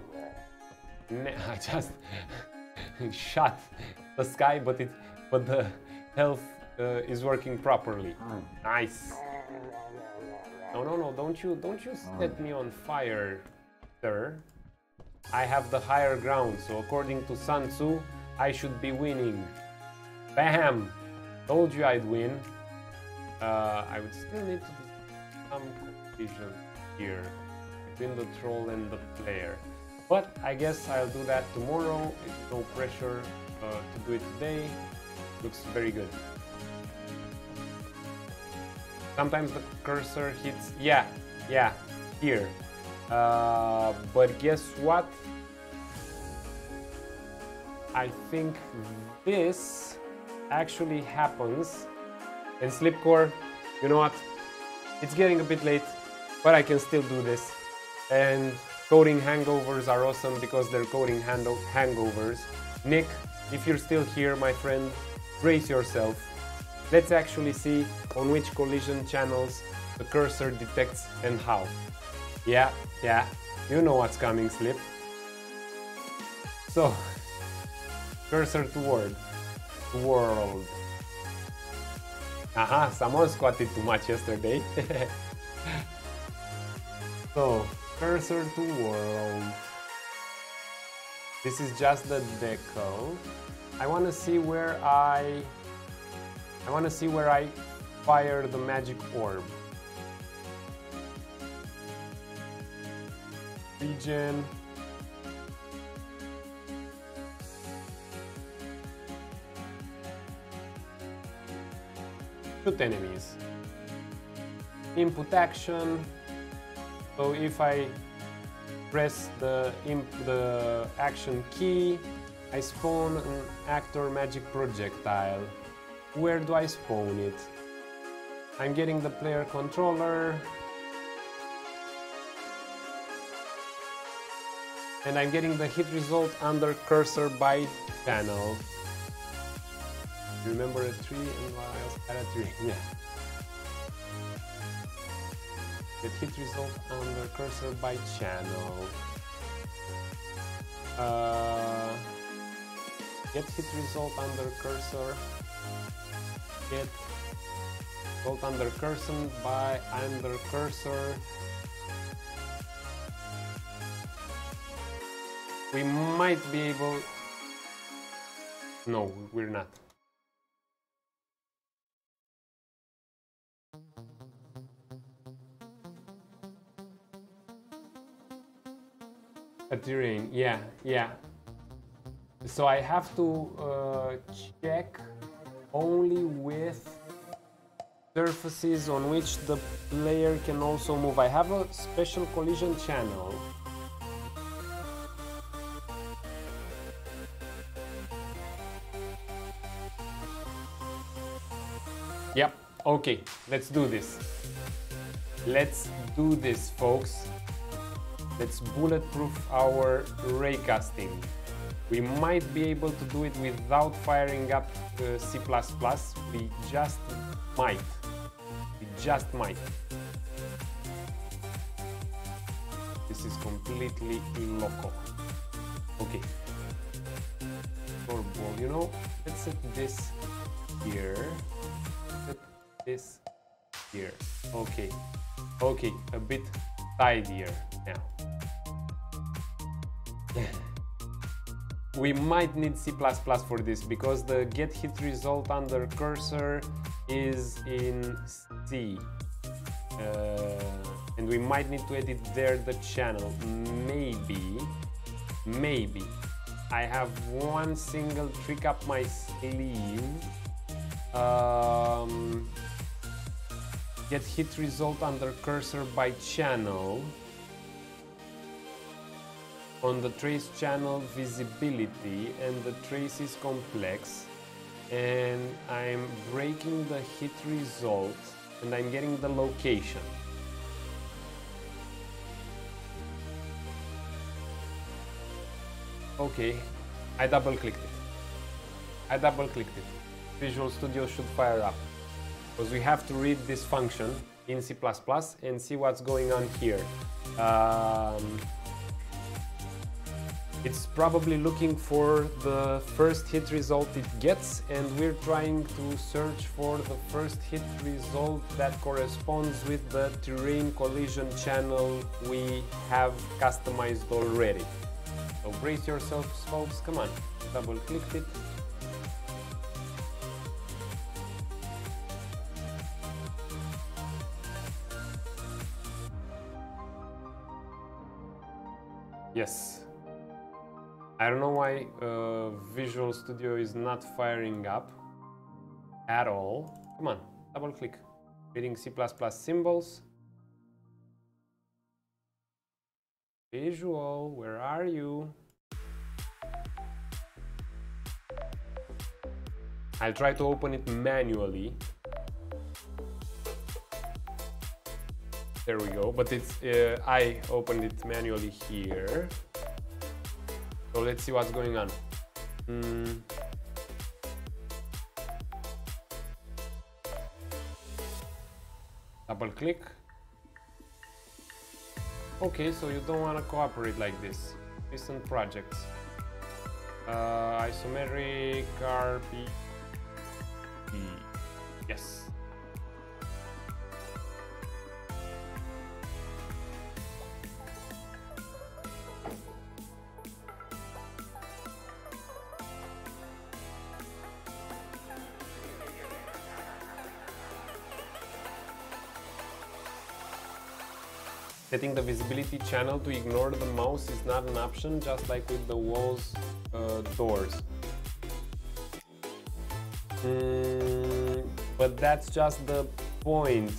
I just shot the sky, but the health is working properly. Nice. No, don't you set me on fire, sir. I have the higher ground, so according to Sun Tzu, I should be winning. Bam! Told you I'd win. I would still need to do some collision here between the troll and the player. But I guess I'll do that tomorrow. It's no pressure to do it today. Looks very good. Sometimes the cursor hits, yeah, here. But guess what? I think this actually happens. And Slipcore, you know what? It's getting a bit late, but I can still do this. And coding hangovers are awesome because they're coding hangovers. Nick, if you're still here, my friend, brace yourself. Let's actually see on which collision channels the cursor detects and how. Yeah, you know what's coming, Slip. So, cursor to world. Aha, someone squatted too much yesterday. So, cursor to world. This is just the decal. I want to see where I fire the magic orb. Region. Shoot enemies. Input action. So if I press the action key, I spawn an actor magic projectile. Where do I spawn it? I'm getting the player controller. And I'm getting the hit result under cursor by channel. Remember a tree and Miles at a tree. Yeah. Get hit result under cursor by channel. Get hit result under cursor. Get result under cursor. We might be able. No, we're not. A terrain, yeah. So I have to check only with surfaces on which the player can also move. I have a special collision channel. Yep, okay, let's do this. Let's do this, folks. Let's bulletproof our raycasting. We might be able to do it without firing up C++. We just might. This is completely illoco. Okay. Ball, you know, let's set this here. Set this here. Okay. Okay, a bit tidier now. We might need C++ for this because the get hit result under cursor is in C. And we might need to edit there the channel. Maybe. I have one single trick up my sleeve. Get hit result under cursor by channel. On the trace channel visibility, and the trace is complex, and I'm breaking the hit result and I'm getting the location. Okay, I double clicked it. Visual Studio should fire up because we have to read this function in C++ and see what's going on here. It's probably looking for the first hit result it gets, and we're trying to search for the first hit result that corresponds with the terrain collision channel we have customized already. So brace yourselves, folks, come on. Double clicked it. Yes. I don't know why Visual Studio is not firing up at all. Come on, double click. Reading C++ symbols. Visual, where are you? I'll try to open it manually. There we go, but it's I opened it manually here. So let's see what's going on. Double click. Okay, so you don't want to cooperate like this. Recent projects. Isometric RP. Yes. Setting the visibility channel to ignore the mouse is not an option, just like with the walls doors. But that's just the point.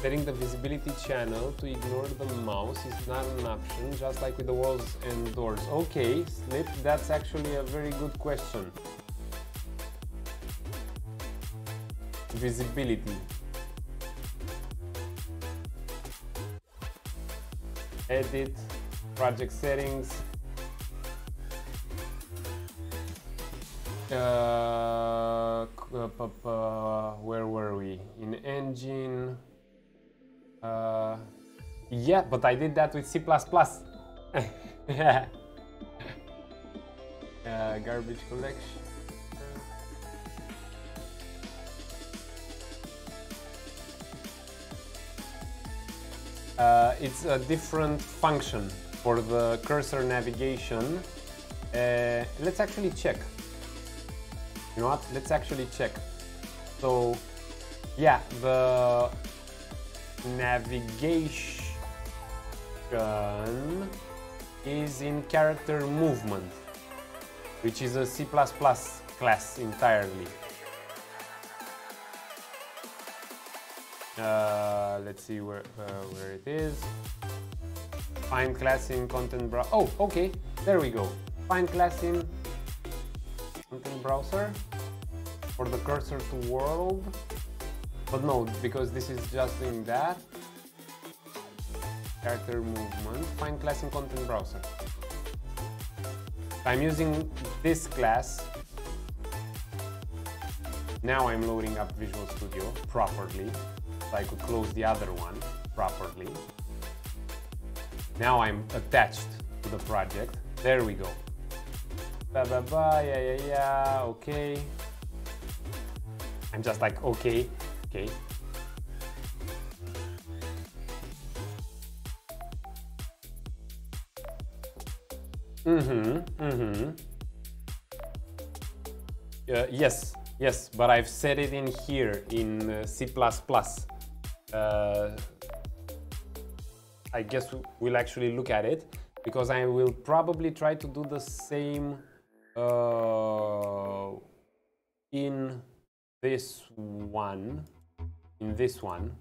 Setting the visibility channel to ignore the mouse is not an option, just like with the walls and doors. Okay, Slip, that's actually a very good question. Visibility. Edit, project settings. Where were we? In engine. Yeah, but I did that with C++. Garbage collection. It's a different function for the cursor navigation. Let's actually check. You know what? Let's actually check. So, yeah, the navigation is in character movement, which is a C++ class entirely. Let's see where it is. Find class in content browser. Oh, okay, there we go. Find class in content browser for the cursor to world. But no, because this is just doing that. Character movement. Find class in content browser. I'm using this class. Now I'm loading up Visual Studio properly. So I could close the other one properly. Now I'm attached to the project. There we go. Yeah, okay. I'm just like, okay. Yes, but I've set it in here in C++. I guess we'll actually look at it because I will probably try to do the same in this one.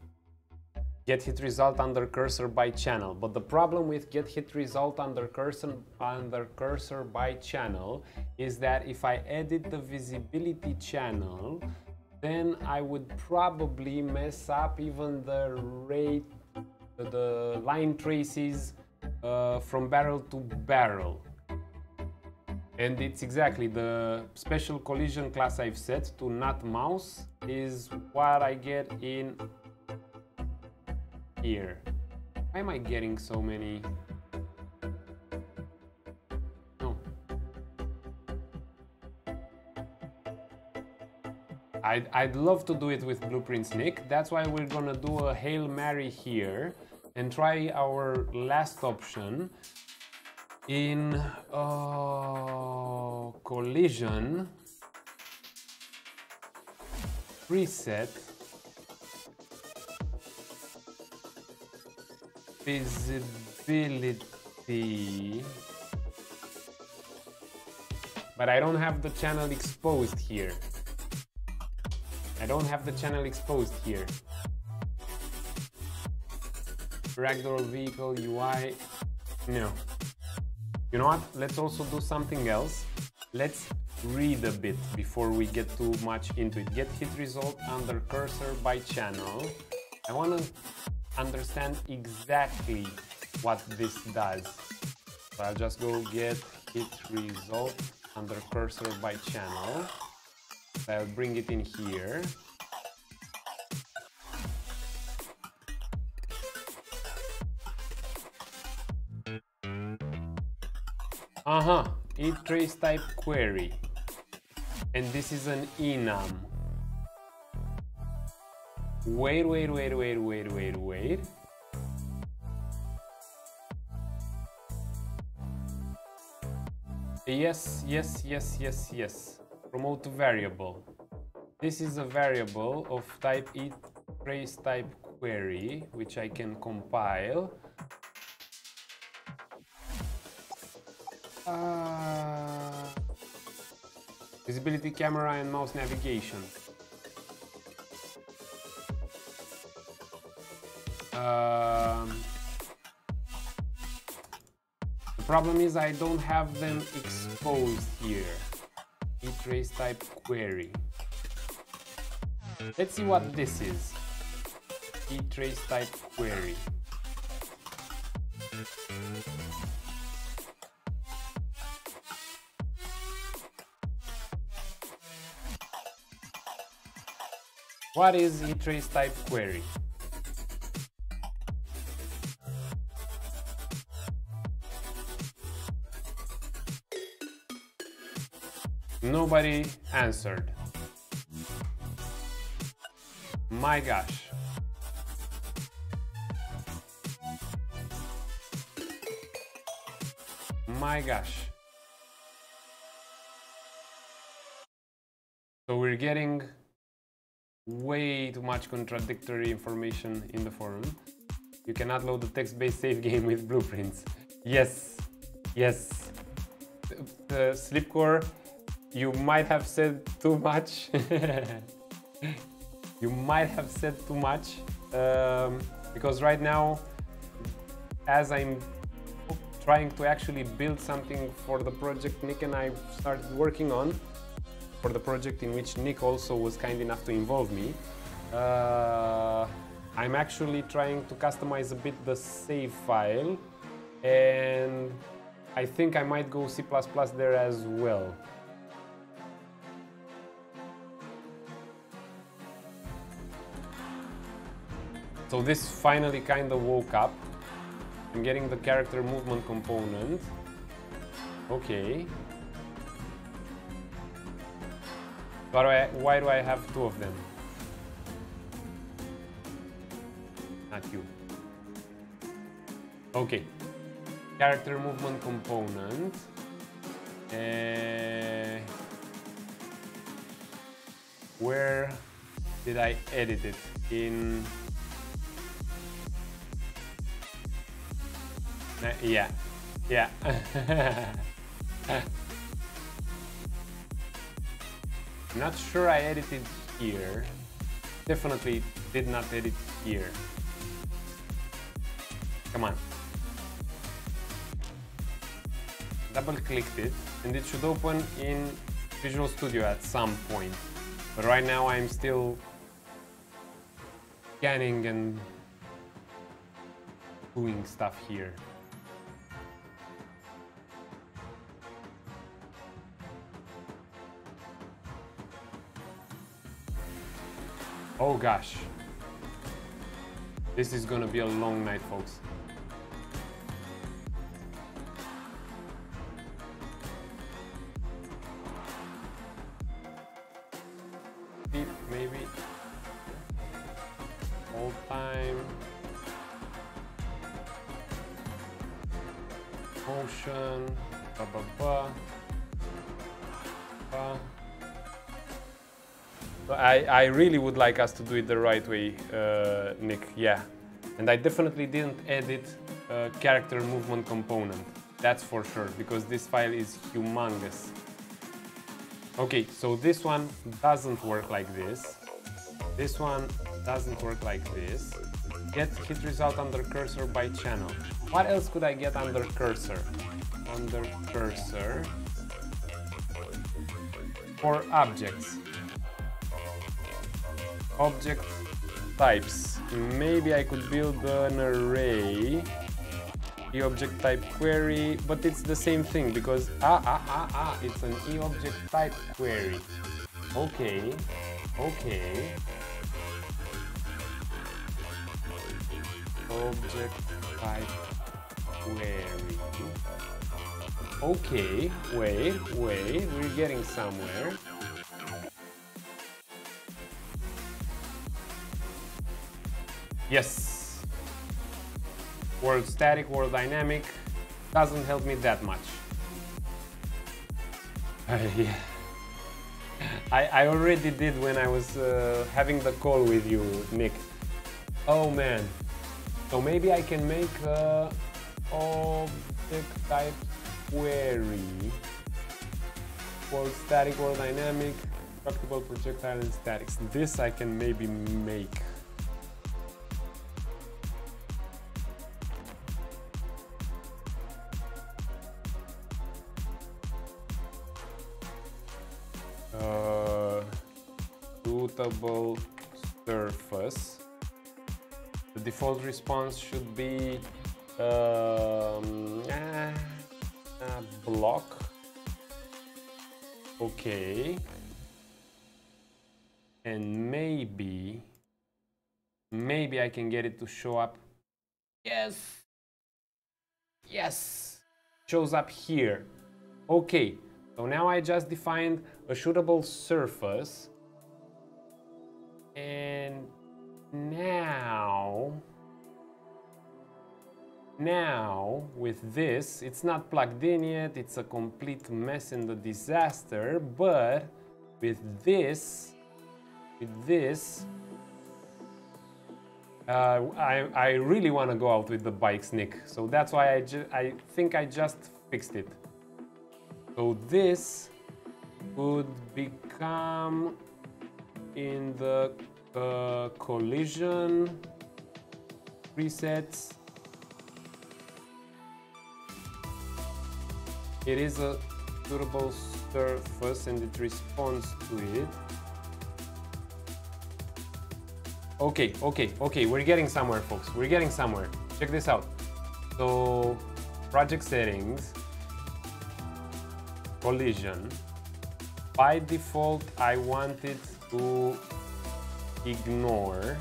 Get hit result under cursor by channel. But the problem with get hit result under cursor by channel is that if I edit the visibility channel, then I would probably mess up even the rate, the line traces from barrel to barrel. And it's exactly the special collision class I've set to not mouse is what I get in here. Why am I getting so many? No. I'd love to do it with blueprints, Nick. That's why we're gonna do a Hail Mary here and try our last option in collision. preset visibility, but I don't have the channel exposed here. I don't have the channel exposed here. Ragdoll vehicle UI, no. You know what? Let's also do something else. Let's read a bit before we get too much into it. Get hit result under cursor by channel. I want to understand exactly what this does. So I'll just go get hit result under cursor by channel. I'll bring it in here. trace type query. And this is an enum. Wait. Yes. Promote to variable. This is a variable of type trace type query, which I can compile. Visibility, camera, and mouse navigation. The problem is I don't have them exposed here. Trace type query. Let's see what this is. Trace type query. What is trace type query? Nobody answered. My gosh. My gosh. So we're getting way too much contradictory information in the forum. You cannot load the text-based save game with blueprints. Yes. The Sleepcore, you might have said too much. You might have said too much because right now, as I'm trying to actually build something for the project Nick and I started working on, for the project in which Nick also was kind enough to involve me, I'm actually trying to customize a bit the save file, and I think I might go C++ there as well. So this finally kind of woke up. I'm getting the character movement component. Okay. But why do I have two of them? Not you. Okay. Character movement component. Where did I edit it? In... yeah. Not sure I edited here. Definitely did not edit here. Come on. Double clicked it and it should open in Visual Studio at some point. But right now I'm still scanning and doing stuff here. Oh gosh, this is gonna be a long night, folks. Deep, maybe. All time. Motion. I really would like us to do it the right way, Nick, yeah. And I definitely didn't edit a character movement component, that's for sure, because this file is humongous. Okay, so this one doesn't work like this. This one doesn't work like this. Get hit result under cursor by channel. What else could I get under cursor? Under cursor. For objects. Object types. Maybe I could build an array. E-object type query, but it's the same thing because it's an e-object type query. Okay, okay. Object type query. Okay, wait, we're getting somewhere. Yes. World static, world dynamic doesn't help me that much. Yeah. I already did when I was having the call with you, Nick. Oh man. So maybe I can make a object type query. World static, world dynamic, constructible, projectile, and statics. This I can maybe make. Suitable surface. The default response should be a block. Okay. And maybe I can get it to show up. Yes. Yes. Shows up here. Okay. So now I just defined a shootable surface. And now with this, it's not plugged in yet, it's a complete mess and a disaster, but with this, I really want to go out with the bikes, Nick. So that's why I think I just fixed it. So this could become in the collision presets. It is a suitable surface and it responds to it. Okay, we're getting somewhere, folks. We're getting somewhere. Check this out. So, project settings, collision. By default, I want it to ignore.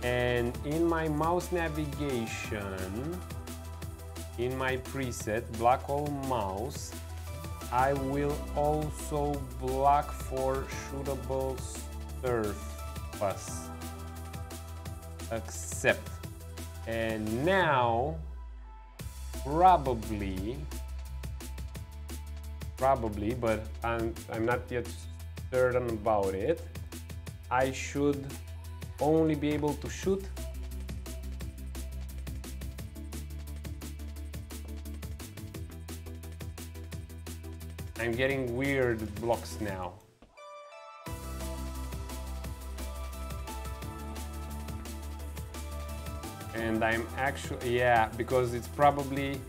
And in my mouse navigation, in my preset, block all mouse, I will also block for shootable surface. Accept. And now, probably, but I'm not yet certain about it, I should only be able to shoot I'm getting weird blocks now. And I'm actually, yeah, because it's probably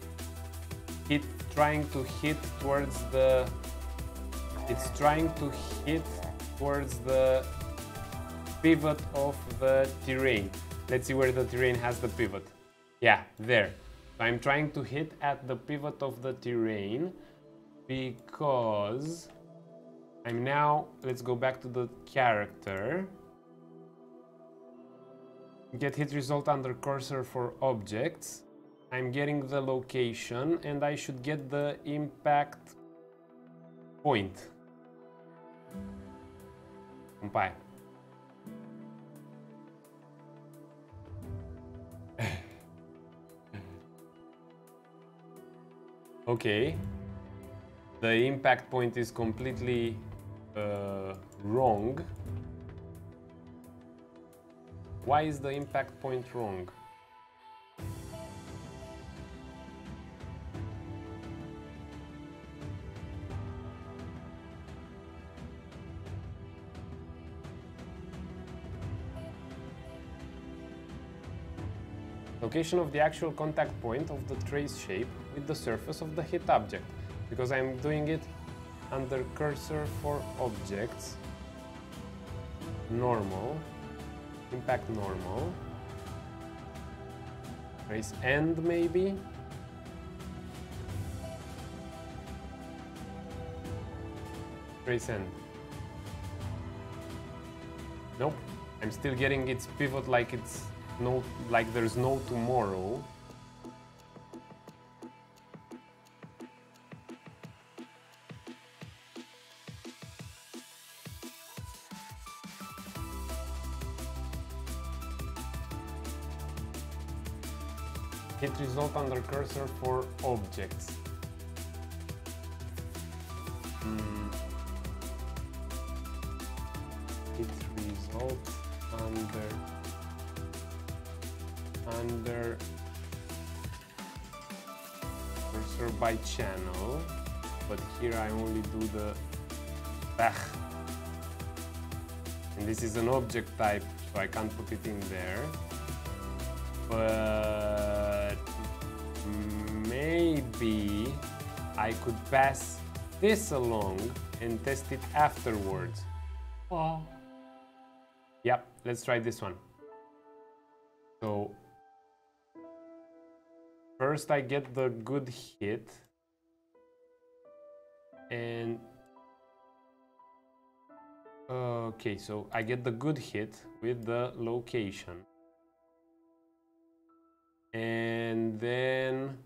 trying to hit towards the, pivot of the terrain. Let's see where the terrain has the pivot. Yeah, there. So I'm trying to hit at the pivot of the terrain because I'm now, let's go back to the character. Get hit result under cursor for objects. I'm getting the location and I should get the impact point. Compile. Okay. The impact point is completely wrong. Why is the impact point wrong? Location of the actual contact point of the trace shape with the surface of the hit object, because I'm doing it under cursor for objects, normal, impact normal, trace end maybe, trace end. Nope, I'm still getting its pivot like it's no, like there's no tomorrow. Hit result under cursor for objects. Hit result under cursor by channel, but here I only do the back, and this is an object type, so I can't put it in there, but maybe I could pass this along and test it afterwards. Oh. Yep, let's try this one. So first I get the good hit, and okay, so I get the good hit with the location, and then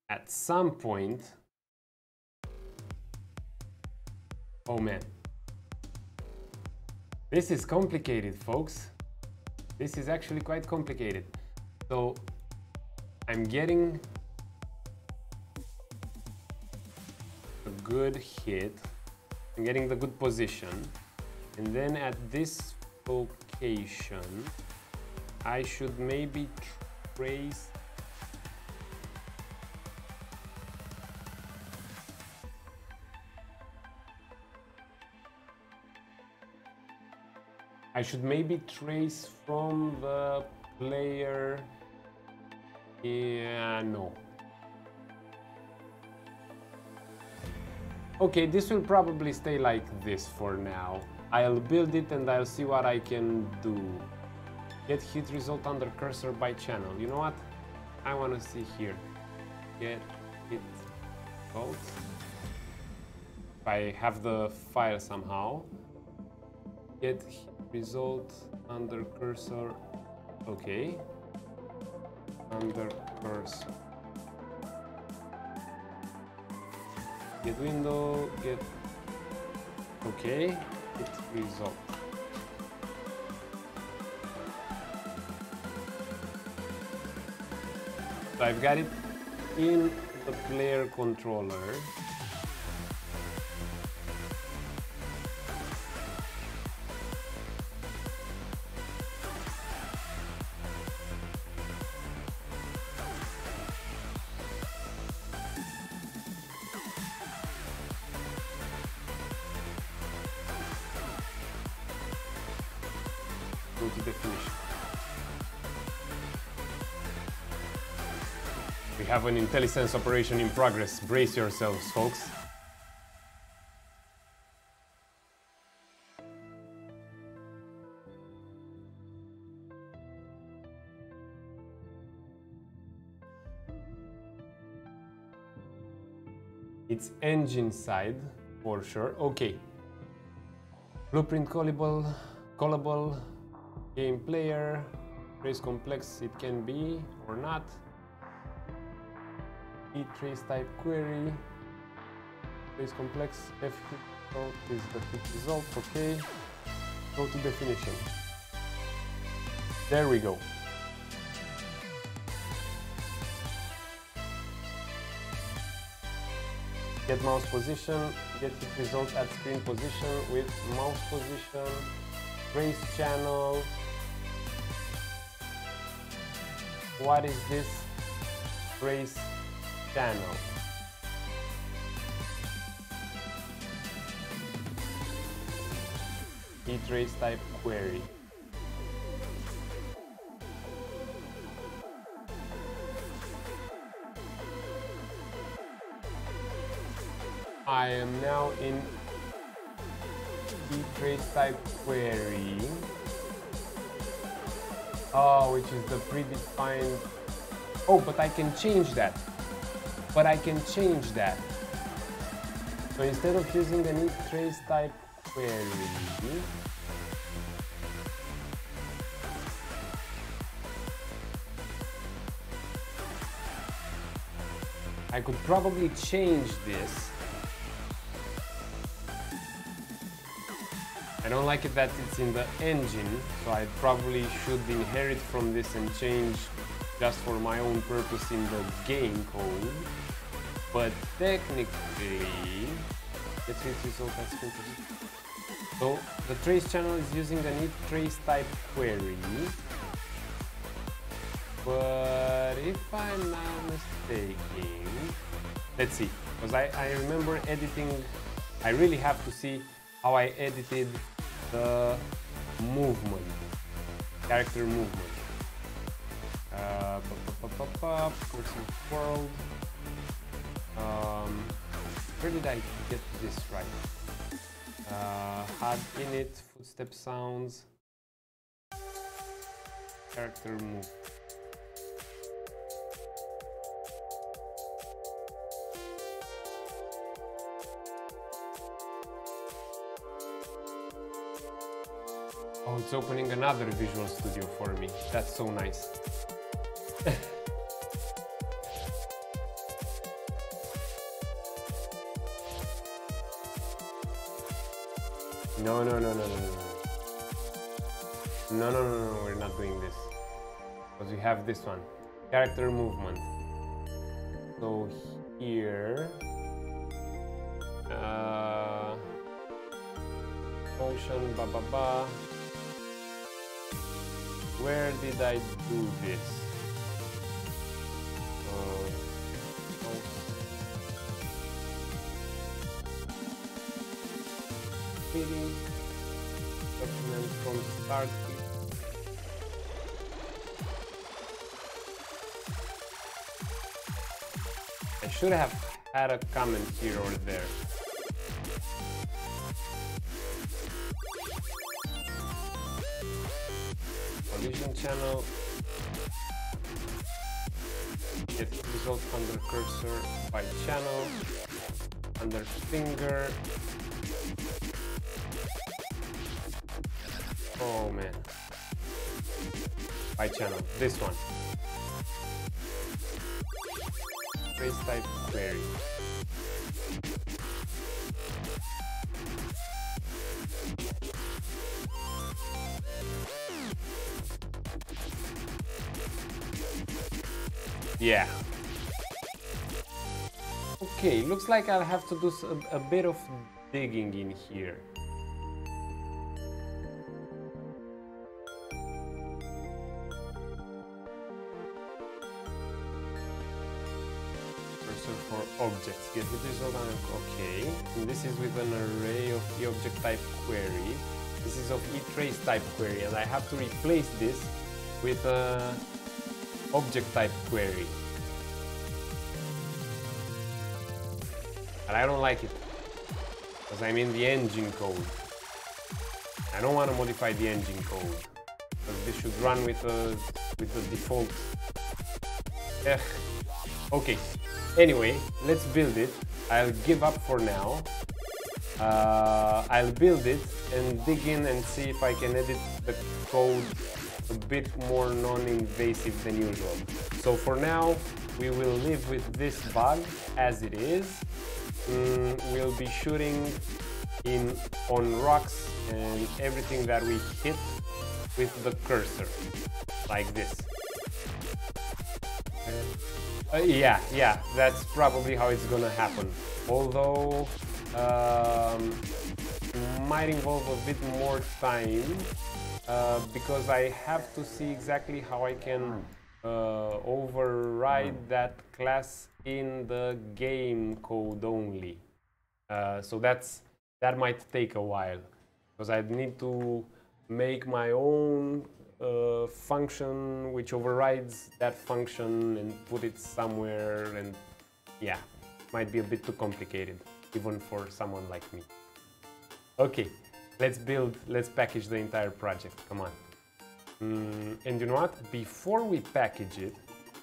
at some point, oh man, this is complicated, folks. This is actually quite complicated. So I'm getting a good hit, I'm getting the good position, and then at this location I should maybe trace from the player. Yeah, no. Okay, this will probably stay like this for now. I'll build it and I'll see what I can do. Get hit result under cursor by channel. You know what? I want to see here. Get hit result. If I have the file somehow. Get hit result under cursor. Okay. Under cursor. Get window, get, okay, hit result. So I've got it in the player controller. Go to definition. We have an IntelliSense operation in progress. Brace yourselves, folks. It's engine side for sure. Okay. Blueprint callable. Game player, trace complex it can be or not. E trace type query, trace complex, F hit result is the hit result, okay. Go to definition. There we go. Get mouse position, get hit result at screen position with mouse position, trace channel. What is this trace channel? trace type query. I am now in trace type query. Oh, which is the predefined. Oh, but I can change that. So instead of using an trace type query, I could probably change this. I don't like it that it's in the engine, so I probably should inherit from this and change just for my own purpose in the game code. But technically, let's see result as composite. So the trace channel is using the need trace type query. But if I'm not mistaken, let's see, because I remember editing, I really have to see how I edited the movement, character movement. Person world. Where did I get this right? Had init, footstep sounds, character move. Oh, it's opening another Visual Studio for me. That's so nice. No, we're not doing this. Because we have this one. Character movement. So here... motion, Where did I do this? Document from start. I should have had a comment here or there. Collision channel. Get result under cursor by channel, under finger. Oh man. By channel, this one. Trace type query. Yeah. Okay, looks like I'll have to do a bit of digging in here. For objects, get the result on okay. And this is with an array of the object type query. This is of trace type query, and I have to replace this with a object type query. But I don't like it because I'm in the engine code. I don't want to modify the engine code because this should run with the default. Okay. Anyway, let's build it. I'll give up for now. I'll build it and dig in and see if I can edit the code a bit more non-invasive than usual. So for now, we will live with this bug as it is. We'll be shooting on rocks and everything that we hit with the cursor, like this. Yeah, that's probably how it's gonna happen. although might involve a bit more time because I have to see exactly how I can override that class in the game code only. So that might take a while because I'd need to make my own function which overrides that function and put it somewhere, and yeah, might be a bit too complicated even for someone like me. Okay, let's package the entire project, come on. And you know what, before we package it,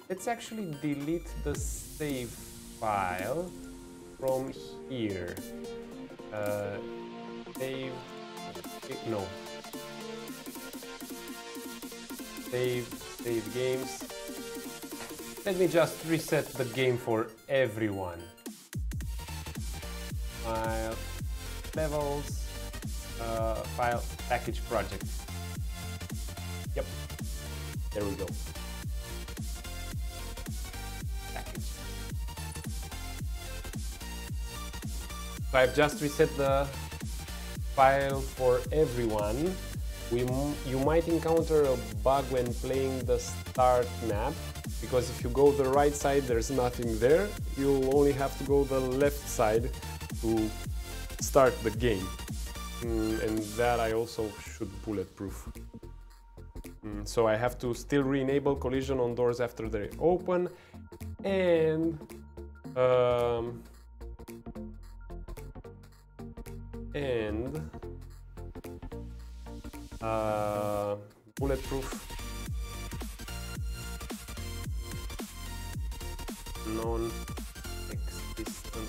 let's actually delete the save file from here. Save games. Let me just reset the game for everyone. File, levels, file, package project. Yep, there we go. Package. So I've just reset the file for everyone. You might encounter a bug when playing the start map, because if you go the right side there's nothing there. You'll only have to go the left side to start the game. And that I also should bulletproof. So I have to still re-enable collision on doors after they open, and bulletproof non-existent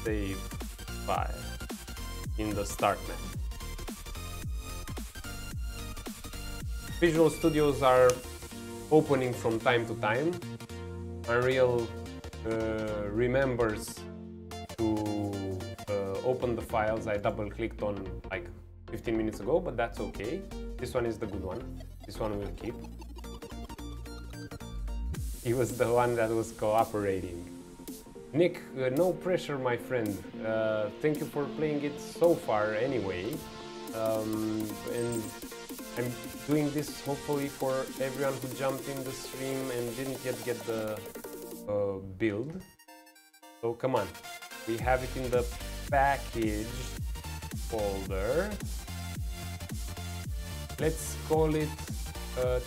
save file in the start map. Visual Studios are opening from time to time. Unreal remembers to open the files I double-clicked on like 15 minutes ago, but that's okay. This one is the good one. This one we'll keep. He was the one that was cooperating. Nick, no pressure, my friend. Thank you for playing it so far anyway. And I'm doing this hopefully for everyone who jumped in the stream and didn't yet get the build. So come on, we have it in the package folder. Let's call it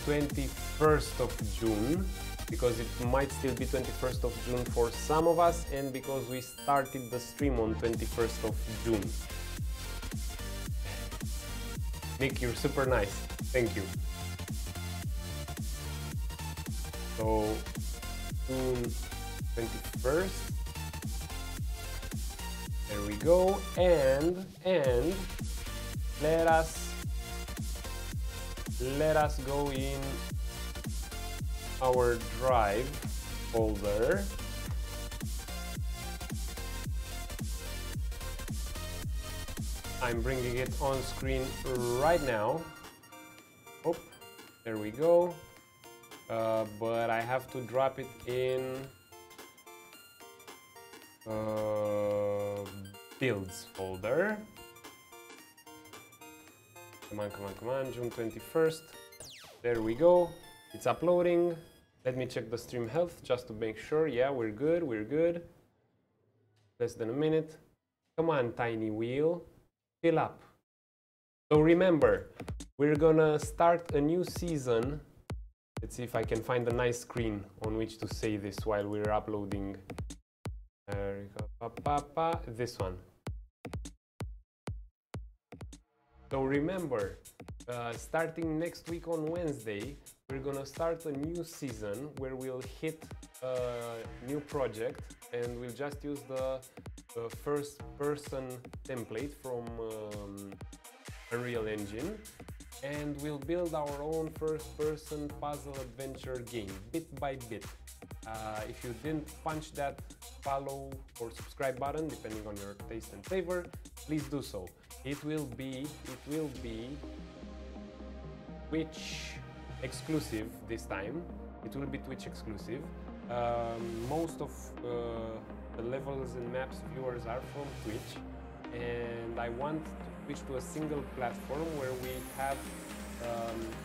21st of June, because it might still be 21st of June for some of us, and because we started the stream on 21st of June. Nick, you're super nice. Thank you. So, June 21st. There we go. And let us go in our drive folder. I'm bringing it on screen right now. Oh, there we go. But I have to drop it in builds folder. Come on, June 21st. There we go. It's uploading. Let me check the stream health just to make sure. Yeah, we're good. Less than a minute. Come on, tiny wheel. Fill up. So remember, we're gonna start a new season. Let's see if I can find a nice screen on which to say this while we're uploading. This one. So remember, starting next week on Wednesday, we're gonna start a new season where we'll hit a new project, and we'll just use the first person template from Unreal Engine, and we'll build our own first person puzzle adventure game bit by bit. If you didn't punch that follow or subscribe button, depending on your taste and flavor, please do so. It will be Twitch exclusive this time. It will be Twitch exclusive. Most of the levels and maps viewers are from Twitch, and I want to switch to a single platform where we have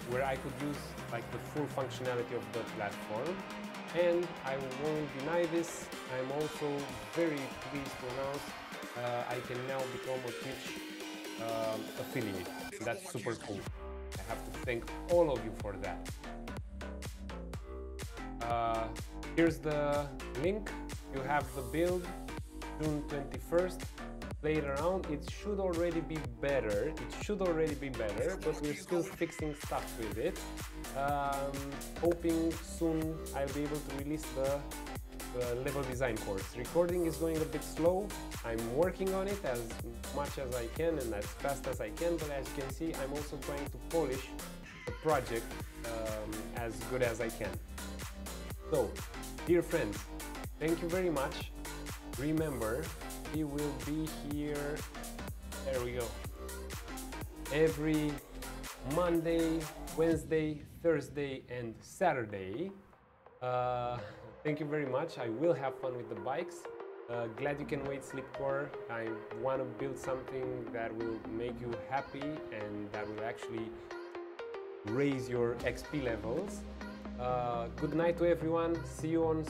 where I could use like the full functionality of the platform. And I won't deny this, I'm also very pleased to announce I can now become a Twitch affiliate. That's super cool. I have to thank all of you for that. Here's the link. You have the build, June 21st. Play it around. It should already be better. But we're still fixing stuff with it. Hoping soon I'll be able to release the level design course. Recording is going a bit slow. I'm working on it as much as I can and as fast as I can, but as you can see, I'm also trying to polish the project as good as I can. So, dear friends, thank you very much. Remember, we will be here, there we go, every Monday, Wednesday, Thursday and Saturday. Thank you very much. I will have fun with the bikes. Glad you can wait, Sleepcore. I want to build something that will make you happy and that will actually raise your XP levels. Good night to everyone. See you on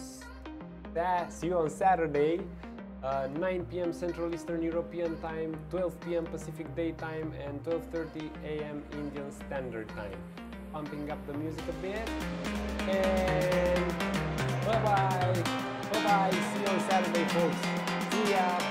Saturday, 9 p.m. Central Eastern European Time, 12 p.m. Pacific Daytime, and 12:30 a.m. Indian Standard Time. Pumping up the music a bit, and bye-bye. Bye-bye. See you on Saturday, folks. See ya.